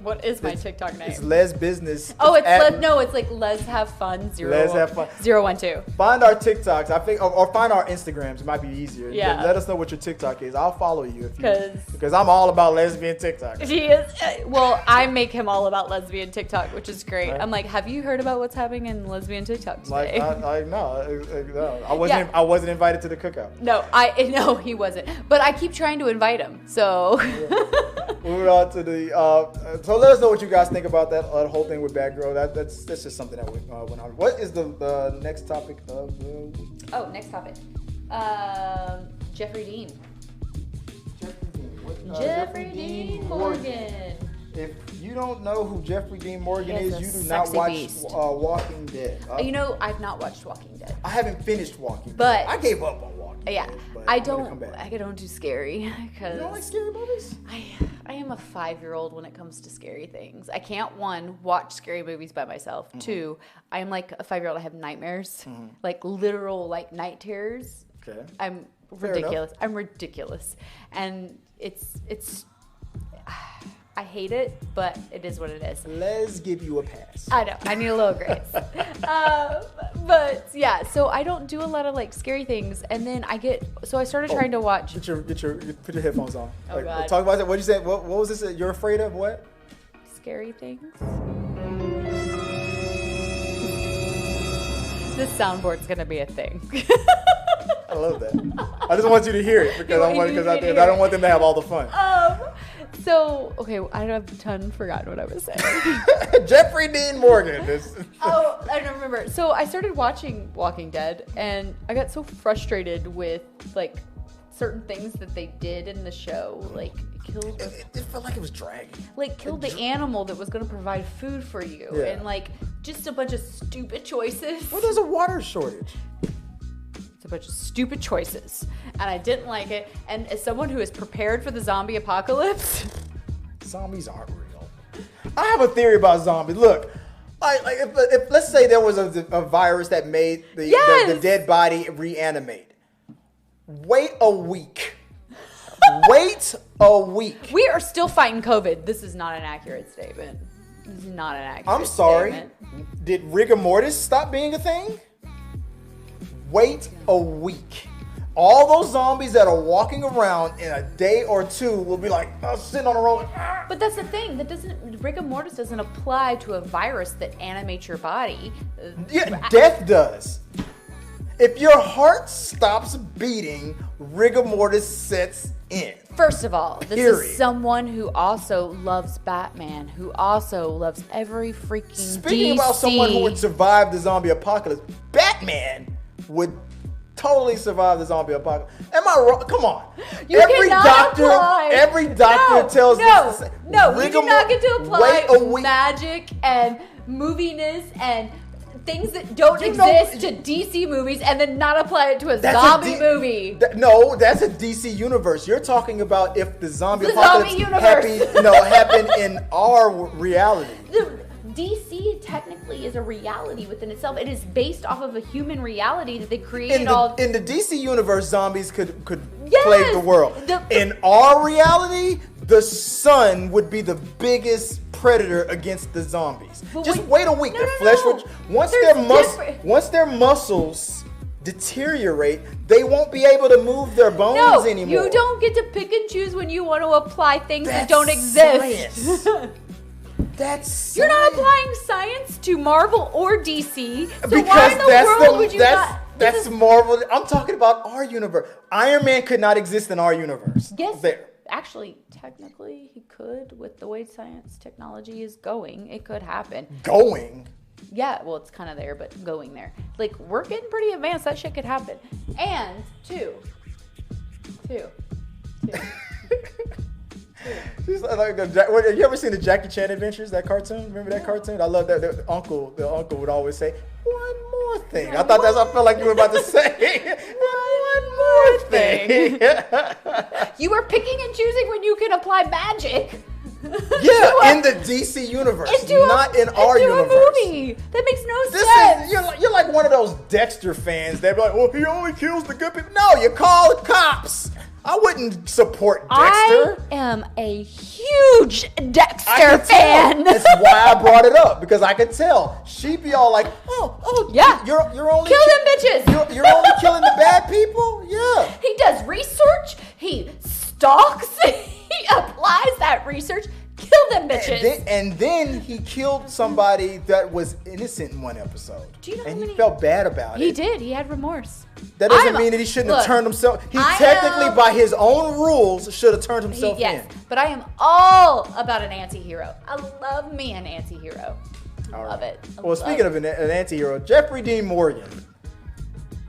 What is my TikTok name? It's Les Business. Oh, it's like Les Have Fun. Les Have Fun. 012. Find our TikToks. I think, or find our Instagrams. It might be easier. Yeah. Let us know what your TikTok is. I'll follow you because I'm all about lesbian TikTok. He is. Well, I make him all about lesbian TikTok, which is great. Right. I'm like, have you heard about what's happening in lesbian TikTok today? No. I wasn't invited to the cookout. No, he wasn't. But I keep trying to invite him. So moving on to the. So let us know what you guys think about that whole thing with Batgirl. That's just something that went on. What is the next topic of the week? Oh, next topic. Jeffrey Dean. Jeffrey Dean Morgan. If you don't know who Jeffrey Dean Morgan is, you do not watch Walking Dead. I've not watched Walking Dead. I haven't finished Walking Dead. But I gave up on Walking Dead. Yeah, I don't do scary. Cause you don't like scary movies? I am a 5-year-old when it comes to scary things. I can't, 1, watch scary movies by myself. Mm-hmm. 2, I am like a 5-year-old. I have nightmares, like literal like night terrors. Okay. I'm ridiculous. I'm ridiculous, and it's. I hate it, but it is what it is. Let's give you a pass. I know. I need a little grace. But yeah, so I don't do a lot of like scary things, and then I started trying to watch. Put your headphones on. Oh God. Talk about that. What did you say? What was this? You're afraid of what? Scary things. This soundboard's gonna be a thing. I love that. I just want you to hear it because I don't want them to have all the fun. So, okay, I've forgotten what I was saying. Jeffrey Dean Morgan. I don't remember. So I started watching Walking Dead, and I got so frustrated with, like, certain things that they did in the show. Like, killed... It felt like it was dragging. Like, killed the animal that was going to provide food for you. Yeah. And, like, just a bunch of stupid choices. Well, there's a water shortage. It's a bunch of stupid choices, and I didn't like it. And as someone who is prepared for the zombie apocalypse, zombies aren't real. I have a theory about zombies. Look, if let's say there was a virus that made the dead body reanimate. Wait a week. Wait a week. We are still fighting COVID. This is not an accurate statement. This is not an accurate I'm sorry. statement. Did rigor mortis stop being a thing? Wait a week. All those zombies that are walking around in a day or two will be like, sitting on a roll. But that's the thing. Rigor mortis doesn't apply to a virus that animates your body. Yeah, death does. If your heart stops beating, rigor mortis sets in. First of all, this is someone who also loves Batman, who also loves every freaking Speaking DC. About someone who would survive the zombie apocalypse, Batman would totally survive the zombie apocalypse. Am I wrong? Come on. Every doctor tells us. No, you do not get to apply magic and moviness and things that don't exist to DC movies and then not apply it to a zombie movie. No, that's a DC universe. You're talking about if the zombie apocalypse happened in our reality. DC technically is a reality within itself. It is based off of a human reality that they created in the DC universe, zombies could plague the world. In our reality, the sun would be the biggest predator against the zombies. Just wait a week. Once their muscles deteriorate, they won't be able to move their bones anymore. You don't get to pick and choose when you want to apply things that don't exist. You're not applying science to Marvel or DC. So because why in the world would you not? That's Marvel. I'm talking about our universe. Iron Man could not exist in our universe. Yes. There. actually, technically, he could with the way science technology is going. It could happen. Going? Yeah, well, it's kind of there, but going there. Like, we're getting pretty advanced. That shit could happen. And two. She's like, you ever seen the Jackie Chan Adventures? That cartoon? Remember that cartoon? I love that. The uncle would always say, "One more thing." I thought that's what I felt like you were about to say. One more thing. You are picking and choosing when you can apply magic. Yeah, in the DC universe, not in our universe. A movie. That makes no sense. You're like one of those Dexter fans. They'd be like, "Well, he only kills the good people." No, you call the cops. I wouldn't support Dexter. I am a huge Dexter fan. That's why I brought it up, because I could tell. She'd be all like, "Oh, yeah, you're only kill them bitches. You're only killing the bad people." Yeah. He does research. He stalks. He applies that research. Kill them bitches. And then he killed somebody that was innocent in one episode. Do you know and how he felt bad about it. He did. He had remorse. That doesn't mean that he shouldn't have turned himself. He technically, by his own rules, should have turned himself in. But I am all about an anti-hero. I love me an anti-hero. Love it. Speaking of an anti-hero, Jeffrey Dean Morgan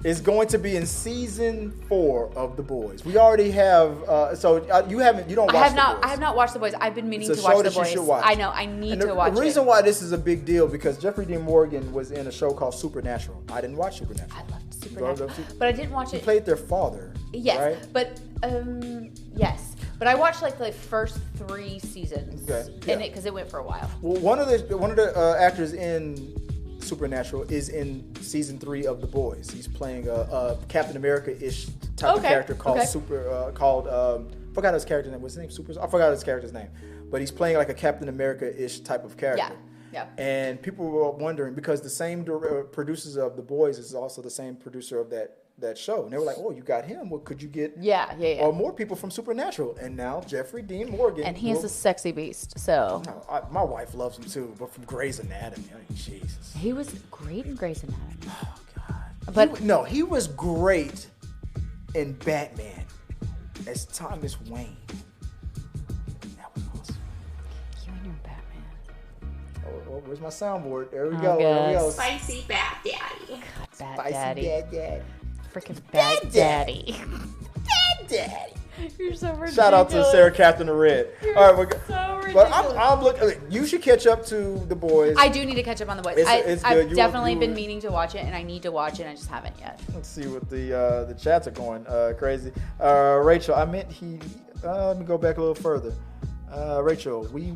is going to be in season 4 of The Boys. We already have. You don't watch The Boys. I have not watched The Boys. I've been meaning to watch The Boys. You should watch. I know. I need to watch it. The reason why this is a big deal, because Jeffrey Dean Morgan was in a show called Supernatural. I didn't watch Supernatural. I loved Supernatural, but I didn't watch it. He played their father. Yes, right? but yes. But I watched like the first 3 seasons, because it went for a while. Well, one of the actors in Supernatural is in season 3 of The Boys. He's playing a Captain America-ish type of character called forgot his character's name. What's his name? I forgot his character's name. But he's playing like a Captain America-ish type of character. Yeah. And people were wondering, because the same producers of The Boys is also the same producer of that show. And they were like, "Oh, you got him. Well, could you get or more people from Supernatural?" And now Jeffrey Dean Morgan. And he is a sexy beast, so. My wife loves him too, but from Grey's Anatomy. I mean, Jesus. He was great in Grey's Anatomy. Oh, God. He was great in Batman as Thomas Wayne. That was awesome. You and your Batman. Oh, where's my soundboard? There we go. There we go. Spicy Bat Daddy. God, Bad Daddy. Freaking Bad Daddy. Bad Daddy. You're so ridiculous. Shout out to Sarah Catherine the Red. All right, so ridiculous. But I'm looking. You should catch up to The Boys. I do need to catch up on The Boys. It's I've good. definitely been meaning to watch it, and I need to watch it, and I just haven't yet. Let's see what the chats are going crazy. Rachel, let me go back a little further. Rachel, we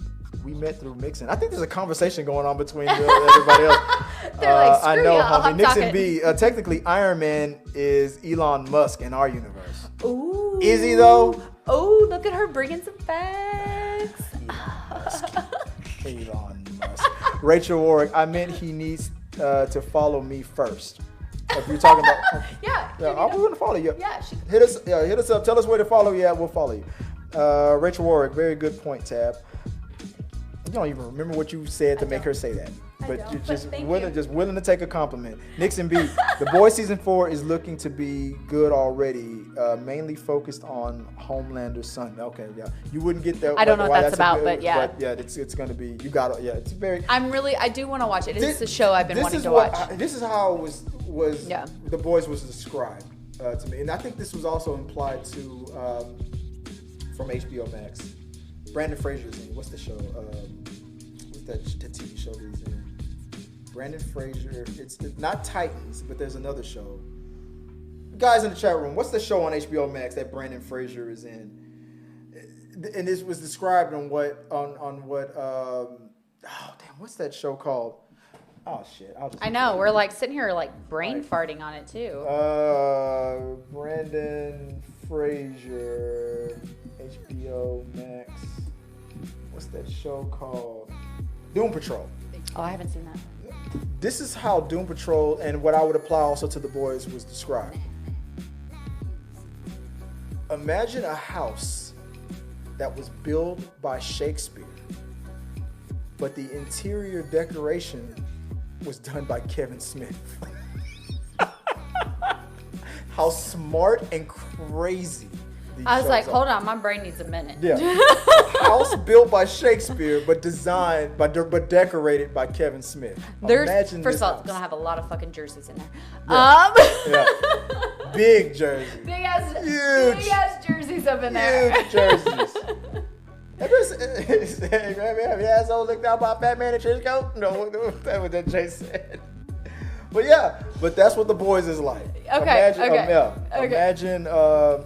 met through Mixon. I think there's a conversation going on between everybody else. They're like, screw I know, y'all, homie. Nixon B. Technically, Iron Man is Elon Musk in our universe. Ooh. Is he though? Oh, look at her bringing some facts. Elon Musk. Rachel Warwick, I meant he needs to follow me first. If you're talking about, we're gonna follow you. Yeah, hit us up. Tell us where to follow you at. We'll follow you. Rachel Warwick, very good point, Tab. You don't even remember what you said to make her say that. But you're just willing to take a compliment. Nixon B, The Boys season 4 is looking to be good already. Mainly focused on Homelander's son. Okay, yeah. You wouldn't get that. I don't know what that's about, but yeah. But yeah, it's gonna be. You got it. Yeah, it's very. I do want to watch it. It's a show I've been wanting to watch. This is how it was. Yeah. The Boys was described to me, and I think this was also implied to from HBO Max. Brandon Fraser's in. What's the show? What's that TV show that he's in? Brandon Fraser. It's not Titans, but there's another show. Guys in the chat room, what's the show on HBO Max that Brandon Fraser is in? And this was described on what what's that show called? Oh shit! I know we're like sitting here like brain farting on it too. Brandon Fraser, HBO Max. What's that show called? Doom Patrol. Oh, I haven't seen that. This is how Doom Patrol and what I would apply also to The Boys was described. Imagine a house that was built by Shakespeare, but the interior decoration was done by Kevin Smith. How smart and crazy I was like, hold on, my brain needs a minute. Yeah. House built by Shakespeare, but designed but decorated by Kevin Smith. First of all, it's gonna have a lot of fucking jerseys in there. Yeah. Big jerseys. Big ass jerseys up in there. Huge jerseys. Have you asshole looked out by a fat man in a trench coat? No, that's what that Jay said. But yeah, that's what The Boys is like. Imagine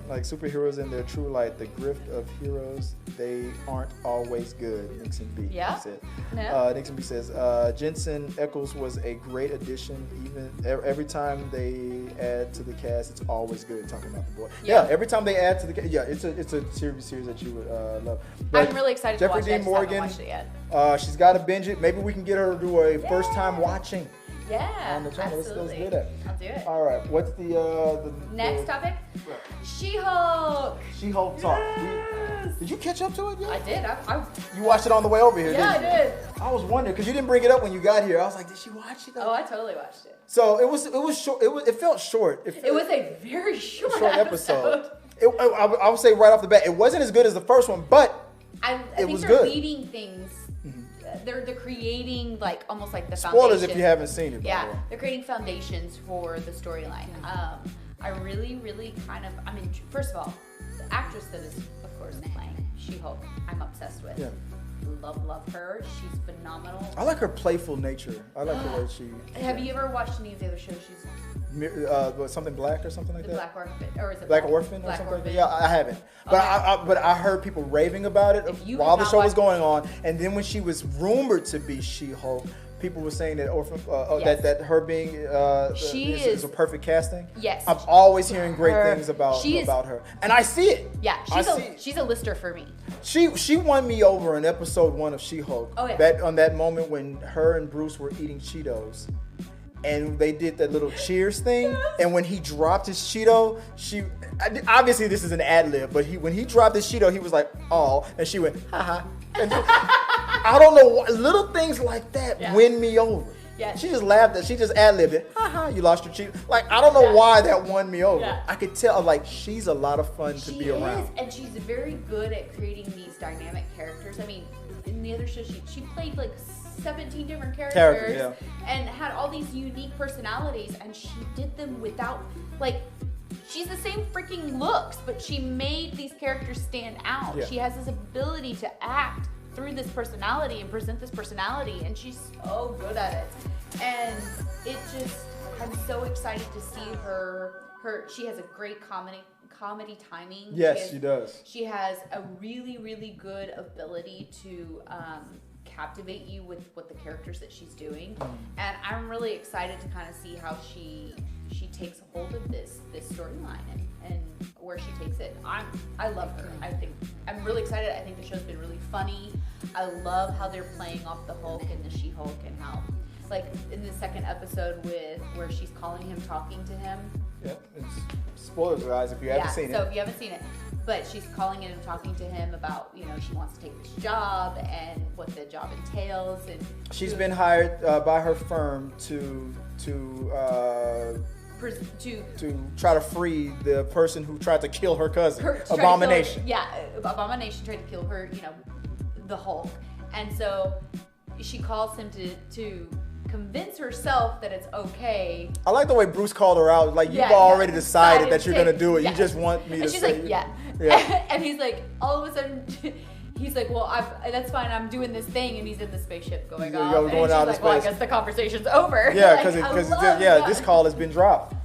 like superheroes in their true light. The grift of heroes, they aren't always good. Nixon B. Said. Yeah. Nixon B says Jensen Ackles was a great addition. Even every time they add to the cast, it's always good. Talking about The Boys. Yeah. Every time they add to the cast, it's a series that you would love. But I'm really excited Jeffrey to watch it. Dean Morgan, I just haven't watched it yet. she's got to binge it. Maybe we can get her to do a first time watching. Yeah, on the channel. absolutely. Let's do that. I'll do it. All right. What's the next topic? She-Hulk. She-Hulk talk. Yes. Did you catch up to it yet? I did. You watched it on the way over here, yeah, didn't you? I did. I was wondering because you didn't bring it up when you got here. I was like, did she watch it? Oh, I totally watched it. So it was short. It felt short. It was a very short episode. I would say right off the bat, it wasn't as good as the first one, but I it think was they're good. leading things. They're creating like almost like the spoilers foundation. if you haven't seen it. Yeah, they're creating foundations for the storyline. I really first of all, the actress that is of course playing She-Hulk, I'm obsessed with. Yeah. Love her. She's phenomenal. I like her playful nature. I like the way she. Have you ever watched any of the other shows she's? Something Black or something like that. Black Orphan, or is it Black Orphan or something like that? Yeah, I haven't. But Okay. I heard people raving about it while the show was going on, and then when she was rumored to be She-Hulk, people were saying that that her being is a perfect casting. Yes. I'm always hearing great things about her, and I see it. Yeah, she's a lister for me. She won me over in episode 1 of She-Hulk. Oh yeah. On that moment when her and Bruce were eating Cheetos. And they did that little cheers thing, and when he dropped his Cheeto, obviously this is an ad lib, but when he dropped his Cheeto, he was like, "Oh," and she went, "Haha." And I don't know why, little things like that win me over. Yeah. She just laughed she just ad libbed it. "Haha, you lost your Cheeto." Like I don't know why that won me over. Yeah. I could tell like she's a lot of fun to be around. And she's very good at creating these dynamic characters. I mean, in the other show, she played like 17 different characters and had all these unique personalities, and she did them without she's the same freaking looks, but she made these characters stand out. Yeah. She has this ability to act through this personality and present this personality, and she's so good at it. And I'm so excited to see her. She has a great comedy timing. Yes, she does. She has a really, really good ability to captivate you with what the characters that she's doing, and I'm really excited to kind of see how she takes hold of this storyline and where she takes it. I love her. I'm really excited. I think the show's been really funny. I love how they're playing off the Hulk and the She-Hulk, and how like in the second episode where she's calling him, talking to him. Yeah, spoilers, guys, if you haven't seen it. So if you haven't seen it, but she's calling in and talking to him about, she wants to take this job and what the job entails, and she's been hired by her firm to try to free the person who tried to kill her cousin, Abomination. Abomination tried to kill her, the Hulk, and so she calls him to convince herself that it's okay. I like the way Bruce called her out. Like, you've already decided that you're going to do it. Yeah. You just want me to say. And she's like, yeah. And he's like, all of a sudden, he's like, well, that's fine. I'm doing this thing. And he's in the spaceship going off. And she's like, well, I guess the conversation's over. Yeah, because this call has been dropped.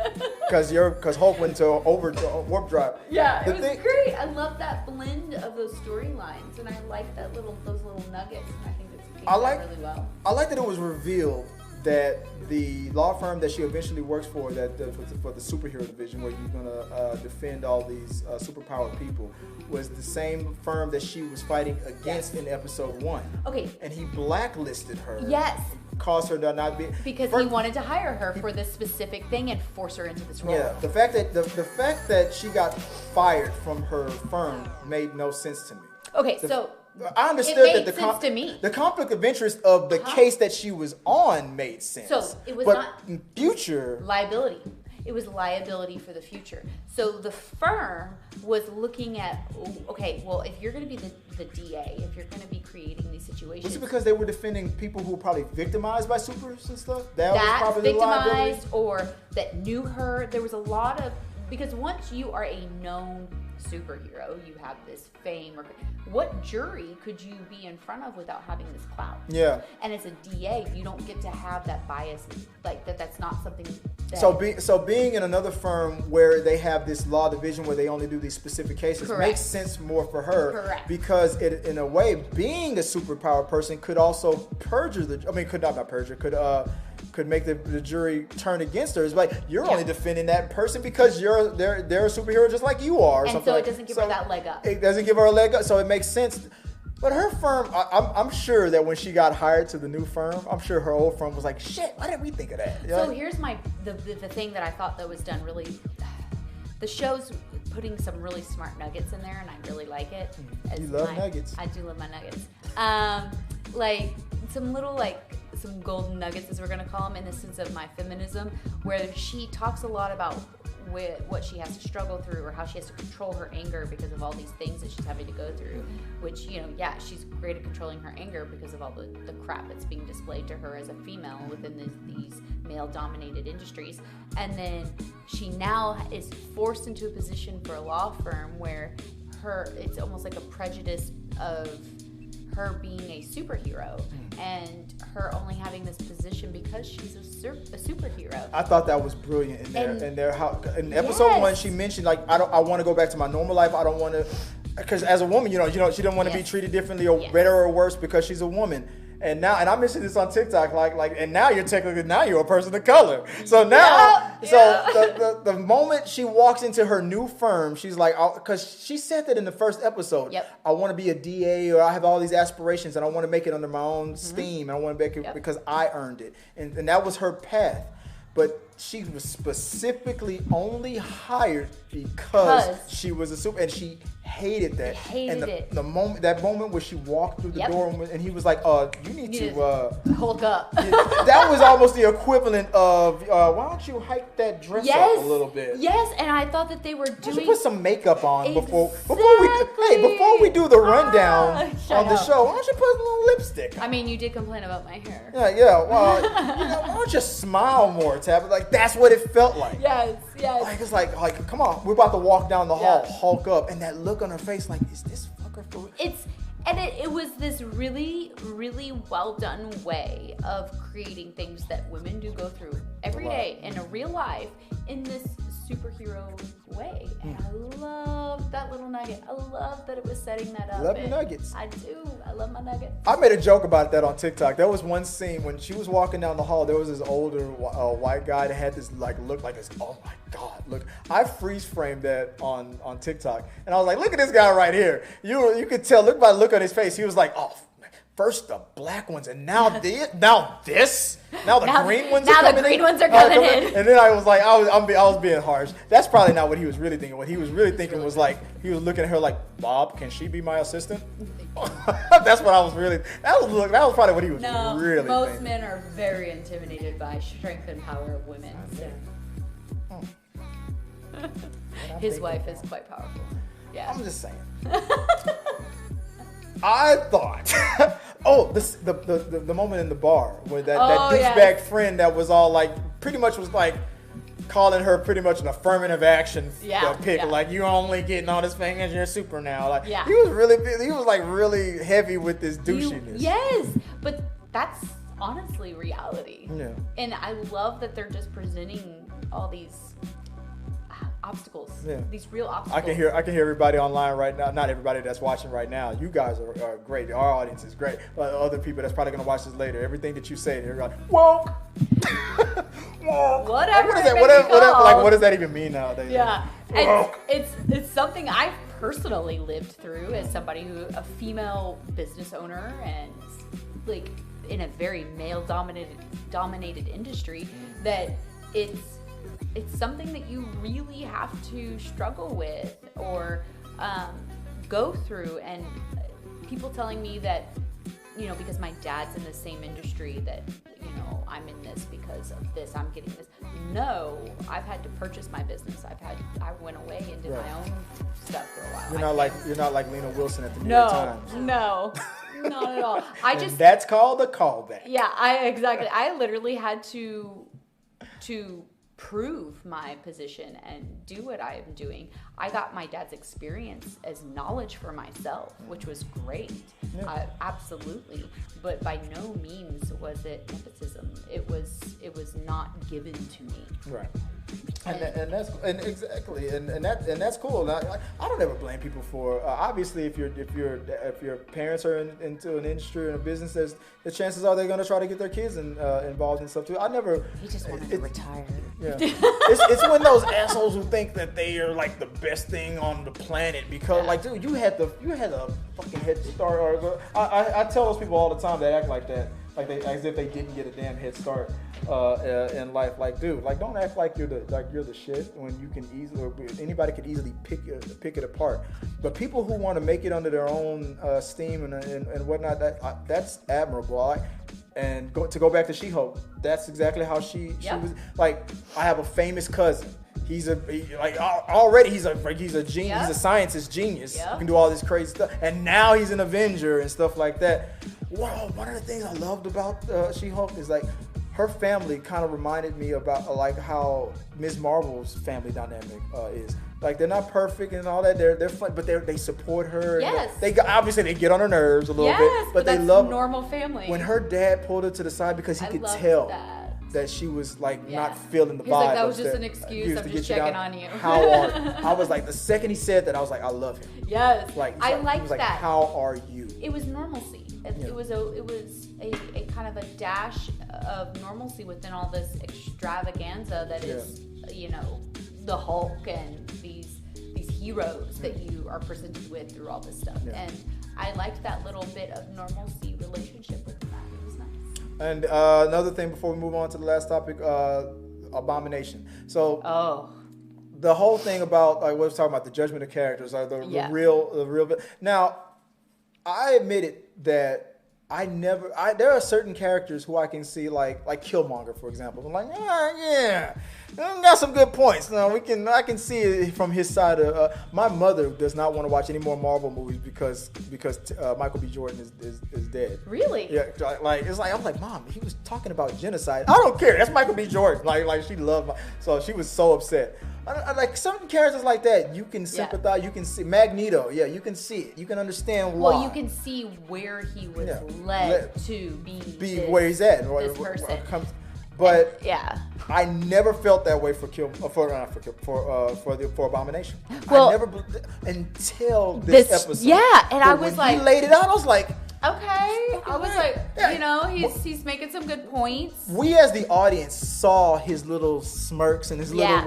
Because Hulk went to warp drive. Yeah, it was great. I love that blend of those storylines. And I like those little nuggets. And I think it's really well. I like that it was revealed that the law firm that she eventually works for, for the superhero division, where you're gonna defend all these superpowered people, was the same firm that she was fighting against in episode 1. Okay. And he blacklisted her. Yes. Caused her to not be, because he wanted to hire her for this specific thing and force her into this role. Yeah. The fact that she got fired from her firm made no sense to me. Okay, so I understood it made sense to me. The conflict of interest of the case that she was on made sense. So it was but not in future liability. it was liability for the future. So the firm was looking at, okay, well, if you're going to be the DA, if you're going to be creating these situations. Was it because they were defending people who were probably victimized by supers and stuff? That was That's probably victimized or that knew her. There was a lot of, because once you are a known superhero, you have this fame, or what jury could you be in front of without having this clout? Yeah. And as a DA, you don't get to have that bias, like that's not something that... So being in another firm where they have this law division where they only do these specific cases makes sense more for her. Correct. Because it, in a way, being a superpower person could also could make the jury turn against her. It's like, you're only defending that person because they're a superhero just like you are. Or and something so it doesn't give her that leg up. It doesn't give her a leg up, so it makes sense. But her firm, I'm sure that when she got hired to the new firm, I'm sure her old firm was like, shit, why didn't we think of that? So here's the thing that I thought that was done really, the show's putting some really smart nuggets in there, and I really like it. You love nuggets. I do love my nuggets. Like some little some golden nuggets, as we're gonna call them, in the sense of my feminism, where she talks a lot about what she has to struggle through, or how she has to control her anger because of all these things that she's having to go through, which, she's great at controlling her anger because of all the crap that's being displayed to her as a female within these male-dominated industries. And then she now is forced into a position for a law firm where it's almost like a prejudice of her being a superhero and her only having this position because she's a superhero. I thought that was brilliant in in episode 1 she mentioned, like, I want to go back to my normal life. I don't want to, because as a woman, she didn't want to be treated differently or better or worse because she's a woman. And I mentioned this on TikTok, and now you're a person of color. So now, the moment she walks into her new firm, she's like, because she said that in the first episode, I want to be a DA, or I have all these aspirations, and I want to make it under my own steam, and I want to make it because I earned it, and that was her path. But she was specifically only hired because she was a super, and she hated that. The moment where she walked through the door, and he was like, "You need to hold up." That was almost the equivalent of, "Why don't you hike that dress up a little bit?" Yes, and I thought that they were doing. You put some makeup on before we do the rundown on the show. Why don't you put a little lipstick on? I mean, you did complain about my hair. Yeah. Well, why don't you smile more, Tab? Like, that's what it felt like. Yes. Like, it's like, come on, we're about to walk down the hall, hulk up, and that look on her face, like, is this fucker for real? It was this really, really well done way of creating things that women do go through every day in a real life in this superhero way. And I love that little nugget. I love that it was setting that up. Love your nuggets. I do. I love my nuggets. I made a joke about that on TikTok. There was one scene when she was walking down the hall. There was this older white guy that had this look like this. Oh my God! Look, I freeze framed that on TikTok, and I was like, "Look at this guy right here." You could tell. Look by the look on his face. He was like, "Oh, first the black ones, and now this, now the green ones are coming in." Now the green ones are coming in. And then I was like, I was being harsh. That's probably not what he was really thinking. What he was really thinking was like, he was looking at her like, "Bob, can she be my assistant?" That's what I was really. That was probably what he was really thinking. Most men are very intimidated by strength and power of women. So. His wife is quite powerful. Yeah. I'm just saying. I thought, the moment in the bar where that douchebag friend that was all like, pretty much was like calling her pretty much an affirmative action pick, like, you're only getting all this fame as you're super now. Like, he was like really heavy with this douchiness. Yes, but that's honestly reality. Yeah. And I love that they're just presenting all these obstacles, these real obstacles. I can hear everybody online right now. Not everybody that's watching right now. You guys are great. Our audience is great. But other people that's probably gonna watch this later, everything that you say, they're like, woke. Woke. Whatever. What does that even mean nowadays? Yeah, it's something I've personally lived through as somebody a female business owner, and like in a very male dominated industry, that it's something that you really have to struggle with or go through. And people telling me that, because my dad's in the same industry, that, I'm in this because of this. I'm getting this. No, I've had to purchase my business. I went away and did my own stuff for a while. You're not like Lena Wilson at the New York Times. No, not at all. And that's called a callback. Yeah, I literally had to prove my position and do what I am doing. I got my dad's experience as knowledge for myself, which was great. Yeah. Absolutely. But by no means was it nepotism. It was not given to me. Right. And that's cool. I don't ever blame people for obviously if your parents are into an industry or a business, the chances are they're going to try to get their kids involved in stuff too. He just wanted to retire. Yeah, it's when those assholes who think that they are like the best thing on the planet because like dude, you had a fucking head start. I tell those people all the time that act like that. Like as if they didn't get a damn head start in life. Like, dude, like don't act like you're the shit when you can anybody could easily pick it apart. But people who want to make it under their own steam and whatnot, that's admirable. And to go back to She-Hulk, that's exactly how she was. Like, I have a famous cousin. He's a genius. He's a scientist genius. Who can do all this crazy stuff. And now he's an Avenger and stuff like that. One of the things I loved about She-Hulk is like her family kind of reminded me about like how Ms. Marvel's family dynamic is. Like they're not perfect and all that. They're fun, but they support her. Yes. They obviously they get on her nerves a little bit, but they love normal family. When her dad pulled her to the side because he could tell that she was like not feeling the vibe. He's like, that was just an excuse. I'm just checking on you. How are you? I was like, the second he said that, I was like, I love him. Yes. I liked that. How are you? It was normalcy. It was a kind of a dash of normalcy within all this extravaganza that is, the Hulk and these heroes that you are presented with through all this stuff. Yeah. And I liked that little bit of normalcy relationship with that. It was nice. And another thing before we move on to the last topic, Abomination. So the whole thing about like what I was talking about, the judgment of characters, the real. Now, I admitted that there are certain characters who I can see like Killmonger, for example. I'm like, got some good points. Now I can see it from his side. My mother does not want to watch any more Marvel movies because Michael B. Jordan is dead. Really? Yeah. Like it's like I'm like, Mom, he was talking about genocide. I don't care. That's Michael B. Jordan. Like she loved. So she was so upset. I like certain characters like that. You can sympathize. You can see Magneto. Yeah, you can see it. You can understand why. Well, you can see where he was led to be where he's at. This person. But I never felt that way for Abomination. Well, I never until this episode. Yeah, and but I was when he laid it out, I was like, okay. I was like, he's making some good points. We as the audience saw his little smirks and his little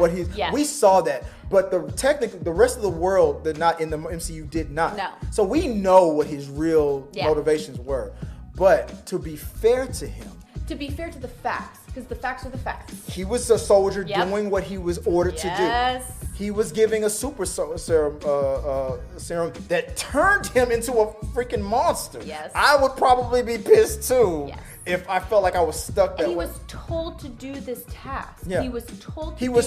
we saw that. But the rest of the world that not in the MCU did not. No. So we know what his real motivations were. But to be fair to him. To be fair to the facts, because the facts are the facts. He was a soldier doing what he was ordered to do. He was giving a super serum that turned him into a freaking monster. Yes. I would probably be pissed too if I felt like I was stuck that way. And he was told to do this task. Yeah. He was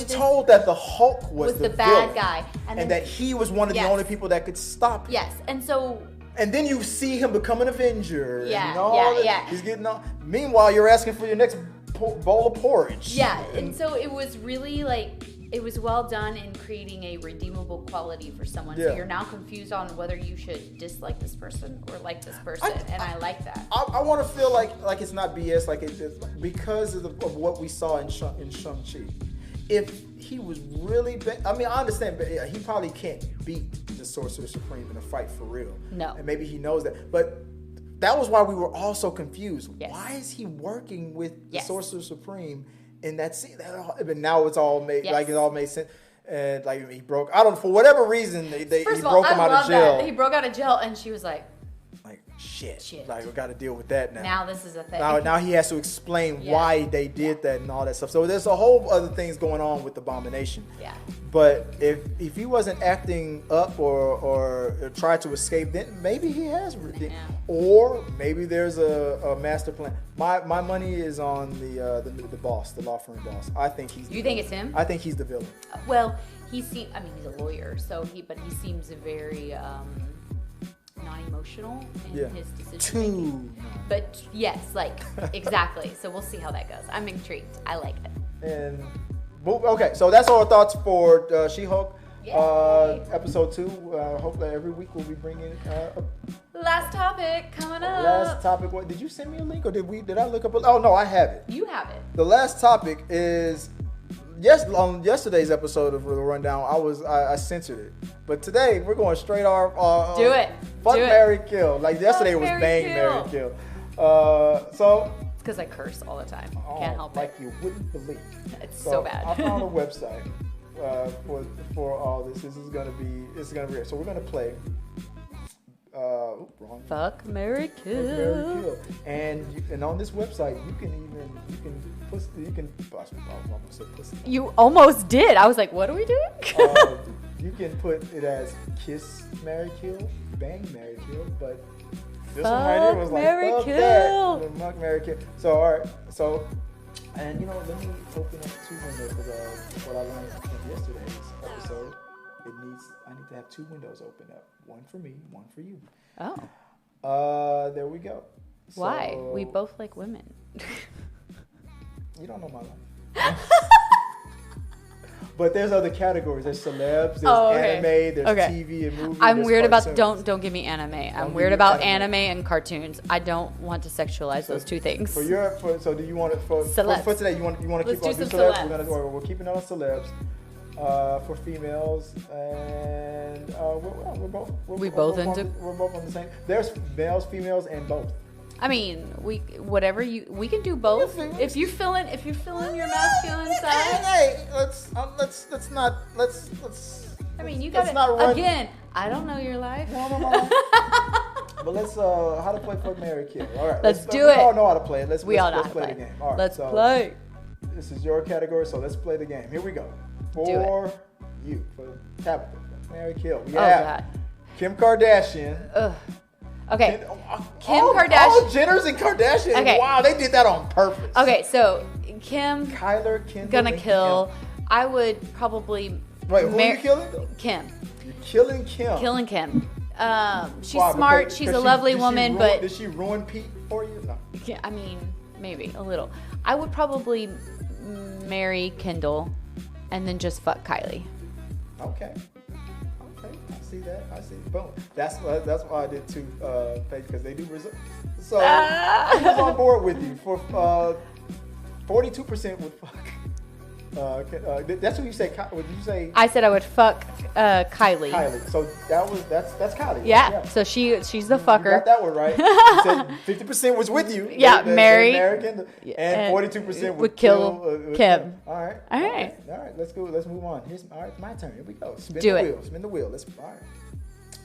told that the Hulk was the bad villain, guy. And that he was one of the only people that could stop him. Yes, and so... And then you see him become an Avenger. Yeah. He's getting all... Meanwhile, you're asking for your next bowl of porridge. Yeah, and so it was really like... It was well done in creating a redeemable quality for someone. So you're now confused on whether you should dislike this person or like this person, and I like that. I want to feel like it's not BS, like it's because of what we saw in Shang-Chi. If he was really bad, I mean, I understand, but he probably can't beat the Sorcerer Supreme in a fight for real. No. And maybe he knows that. But that was why we were all so confused. Yes. Why is he working with the Sorcerer Supreme in that scene? But now it's all made it all made sense. And like he broke, I don't know, for whatever reason he broke him out of jail. He broke out of jail, and she was like, shit. Like we got to deal with that now. Now this is a thing. Now he has to explain why they did that and all that stuff. So there's a whole other things going on with Abomination. Yeah. But if he wasn't acting up or tried to escape, then maybe he has redeemed. Yeah. Or maybe there's a master plan. My money is on the boss, the law firm boss. I think he's. You think it's him? I think he's the villain. Well, he's a lawyer, but he seems very non-emotional in his decision making. But yes, like exactly. So we'll see how that goes. I'm intrigued. I like it. And okay, so that's all our thoughts for She-Hulk episode 2. Hopefully every week we'll be bringing last topic coming up. Last topic. What did you send me a link or did I look up? Oh no, I have it. You have it. The last topic is on yesterday's episode of the Rundown. I censored it, but today we're going straight off. Do it. Fuck, Do it. marry, kill. Like yesterday was Marry, bang, kill. marry, kill. So. It's because I curse all the time. Can't help like it. you wouldn't believe. It's so bad. I found a website for all this. This is gonna be so we're gonna play. Wrong. Fuck, marry, kill. Marry, kill. And on this website you can You almost did. I was like, what are we doing? you can put it as kiss, marry, kill, bang, marry, kill, but this fuck, one right here was like marry, fuck kill. that. Fuck, marry, kill. So all right, and let me open up 2 windows because what I learned in yesterday's episode. I need to have 2 windows open up. One for me, one for you. Oh. There we go. Why? So, We both like women. You don't know my life. But there's other categories. There's celebs, there's anime, there's TV and movie. I'm weird cartoons. about don't give me anime. I'm weird about anime and cartoons. I don't want to sexualize those two things. So do you want it for today? You want to keep on some celebs? celebs. We're keeping it on celebs. For females, and we're both on the same. There's males, females, and both. I mean, we can do both. If you're feeling your masculine side. Hey, let's. I mean, you let's got not run. again. I don't know your life. No. But let's how to play Fuck, Marry, Kill. All right, let's do we it. We all know how to play it. Let's play the game. All right, let's play. This is your category, so let's play the game. Here we go. For you, for Tabatha, Fuck, Marry, Kill. We have God. Kim Kardashian. Ugh. Okay. Kim Kardashian. All Jenners and Kardashian. Okay. Wow, they did that on purpose. Okay, so Kim. Kyler, Kendall, gonna and kill. Kim. I would probably. Wait, who are you killing? Kim. You're killing Kim. Killing Kim. She's Why? Smart. She's a lovely woman, but did she ruin Pete for you? No. Yeah, I mean, maybe a little. I would probably marry Kendall, and then just fuck Kylie. Okay. I see that. Boom. That's why I did too, because they do results. So I was on board with you for 42% would fuck. That's what you say. What did you say? I said I would fuck Kylie. Kylie. So that's Kylie. Yeah. Right? So she's the fucker. You got that one right. You said 50% was with you. Yeah, marry. And 42% would kill Kim. All right. All right. Let's go. Let's move on. All right, my turn. Here we go. Spin the wheel. All right.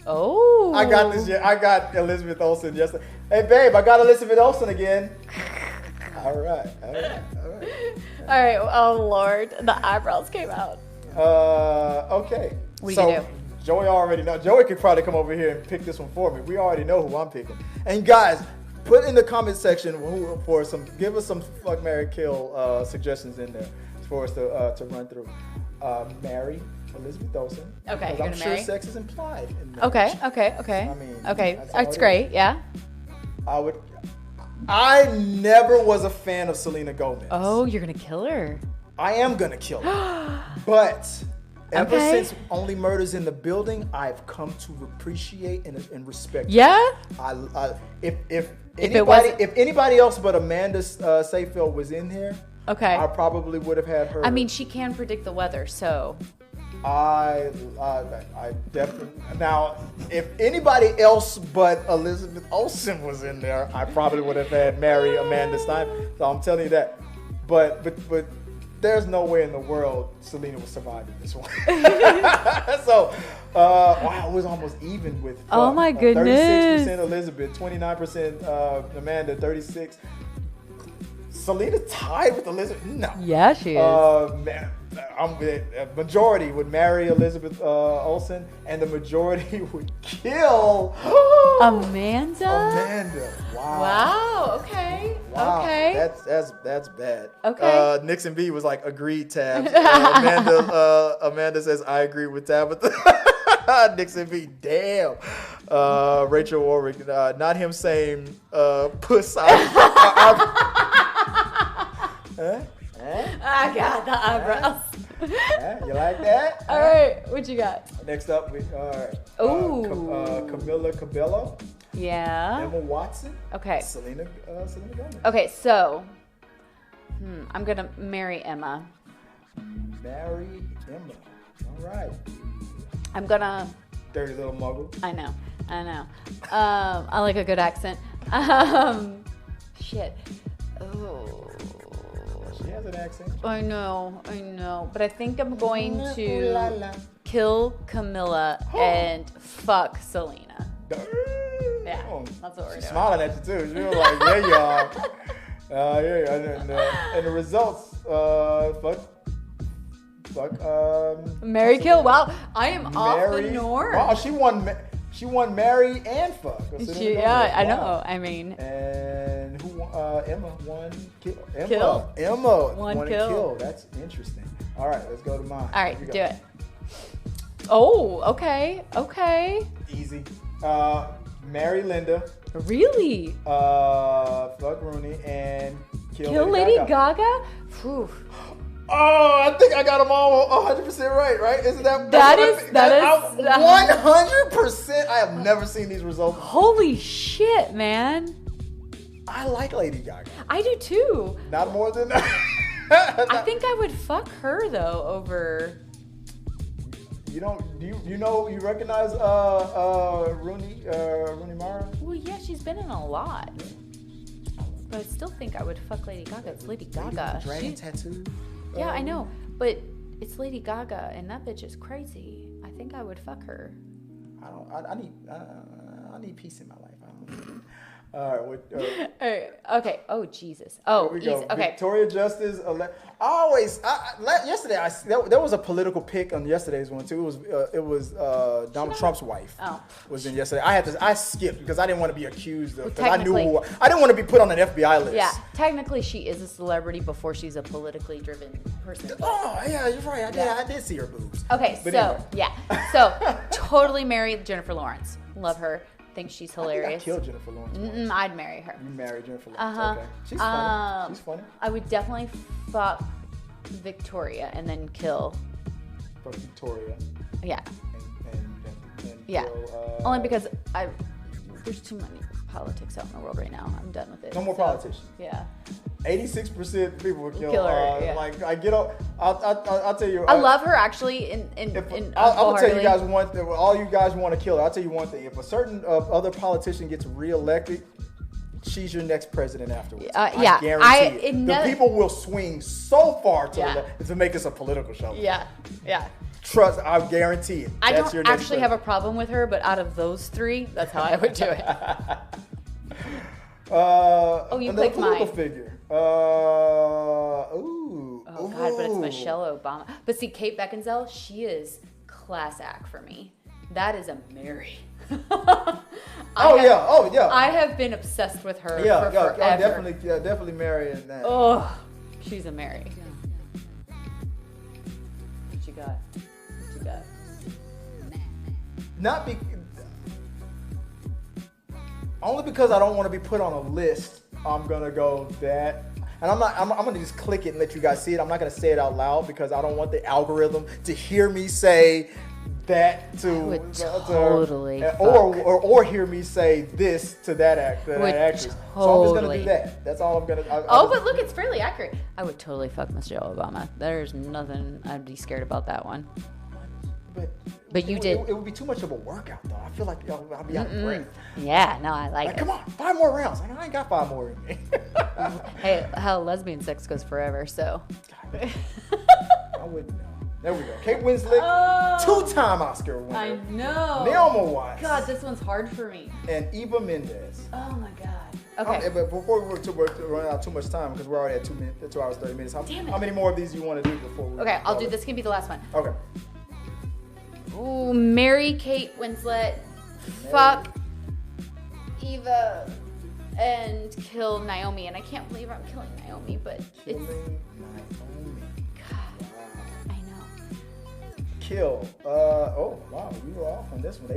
Oh. I got this. I got Elizabeth Olsen yesterday. Hey, babe, I got Elizabeth Olsen again. All right. All right. Oh Lord, the eyebrows came out. Okay. What do you do? Joey already know. Joey could probably come over here and pick this one for me. We already know who I'm picking. And guys, put in the comment section give us some Fuck, Marry, Kill suggestions in there for us to run through. Marry Elizabeth Olsen. Okay, you're I'm gonna sure marry? sex is implied in that. Okay. I mean, okay. that's That's how it great. is. Yeah. I never was a fan of Selena Gomez. Oh, you're gonna kill her. I am gonna kill her. But ever Okay. since Only Murders in the Building, I've come to appreciate and respect her. Yeah. If it wasn't- anybody else but Amanda Seyfried was in here, Okay. I probably would have had her. I mean, she can predict the weather, so. I definitely. Now, if anybody else but Elizabeth Olsen was in there, I probably would have had marry Amanda Stein. So I'm telling you that. But there's no way in the world Selena would survive in this one. So, wow, it was almost even with. Oh my goodness. 36% Elizabeth, 29% Amanda, 36%. Selena tied with Elizabeth? No. Yeah, she is. Majority would marry Elizabeth Olsen, and the majority would kill Amanda. Wow. Okay. Wow. Okay. That's bad. Okay. Nixon B was like agreed tabs. Amanda says I agree with Tabatha. Nixon B, damn. Rachel Warwick, not him saying puss. I got the eyebrows. You like that? All right, what you got? Next up, Camilla Cabello, Yeah. Emma Watson, Okay. Selena Gomez. Okay, so I'm gonna marry Emma. Marry Emma. All right. I'm gonna. Dirty little muggle. I know. I like a good accent. Shit. Oh. She has an accent. I know. But I think I'm going to kill Camilla and fuck Selena. Yeah, that's what we're doing. Smiling at you too. She was like, yeah, y'all. And the results, Mary kill. Wow, I am off the norm. Wow, she won marry and fuck. Yeah, I know. I mean. And who won? Emma won kill. Kill. Won kill. That's interesting. All right, let's go to mine. All right, do it. Oh, okay. Easy. Marry Linda. Really? Fuck Rooney and kill Lady Gaga? Whew. Oh, I think I got them all 100% right? Isn't that? That is 100%. I have never seen these results. Holy shit, man. I like Lady Gaga. I do too. Not more than that. I think I would fuck her though over. You recognize Rooney Mara? Well, yeah, she's been in a lot. But I still think I would fuck Lady Gaga. It's Lady Gaga. Dragon tattoo. Yeah, I know, but it's Lady Gaga, and that bitch is crazy. I think I would fuck her. I need peace in my life. All right. Okay. Oh Jesus. Oh, here we go. easy. Okay. Victoria Justice. Yesterday, there was a political pick on yesterday's one too. It was Donald Trump's wife. Was in yesterday. I skipped because I didn't want to be accused of. Because I didn't want to be put on an FBI list. Yeah. Technically, she is a celebrity before she's a politically driven person. Oh yeah, you're right. I did see her boobs. Okay. So totally married Jennifer Lawrence. Love her. Think she's hilarious. I killed Jennifer Lawrence. I'd marry her. You marry Jennifer Lawrence. Okay. She's funny. She's funny. I would definitely fuck Victoria and then kill. Fuck Victoria. Yeah. And yeah. kill, only because there's too many politics out in the world right now. I'm done with it. No more politicians. Yeah. 86% people would kill her. Yeah. Like I get up. I'll tell you. I love her actually. I'll tell you guys all you guys want to kill her. I'll tell you one thing. If a certain other politician gets reelected, she's your next president afterwards. I guarantee it. The people will swing so far to make this a political show. Yeah. Trust, I guarantee it. I don't actually have a problem with her, but out of those three, that's how I would do it. You picked mine. Figure. God, but it's Michelle Obama. But see, Kate Beckinsale, she is class act for me. That is a Mary. Yeah. I have been obsessed with her for forever. Definitely Mary in that. Oh, she's a Mary. What you got? Only because I don't want to be put on a list, I'm gonna go that. And I'm gonna just click it and let you guys see it. I'm not gonna say it out loud because I don't want the algorithm to hear me say that or hear me say this to that actress. So I'm just gonna do that. That's all I'm gonna. But look, it's fairly accurate. I would totally fuck Michelle Obama. There's nothing I'd be scared about that one. But you did. It would be too much of a workout, though. I feel like I'll be out of breath. Yeah, no, I like it. Come on, 5 more rounds. Like, I ain't got 5 more in me. Hey, hell, lesbian sex goes forever, so. I wouldn't know. There we go. Kate Winslet, 2-time Oscar winner. I know. Naomi Watts. God, this one's hard for me. And Eva Mendes. Oh my God. Okay. But before we run out too much time, because we're already at 2 hours 30 minutes. How many more of these you want to do before we? Okay, I'll do this. Can be the last one. Okay. Ooh, marry Kate Winslet. Fuck Eva and kill Naomi. And I can't believe I'm killing Naomi, but Killing Naomi. God, I know. Kill. Oh wow, you were off on this one.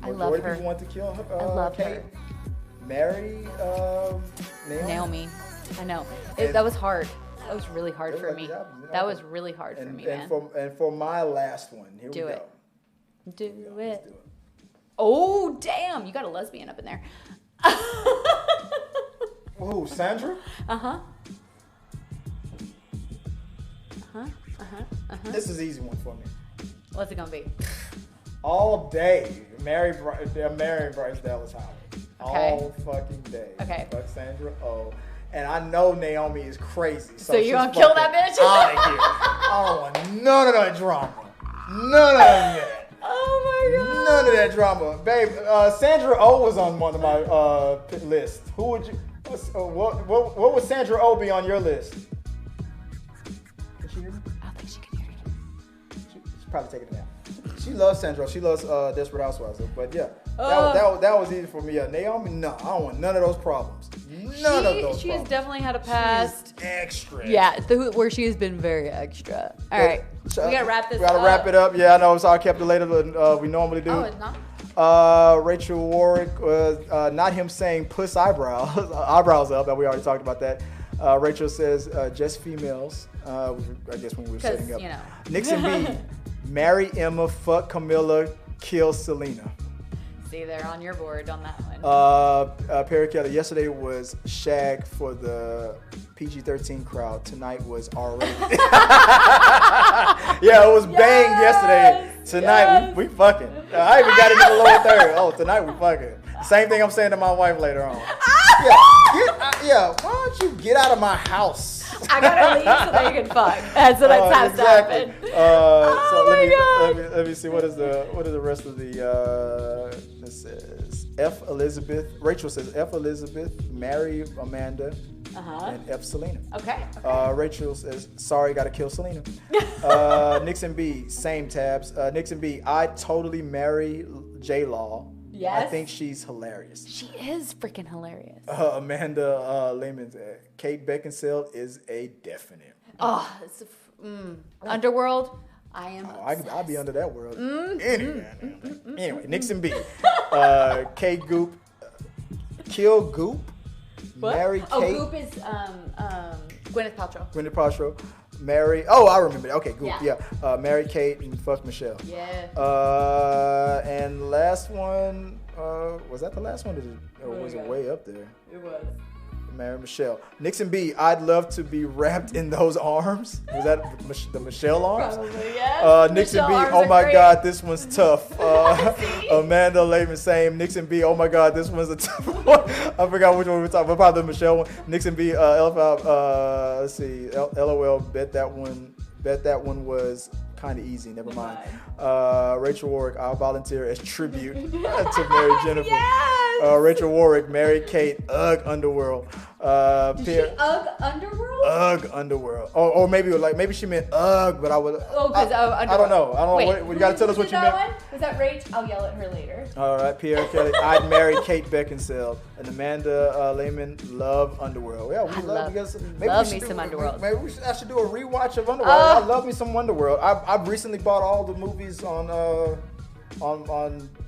I love her. People want to kill her. I love Kate. her. Marry Naomi. I know. That was hard. That was really hard for me. That was really hard for me, man. And for my last one, here we go. Do it. Oh, damn. You got a lesbian up in there. Who, Sandra? Uh-huh. This is an easy one for me. What's it going to be? All day, they're marrying Bryce Dallas Howard. Okay. All fucking day. Okay. Fuck Sandra Oh. And I know Naomi is crazy. So you're going to kill that bitch? Out of here. I don't want none of that drama. None of that. Oh my God. None of that drama. Babe, Sandra Oh was on one of my list. Who would you, what would Sandra Oh be on your list? Can she hear me? I don't think she can hear you. She's probably taking it down. She loves Sandra. She loves Desperate Housewives. But yeah, that was easy for me. Naomi, no, I don't want none of those problems. None of those She problems. has definitely had a past. She's extra. Yeah, where she has been very extra. All right, we gotta wrap this up. We gotta wrap it up. Yeah, I know. So I kept it later than we normally do. Oh, it's not? Rachel Warwick, not him saying puss eyebrows up, but we already talked about that. Rachel says just females. I guess when we were setting up. You know. Nixon B, marry Emma, fuck Camilla, kill Selena. See, they're on your board on that one. Perry Kelly, yesterday was shag for the PG-13 crowd. Tonight was R-rated. Yeah, it was bang yesterday. Tonight we fucking. I even got it in the lower third. Oh, tonight we fucking. Same thing I'm saying to my wife later on. Why don't you get out of my house? I gotta leave so that you can fuck. That's what has to happen. Let me see. What is the rest of the? This says F. Elizabeth. Rachel says F. Elizabeth, marry Amanda, and F. Selena. Okay. Rachel says sorry, gotta kill Selena. Nixon B. Same tabs. Nixon B. I totally marry J Law. Yes. I think she's hilarious. She is freaking hilarious. Amanda Lehman, Kate Beckinsale is a definite. Oh, it's Underworld. I am. I'll be under that world. Anyway, Nixon B. Kate Goop. Kill Goop. What? Marry Kate. Oh, Goop is Gwyneth Paltrow. Gwyneth Paltrow. Marry. Oh, I remember that. Okay, Goop. Yeah. Marry Kate and fuck Michelle. Yeah. And last one. Was that the last one? Or was it way up there? It was. Marry Michelle. Nixon B. I'd love to be wrapped in those arms. Was that the Michelle arms? Probably, yes. Nixon Michelle B. Oh my great. God, this one's tough. Amanda Lehman same. Nixon B. Oh my God, this one's a tough one. I forgot which one we were talking about. Probably the Michelle one. Nixon B. Let's see. LOL. Bet that one was kind of easy. Never mind. Rachel Warwick. I'll volunteer as tribute to Mary Jennifer. Yes. Rachel Warwick, Mary Kate, Ugh Underworld. Did she Ugh Underworld? Ugh Underworld. Or maybe she meant Ugh, but I would. Oh, because I don't know. Wait, you got to tell us what you meant. One? Was that Rach? I'll yell at her later. All right, Pierre Kelly. I'd marry Kate Beckinsale and Amanda Lehman. Love Underworld. Yeah, we love me some Underworld. Maybe I should do a rewatch of Underworld. I love me some Underworld. I've recently bought all the movies on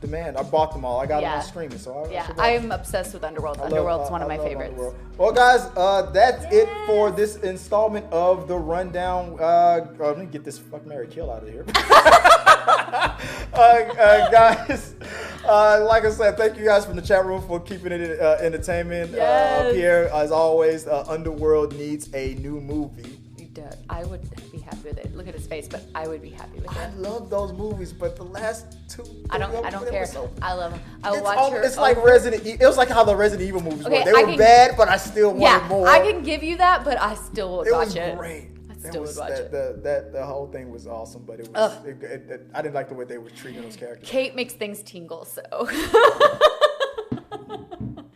demand. I bought them all. I got them on streaming. So I am obsessed with Underworld. Underworld's one of my favorites. Underworld. Well, guys, that's it for this installment of the Rundown. Let me get this fuck, Mary, kill out of here. Guys, like I said, thank you guys from the chat room for keeping it entertainment. Yes. Pierre, as always, Underworld needs a new movie. I would be happy with it. Look at his face, but I would be happy with I it. love those movies, but the last two, I don't care. I love them. I will watch her. It's like Resident Evil. It was like how the Resident Evil movies were. They were bad, but I still wanted more. I can give you that, but I still would watch it. It was great. I still would watch it. The whole thing was awesome, but it was. I didn't like the way they were treating those characters. Kate makes things tingle, so.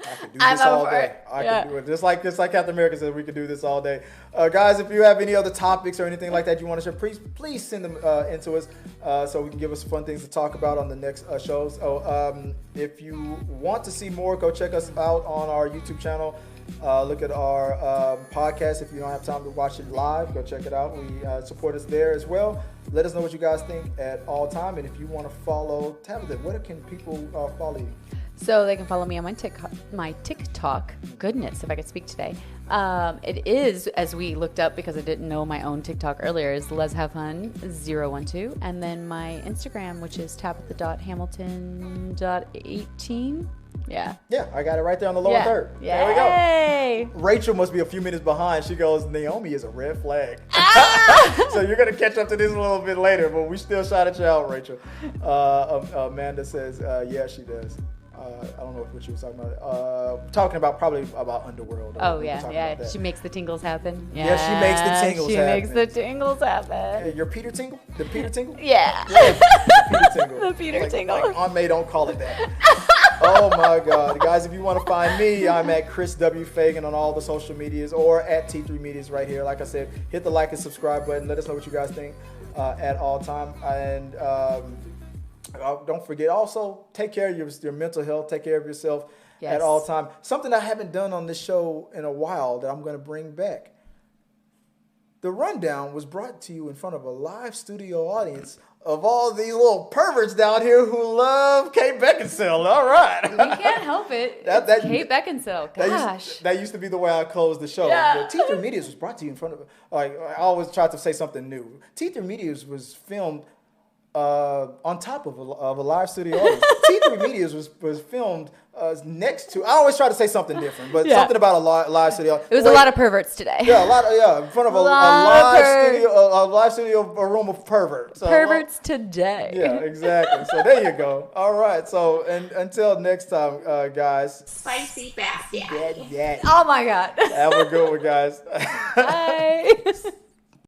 I could do this all day. I could do it. Just like Captain America said, we could do this all day. Guys, if you have any other topics or anything like that you want to share, please send them into us so we can give us fun things to talk about on the next shows. If you want to see more, go check us out on our YouTube channel. Look at our podcast. If you don't have time to watch it live, go check it out. We support us there as well. Let us know what you guys think at all time. And if you want to follow Tabatha, where can people follow you? So they can follow me on my TikTok. Goodness, if I could speak today. It is, as we looked up because I didn't know my own TikTok earlier, is Let's Have Fun 012. And then my Instagram, which is Tabatha.Hamilton.18. Yeah, I got it right there on the lower third. There we go. Rachel must be a few minutes behind. She goes, Naomi is a red flag. So you're going to catch up to this a little bit later, but we still shouted you out, Rachel. Amanda says, yeah, she does. I don't know what she was talking about. Talking about probably about Underworld. Oh, yeah. She makes the tingles happen. Yeah, she makes the tingles happen. She makes the tingles happen. Your Peter Tingle? The Peter Tingle? Yeah. Peter Tingle. The Peter Tingle. Like Aunt May don't call it that. Oh my God. Guys, if you want to find me, I'm at Chris W. Fagan on all the social medias or at T3 Medias right here. Like I said, hit the like and subscribe button. Let us know what you guys think at all time. And don't forget, also, take care of your mental health. Take care of yourself at all time. Something I haven't done on this show in a while that I'm going to bring back. The Rundown was brought to you in front of a live studio audience of all these little perverts down here who love Kate Beckinsale. All right. We can't help it. It's Kate Beckinsale. Gosh. That used to be the way I closed the show. Yeah. T3 Medias was brought to you in front of, I always try to say something new. T3 Medias was filmed on top of a live studio audience. T3 Medias was filmed next to. I always try to say something different, but something about a live studio. It was a lot of perverts today. Yeah, in front of a live studio, a room of perverts. So, perverts today. Yeah, exactly. So there you go. All right. So until next time, guys. Spicy Bath Daddy. Oh my God. Have a good one, guys. Bye.